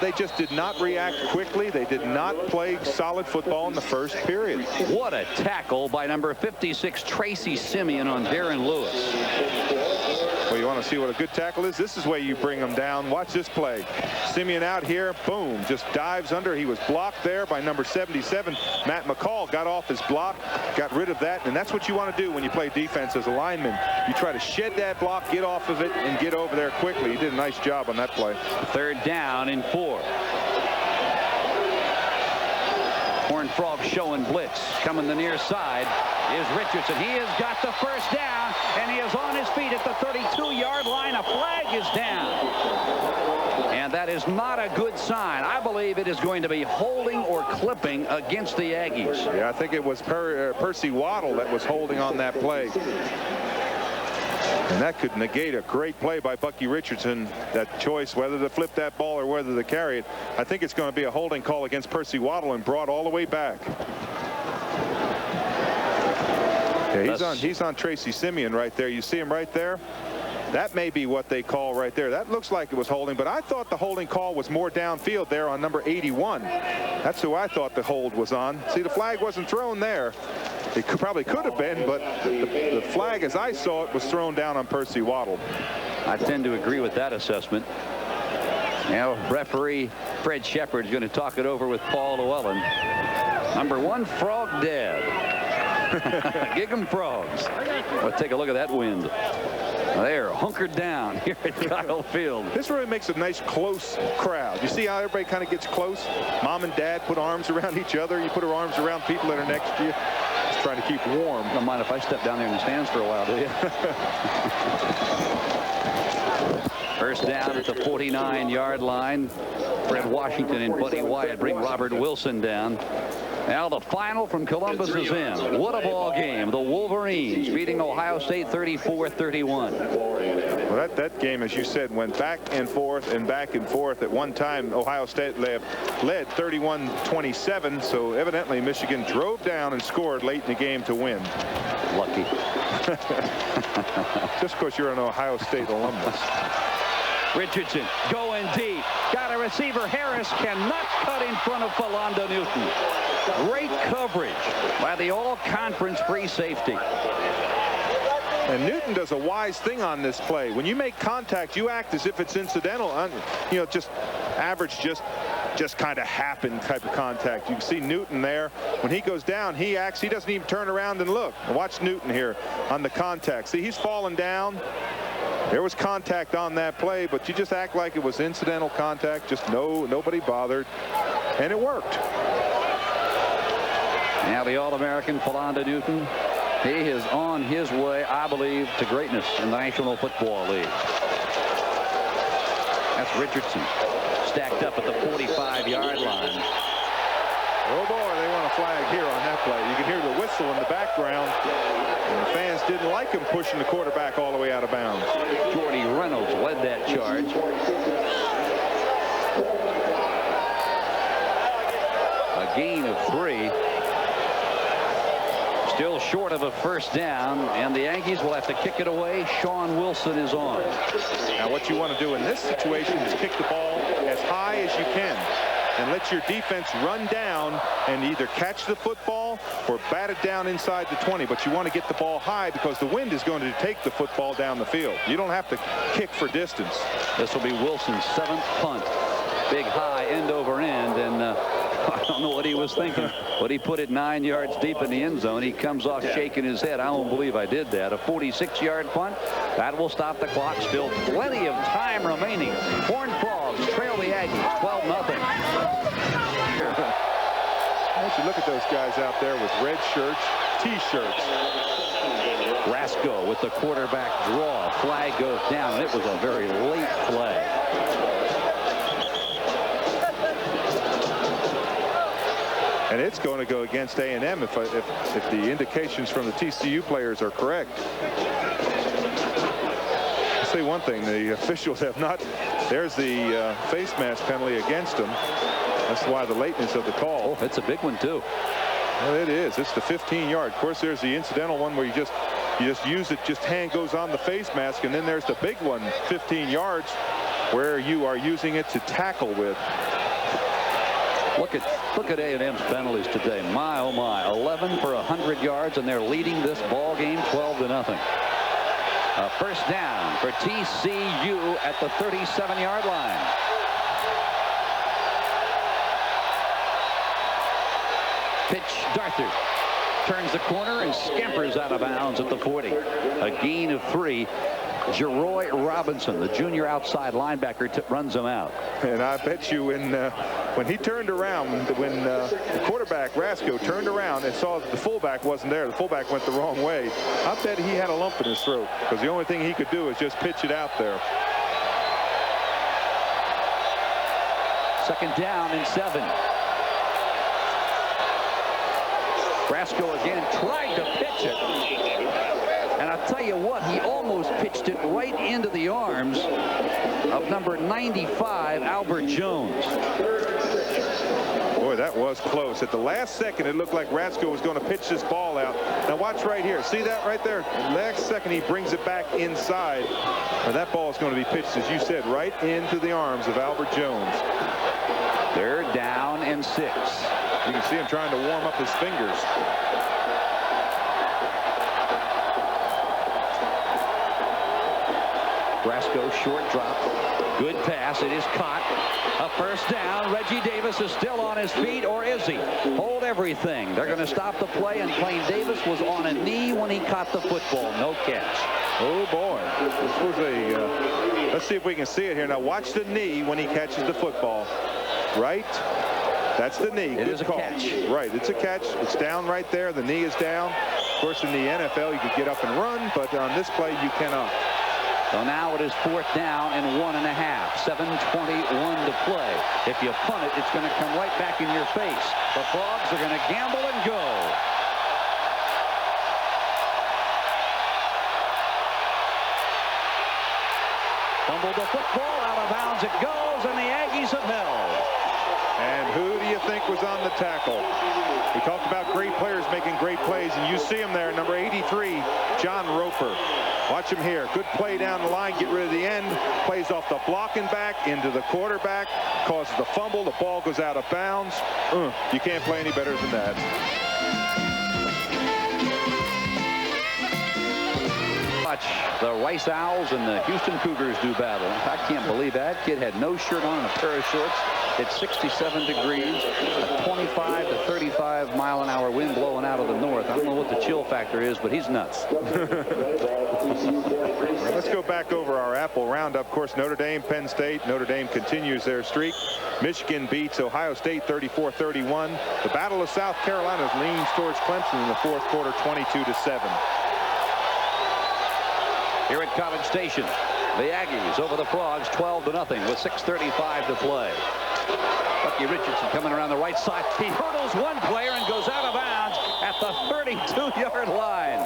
They just did not react quickly. They did not play solid football in the 1st period. What a tackle by number 56 Tracy Simeon on Darren Lewis. Well, you want to see what a good tackle is? This is where you bring them down. Watch this play. Simeon out here, boom, just dives under. He was blocked there by number 77. Matt McCall got off his block, got rid of that, and that's what you want to do when you play defense as a lineman. You try to shed that block, get off of it, and get over there quickly. He did a nice job on that play. 3rd down and 4. Horned Frogs showing blitz. Coming the near side is Richardson. He has got the 1st down, and he is on his feet at the 32-yard line. A flag is down. And that is not a good sign. I believe it is going to be holding or clipping against the Aggies. Yeah, I think it was Percy Waddle that was holding on that play. And that could negate a great play by Bucky Richardson. That choice, whether to flip that ball or whether to carry it. I think it's going to be a holding call against Percy Waddle and brought all the way back. Yeah, he's on Tracy Simeon right there. You see him right there. That may be what they call right there. That looks like it was holding, but I thought the holding call was more downfield there on number 81. That's who I thought the hold was on. See, the flag wasn't thrown there. It probably could have been, but the flag, as I saw it, was thrown down on Percy Waddle. I tend to agree with that assessment. Now, referee Fred Shepard is going to talk it over with Paul Llewellyn. Number 1, Frog Dad. Gig 'em frogs. Let's take a look at that wind. They're hunkered down here at Kyle Field. This really makes a nice close crowd. You see how everybody kind of gets close? Mom and dad put arms around each other. You put her arms around people that are next to you. Just trying to keep warm. Don't mind if I step down there in the stands for a while, do you? First down at the 49-yard line. Fred Washington and Buddy Wyatt bring Robert Wilson down. Now the final from Columbus is in. What a ball game. The Wolverines beating Ohio State 34-31. Well, that game, as you said, went back and forth and back and forth. At one time, Ohio State led 31-27. So evidently Michigan drove down and scored late in the game to win. Lucky. Just because you're an Ohio State alumnus. Richardson going deep. Got a receiver. Harris cannot cut in front of Philando Newton. Great coverage by the all-conference free safety. And Newton does a wise thing on this play. When you make contact, you act as if it's incidental. You know, just average, just kind of happen type of contact. You can see Newton there. When he goes down, he acts. He doesn't even turn around and look. Watch Newton here on the contact. See, he's falling down. There was contact on that play, but you just act like it was incidental contact. Just nobody bothered, and it worked. Now the All-American Philando Newton. He is on his way, I believe, to greatness in the National Football League. That's Richardson stacked up at the 45-yard line. Oh boy, they want a flag here on that play. You can hear the whistle in the background. And the fans didn't like him pushing the quarterback all the way out of bounds. Jordy Reynolds led that charge. A gain of 3. Still short of a first down, and the Yankees will have to kick it away. Sean Wilson is on. Now what you want to do in this situation is kick the ball as high as you can and let your defense run down and either catch the football or bat it down inside the 20. But you want to get the ball high because the wind is going to take the football down the field. You don't have to kick for distance. This will be Wilson's 7th punt. Big high end over end, and I don't know what he was thinking, but he put it 9 yards deep in the end zone. He comes off shaking his head. I don't believe I did that. A 46-yard punt. That will stop the clock. Still plenty of time remaining. Horned Frogs trail the Aggies 12-0. As you look at those guys out there with red shirts, T-shirts. Rasco with the quarterback draw. Flag goes down, and it was a very late flag. And it's going to go against A&M if the indications from the TCU players are correct. I'll say one thing, the officials have not. There's the face mask penalty against them. That's why the lateness of the call. Oh, it's a big one too. Well, it is. It's the 15-yard. Of course, there's the incidental one where you just use it, just hand goes on the face mask, and then there's the big one, 15 yards, where you are using it to tackle with. Look at A&M's penalties today. My, oh my, 11 for 100 yards, and they're leading this ball game 12-0. A first down for TCU at the 37-yard line. Pitch, Darthur turns the corner and scampers out of bounds at the 40. A gain of 3. Jeroy Robinson, the junior outside linebacker, runs him out. And I bet you when he turned around, when the quarterback, Rasco, turned around and saw that the fullback wasn't there, the fullback went the wrong way, I bet he had a lump in his throat because the only thing he could do is just pitch it out there. Second down and 7. Rasco again tried to pitch it. And I'll tell you what, he almost pitched it right into the arms of number 95, Albert Jones. Boy, that was close. At the last second, it looked like Rasco was going to pitch this ball out. Now watch right here. See that right there? The next second he brings it back inside. And that ball is going to be pitched, as you said, right into the arms of Albert Jones. 3rd down and 6. You can see him trying to warm up his fingers. Brasco short drop. Good pass. It is caught. A 1st down. Reggie Davis is still on his feet, or is he? Hold everything. They're going to stop the play, and Plain Davis was on a knee when he caught the football. No catch. Oh boy, this was a let's see if we can see it here. Now watch the knee when he catches the football. Right, that's the knee. It is a catch. Right, it's a catch. It's down right there. The knee is down. Of course, in the NFL you could get up and run, but on this play you cannot. So now it is 4th down and 1.5. 7:21 to play. If you punt it, it's going to come right back in your face. The Frogs are going to gamble and go. Fumbled the football, out of bounds it goes, and the Aggies have held. And who do you think was on the tackle? We talked about great players making great plays, and you see him there, number 83, John Roper. Watch him here. Good play down the line, get rid of the end, plays off the blocking back into the quarterback, causes the fumble, the ball goes out of bounds. You can't play any better than that. Watch the Rice Owls and the Houston Cougars do battle. I can't believe that kid had no shirt on and a pair of shorts. It's 67 degrees, a 25 to 35 mile an hour wind blowing out of the north. I don't know what the chill factor is, but he's nuts. Let's go back over our Apple Roundup. Of course, Notre Dame, Penn State. Notre Dame continues their streak. Michigan beats Ohio State 34-31. The Battle of South Carolina leans towards Clemson in the 4th quarter, 22-7. Here at College Station, the Aggies over the Frogs 12-0 with 6:35 to play. Bucky Richardson coming around the right side. He hurdles one player and goes out of bounds at the 32-yard line.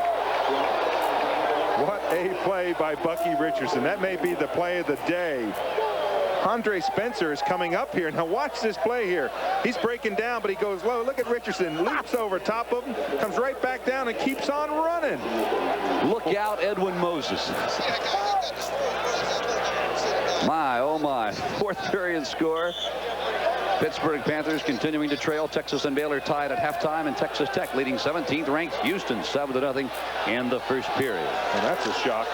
What a play by Bucky Richardson. That may be the play of the day. Andre Spencer is coming up here. Now watch this play here. He's breaking down, but he goes low. Look at Richardson. Leaps over top of him, comes right back down, and keeps on running. Look out, Edwin Moses. My, oh my. 4th period score. Pittsburgh Panthers continuing to trail. Texas and Baylor tied at halftime, and Texas Tech leading 17th ranked Houston 7-0 in the 1st period. And that's a shock.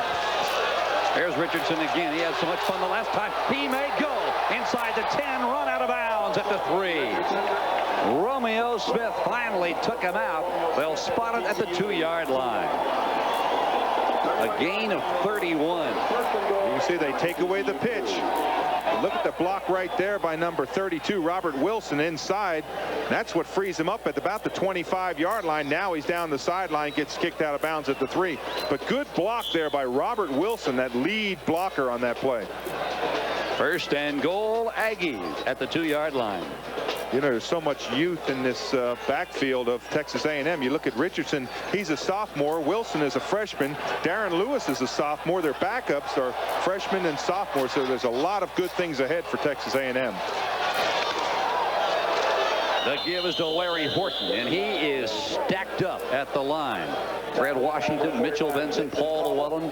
There's Richardson again. He had so much fun the last time. He may go inside the 10, run out of bounds at the 3. Romeo Smith finally took him out. They'll spot it at the 2-yard line. A gain of 31. You can see they take away the pitch. Look at the block right there by number 32, Robert Wilson, inside. That's what frees him up at about the 25-yard line. Now he's down the sideline, gets kicked out of bounds at the 3. But good block there by Robert Wilson, that lead blocker on that play. 1st and goal, Aggies at the 2-yard line. You know, there's so much youth in this backfield of Texas A&M. You look at Richardson, he's a sophomore. Wilson is a freshman. Darren Lewis is a sophomore. Their backups are freshmen and sophomores, so there's a lot of good things ahead for Texas A&M. The give is to Larry Horton, and he is stacked up at the line. Fred Washington, Mitchell Benson, Paul Llewellyn.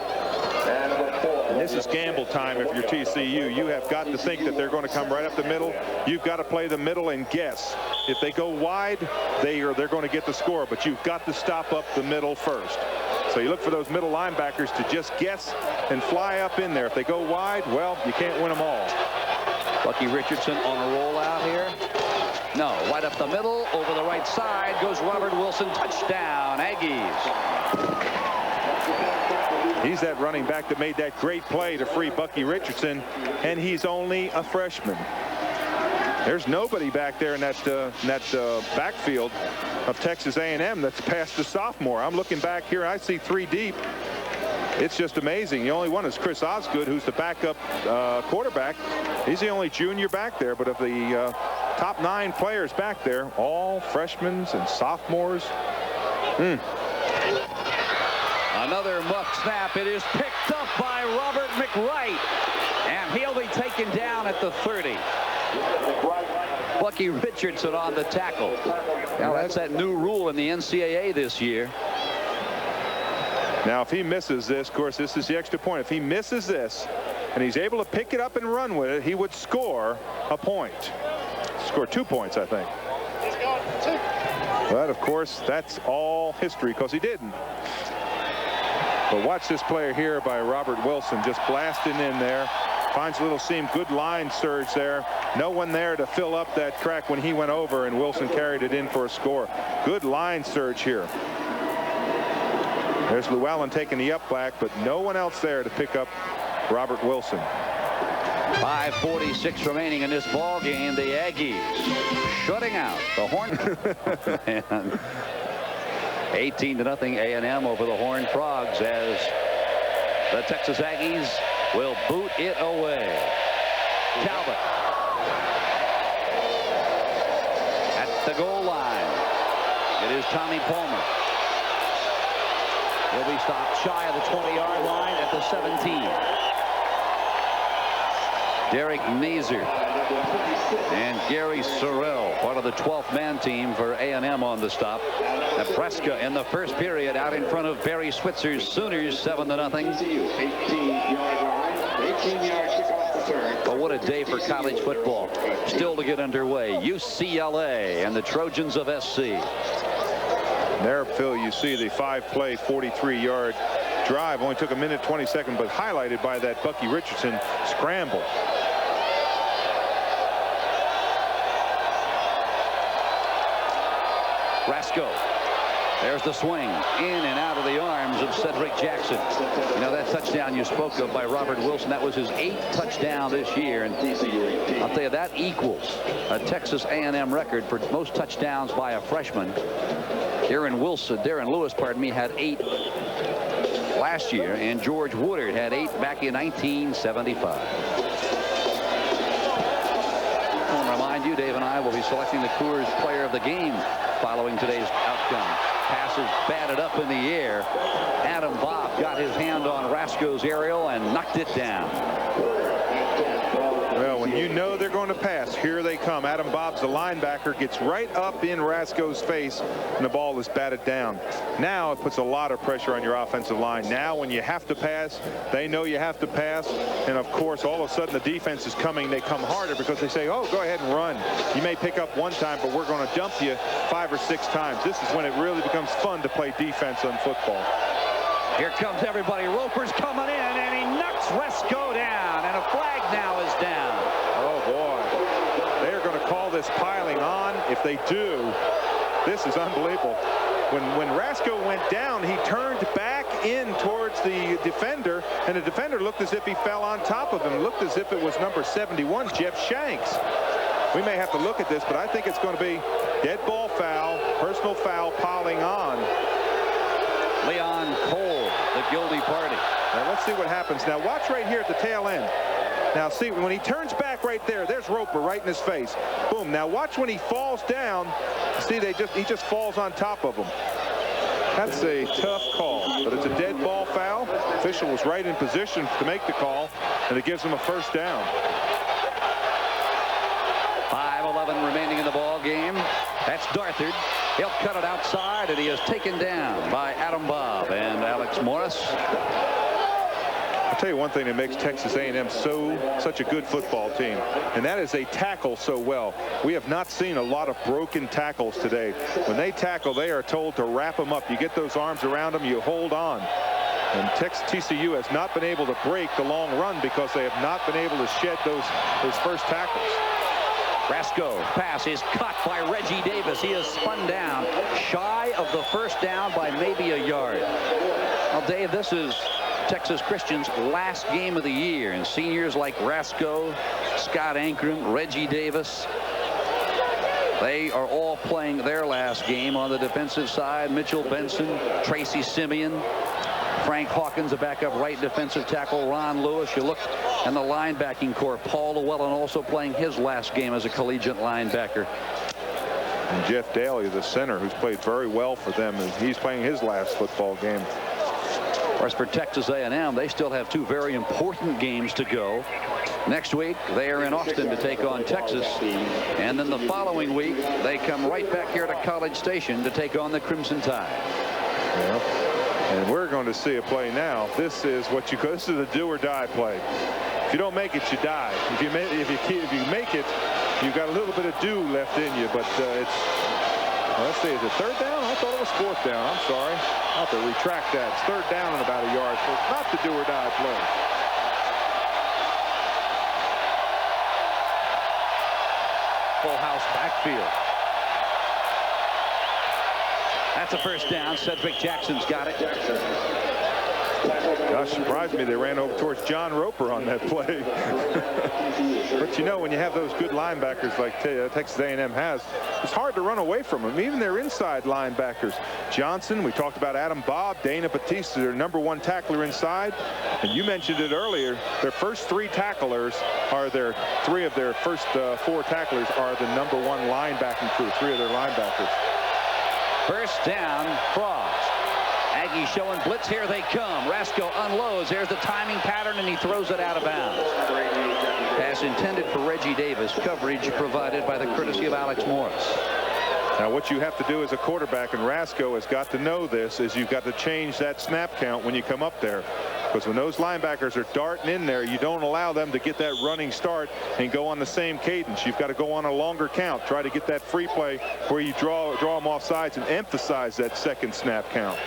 And this is gamble time if you're TCU. You have got to think that they're going to come right up the middle. You've got to play the middle and guess. If they go wide, they're going to get the score, but you've got to stop up the middle first. So you look for those middle linebackers to just guess and fly up in there. If they go wide, well, you can't win them all. Bucky Richardson on a rollout here. No, right up the middle, over the right side goes Robert Wilson. Touchdown, Aggies. He's that running back that made that great play to free Bucky Richardson, and he's only a freshman. There's nobody back there in that backfield of Texas A&M that's past the sophomore. I'm looking back here, I see 3 deep. It's just amazing. The only one is Chris Osgood, who's the backup quarterback. He's the only junior back there, but of the top 9 players back there, all freshmen and sophomores. Another muff snap. It is picked up by Robert McWright, and he'll be taken down at the 30. Bucky Richardson on the tackle. Now that's that new rule in the NCAA this year. Now, if he misses this, of course, this is the extra point. If he misses this and he's able to pick it up and run with it, he would score a point. Score 2 points, I think. But, of course, that's all history because he didn't. But watch this player here by Robert Wilson just blasting in there. Finds a little seam. Good line surge there. No one there to fill up that crack when he went over, and Wilson carried it in for a score. Good line surge here. There's Llewellyn taking the up back, but no one else there to pick up Robert Wilson. 5:46 remaining in this ball game. The Aggies shutting out the Horned. 18-0 A&M over the Horned Frogs as the Texas Aggies will boot it away. Talbot at the goal line. It is Tommy Palmer. He'll be stopped shy of the 20-yard line at the 17. Derek Mazer and Gary Sorrell, part of the 12th man team for A&M on the stop. Nebraska in the first period out in front of Barry Switzer's Sooners 7-0. But what a day for college football. Still to get underway. UCLA and the Trojans of SC. There, Phil, you see the 5-play 43-yard drive. Only took a minute 20 seconds, but highlighted by that Bucky Richardson scramble. Rasco. There's the swing in and out of the arms of Cedric Jackson. You know, that touchdown you spoke of by Robert Wilson, that was his 8th touchdown this year. And I'll tell you, that equals a Texas A&M record for most touchdowns by a freshman. Darren Lewis, had 8 last year, and George Woodard had 8 back in 1975. I want to remind you, Dave and I will be selecting the Coors Player of the Game following today's outcome. Passes batted up in the air. Adam Bobb got his hand on Rasco's aerial and knocked it down. Well, when you know they're going to pass, here they come. Adam Bobbs, the linebacker, gets right up in Rasco's face, and the ball is batted down. Now it puts a lot of pressure on your offensive line. Now when you have to pass, they know you have to pass. And, of course, all of a sudden the defense is coming. They come harder because they say, oh, go ahead and run. You may pick up one time, but we're going to dump you 5 or 6 times. This is when it really becomes fun to play defense on football. Here comes everybody. Roper's coming in, and he knocks Rasco down, and a flag now is down. Oh, boy. They're going to call this piling on. If they do, this is unbelievable. When Rasco went down, he turned back in towards the defender, and the defender looked as if he fell on top of him. Looked as if it was number 71, Jeff Shanks. We may have to look at this, but I think it's going to be dead ball foul, personal foul, piling on. Leon Cole, the guilty party. Now let's see what happens. Now watch right here at the tail end. Now see, when he turns back right there, there's Roper right in his face. Boom. Now watch when he falls down. See, he just falls on top of him. That's a tough call, but it's a dead ball foul. The official was right in position to make the call, and it gives him a first down. 5:11 remaining in the ball game. That's Darthard. He'll cut it outside, and he is taken down by Adam Bobb and Alex Morris. I'll tell you one thing that makes Texas A&M such a good football team, and that is they tackle so well. We have not seen a lot of broken tackles today. When they tackle, they are told to wrap them up. You get those arms around them, you hold on. And TCU has not been able to break the long run because they have not been able to shed those first tackles. Rasco pass is cut by Reggie Davis. He is spun down shy of the first down by maybe a yard. Well, Dave, this is Texas Christian's last game of the year, and seniors like Rasco, Scott Ankrum, Reggie Davis, they are all playing their last game on the defensive side. Mitchell Benson, Tracy Simeon, Frank Hawkins, a backup right defensive tackle, Ron Lewis. You look in the linebacking core, Paul Llewellyn also playing his last game as a collegiate linebacker. And Jeff Daly, the center, who's played very well for them, and he's playing his last football game. Of course, for Texas A&M, they still have 2 very important games to go. Next week, they are in Austin to take on Texas. And then the following week, they come right back here to College Station to take on the Crimson Tide. Yeah. And we're going to see a play now. This is what you call, this is a do or die play. If you don't make it, you die. If you make it, you've got a little bit of do left in you. But it's, well, let's see, is it third down? I thought it was fourth down. I'm sorry. I'll have to retract that. It's third down and about a yard. So it's not the do or die play. Full house backfield. That's a first down. Cedric Jackson's got it. Gosh, surprised me they ran over towards John Roper on that play. But you know, when you have those good linebackers like Texas A&M has, it's hard to run away from them. Even their inside linebackers. Johnson, we talked about Adam Bobb, Dana Batista, their #1 tackler inside. And you mentioned it earlier, their first 3 tacklers are their 3 of their first 4 tacklers are the #1 linebacking crew, 3 of their linebackers. First down, Frogs. Aggies showing blitz. Here they come. Rasco unloads. There's the timing pattern, and he throws it out of bounds. Pass intended for Reggie Davis. Coverage provided by the courtesy of Alex Morris. Now, what you have to do as a quarterback, and Rasco has got to know this, is you've got to change that snap count when you come up there. Because when those linebackers are darting in there, you don't allow them to get that running start and go on the same cadence. You've got to go on a longer count. Try to get that free play where you draw them off sides and emphasize that second snap count.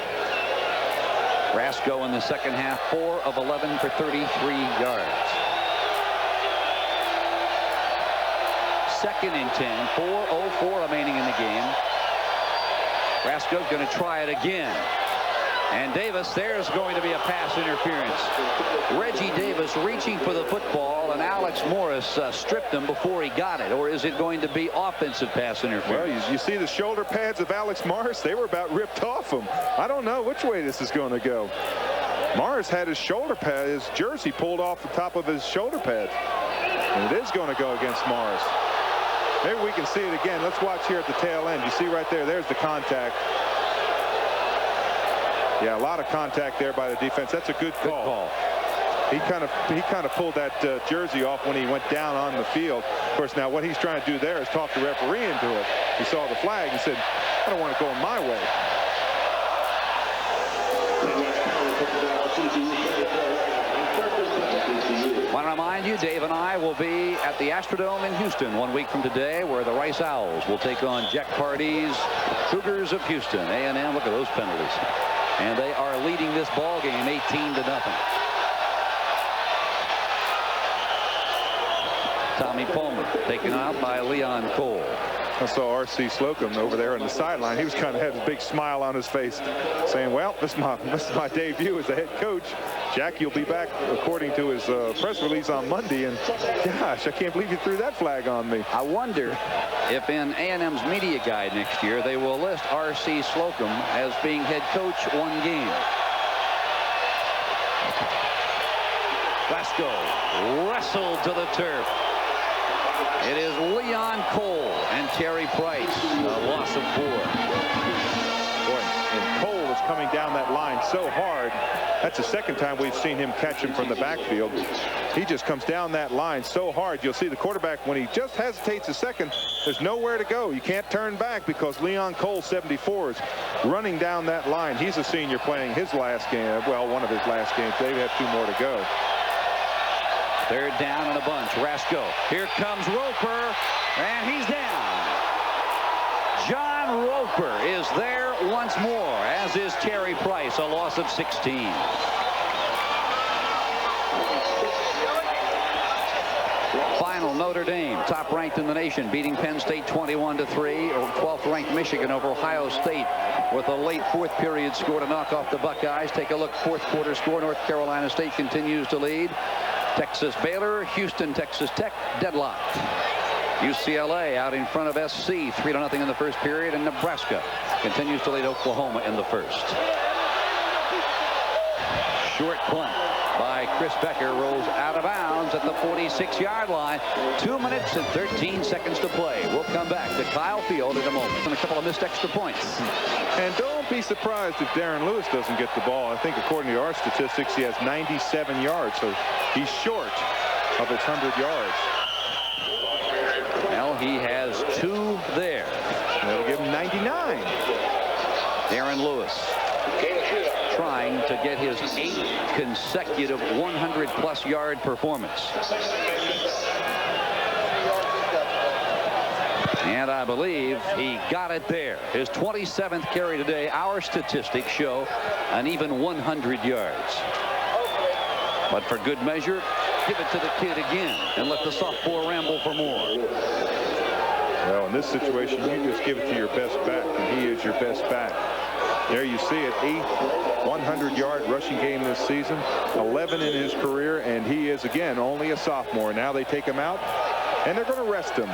Rasco in the second half, 4 of 11 for 33 yards. Second and 10, 4:04 remaining in the game. Rasco's going to try it again. And Davis, there's going to be a pass interference. Reggie Davis reaching for the football, and Alex Morris stripped him before he got it. Or is it going to be offensive pass interference? Well, you see the shoulder pads of Alex Morris. They were about ripped off him. I don't know which way this is going to go. Morris had his shoulder pad, his jersey pulled off the top of his shoulder pad. And it is going to go against Morris. Maybe we can see it again. Let's watch here at the tail end. You see right there, there's the contact. Yeah, a lot of contact there by the defense. That's a good call. He kind of pulled that jersey off when he went down on the field. Of course, now what he's trying to do there is talk the referee into it. He saw the flag and said, I don't want to go my way. I want to remind you, Dave and I will be at the Astrodome in Houston 1 week from today, where the Rice Owls will take on Jack Party's Cougars of Houston. A&M, look at those penalties. And they are leading this ball game 18-0. Tommy Palmer taken out by Leon Cole. I saw R.C. Slocum over there on the sideline. He was kind of had a big smile on his face, saying, well, this is my debut as the head coach. Jack, you'll be back according to his press release on Monday. And gosh, I can't believe you threw that flag on me. I wonder if in A&M's media guide next year they will list R.C. Slocum as being head coach 1 game. Glasgow wrestled to the turf. It is Leon Cole and Terry Price. A loss of 4. Boy, and Cole is coming down that line so hard. That's the second time we've seen him catch him from the backfield. He just comes down that line so hard. You'll see the quarterback, when he just hesitates a second, there's nowhere to go. You can't turn back because Leon Cole, 74, is running down that line. He's a senior playing his last game. Well, one of his last games. They have 2 more to go. Third down and a bunch. Rasco. Here comes Roper, and he's down. John Roper is there once more, as is Terry Price, a loss of 16. Final, Notre Dame, top ranked in the nation, beating Penn State 21-3, or 12th ranked Michigan over Ohio State with a late 4th period score to knock off the Buckeyes. Take a look, 4th quarter score. North Carolina State continues to lead. Texas Baylor, Houston, Texas Tech, deadlocked. UCLA out in front of SC, 3-0 in the first period, and Nebraska continues to lead Oklahoma in the first. Short punt by Chris Becker rolls out of bounds at the 46-yard line. 2 minutes and 13 seconds to play. We'll come back to Kyle Field in a moment. And a couple of missed extra points. And don't be surprised if Darren Lewis doesn't get the ball. I think according to our statistics, he has 97 yards, so he's short of his 100 yards. Well, he has 2 there. That'll give him 99. Darren Lewis trying get his 8th consecutive 100-plus yard performance. And I believe he got it there. His 27th carry today. Our statistics show an even 100 yards. But for good measure, give it to the kid again and let the sophomore ramble for more. Well, in this situation, you just give it to your best back, and he is your best back. There you see it, 8th 100-yard rushing game this season, 11 in his career, and he is, again, only a sophomore. Now they take him out, and they're going to rest him.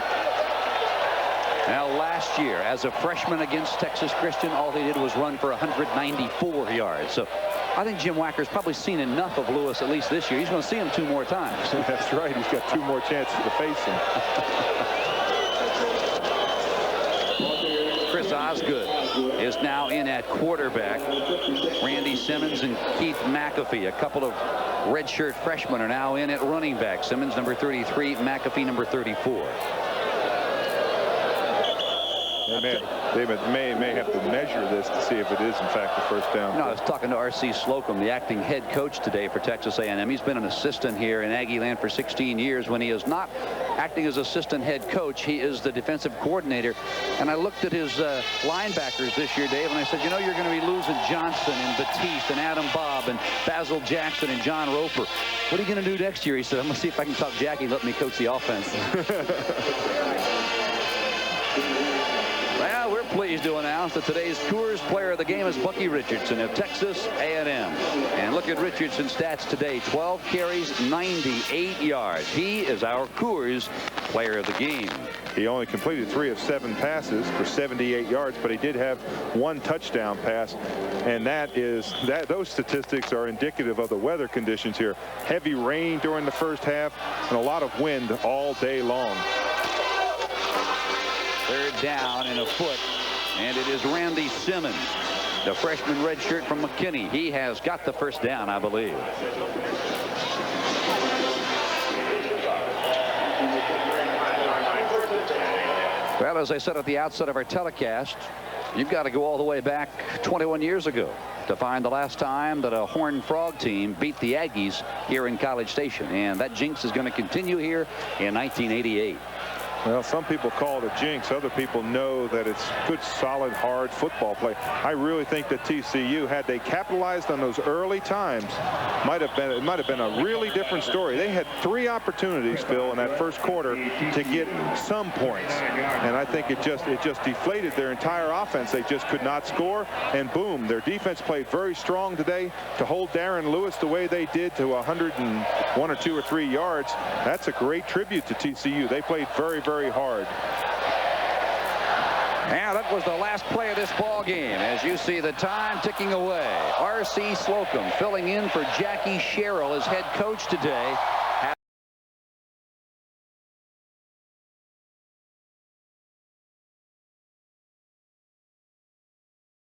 Now, last year, as a freshman against Texas Christian, all he did was run for 194 yards. So I think Jim Wacker's probably seen enough of Lewis, at least this year. He's going to see him 2 more times. That's right. He's got 2 more chances to face him. Chris Osgood is now in at quarterback. Randy Simmons and Keith McAfee, a couple of redshirt freshmen, are now in at running back. Simmons, number 33, McAfee, number 34. They may have to measure this to see if it is, in fact, the first down. No, I was talking to R.C. Slocum, the acting head coach today for Texas A&M. He's been an assistant here in Aggie land for 16 years. When he is not acting as assistant head coach, he is the defensive coordinator. And I looked at his linebackers this year, Dave, and I said, you know, you're going to be losing Johnson and Batiste and Adam Bobb and Basil Jackson and John Roper. What are you going to do next year? He said, I'm going to see if I can talk Jackie and let me coach the offense. Well, we're pleased to announce that today's Coors Player of the Game is Bucky Richardson of Texas A&M. And look at Richardson's stats today. 12 carries, 98 yards. He is our Coors Player of the Game. He only completed 3 of 7 passes for 78 yards, but he did have 1 touchdown pass. And those statistics are indicative of the weather conditions here. Heavy rain during the first half and a lot of wind all day long. 3rd down and a foot, and it is Randy Simmons, the freshman redshirt from McKinney. He has got the first down, I believe. Well, as I said at the outset of our telecast, you've got to go all the way back 21 years ago to find the last time that a Horned Frog team beat the Aggies here in College Station, and that jinx is going to continue here in 1988. Well, some people call it a jinx. Other people know that it's good, solid, hard football play. I really think that TCU, had they capitalized on those early times, it might have been a really different story. They had 3 opportunities, Phil, in that first quarter to get some points, and I think it just deflated their entire offense. They just could not score, and boom, their defense played very strong today to hold Darren Lewis the way they did to 101 or 2 or 3 yards. That's a great tribute to TCU. They played very, very hard. And that was the last play of this ball game. As you see the time ticking away. R.C. Slocum filling in for Jackie Sherrill as head coach today.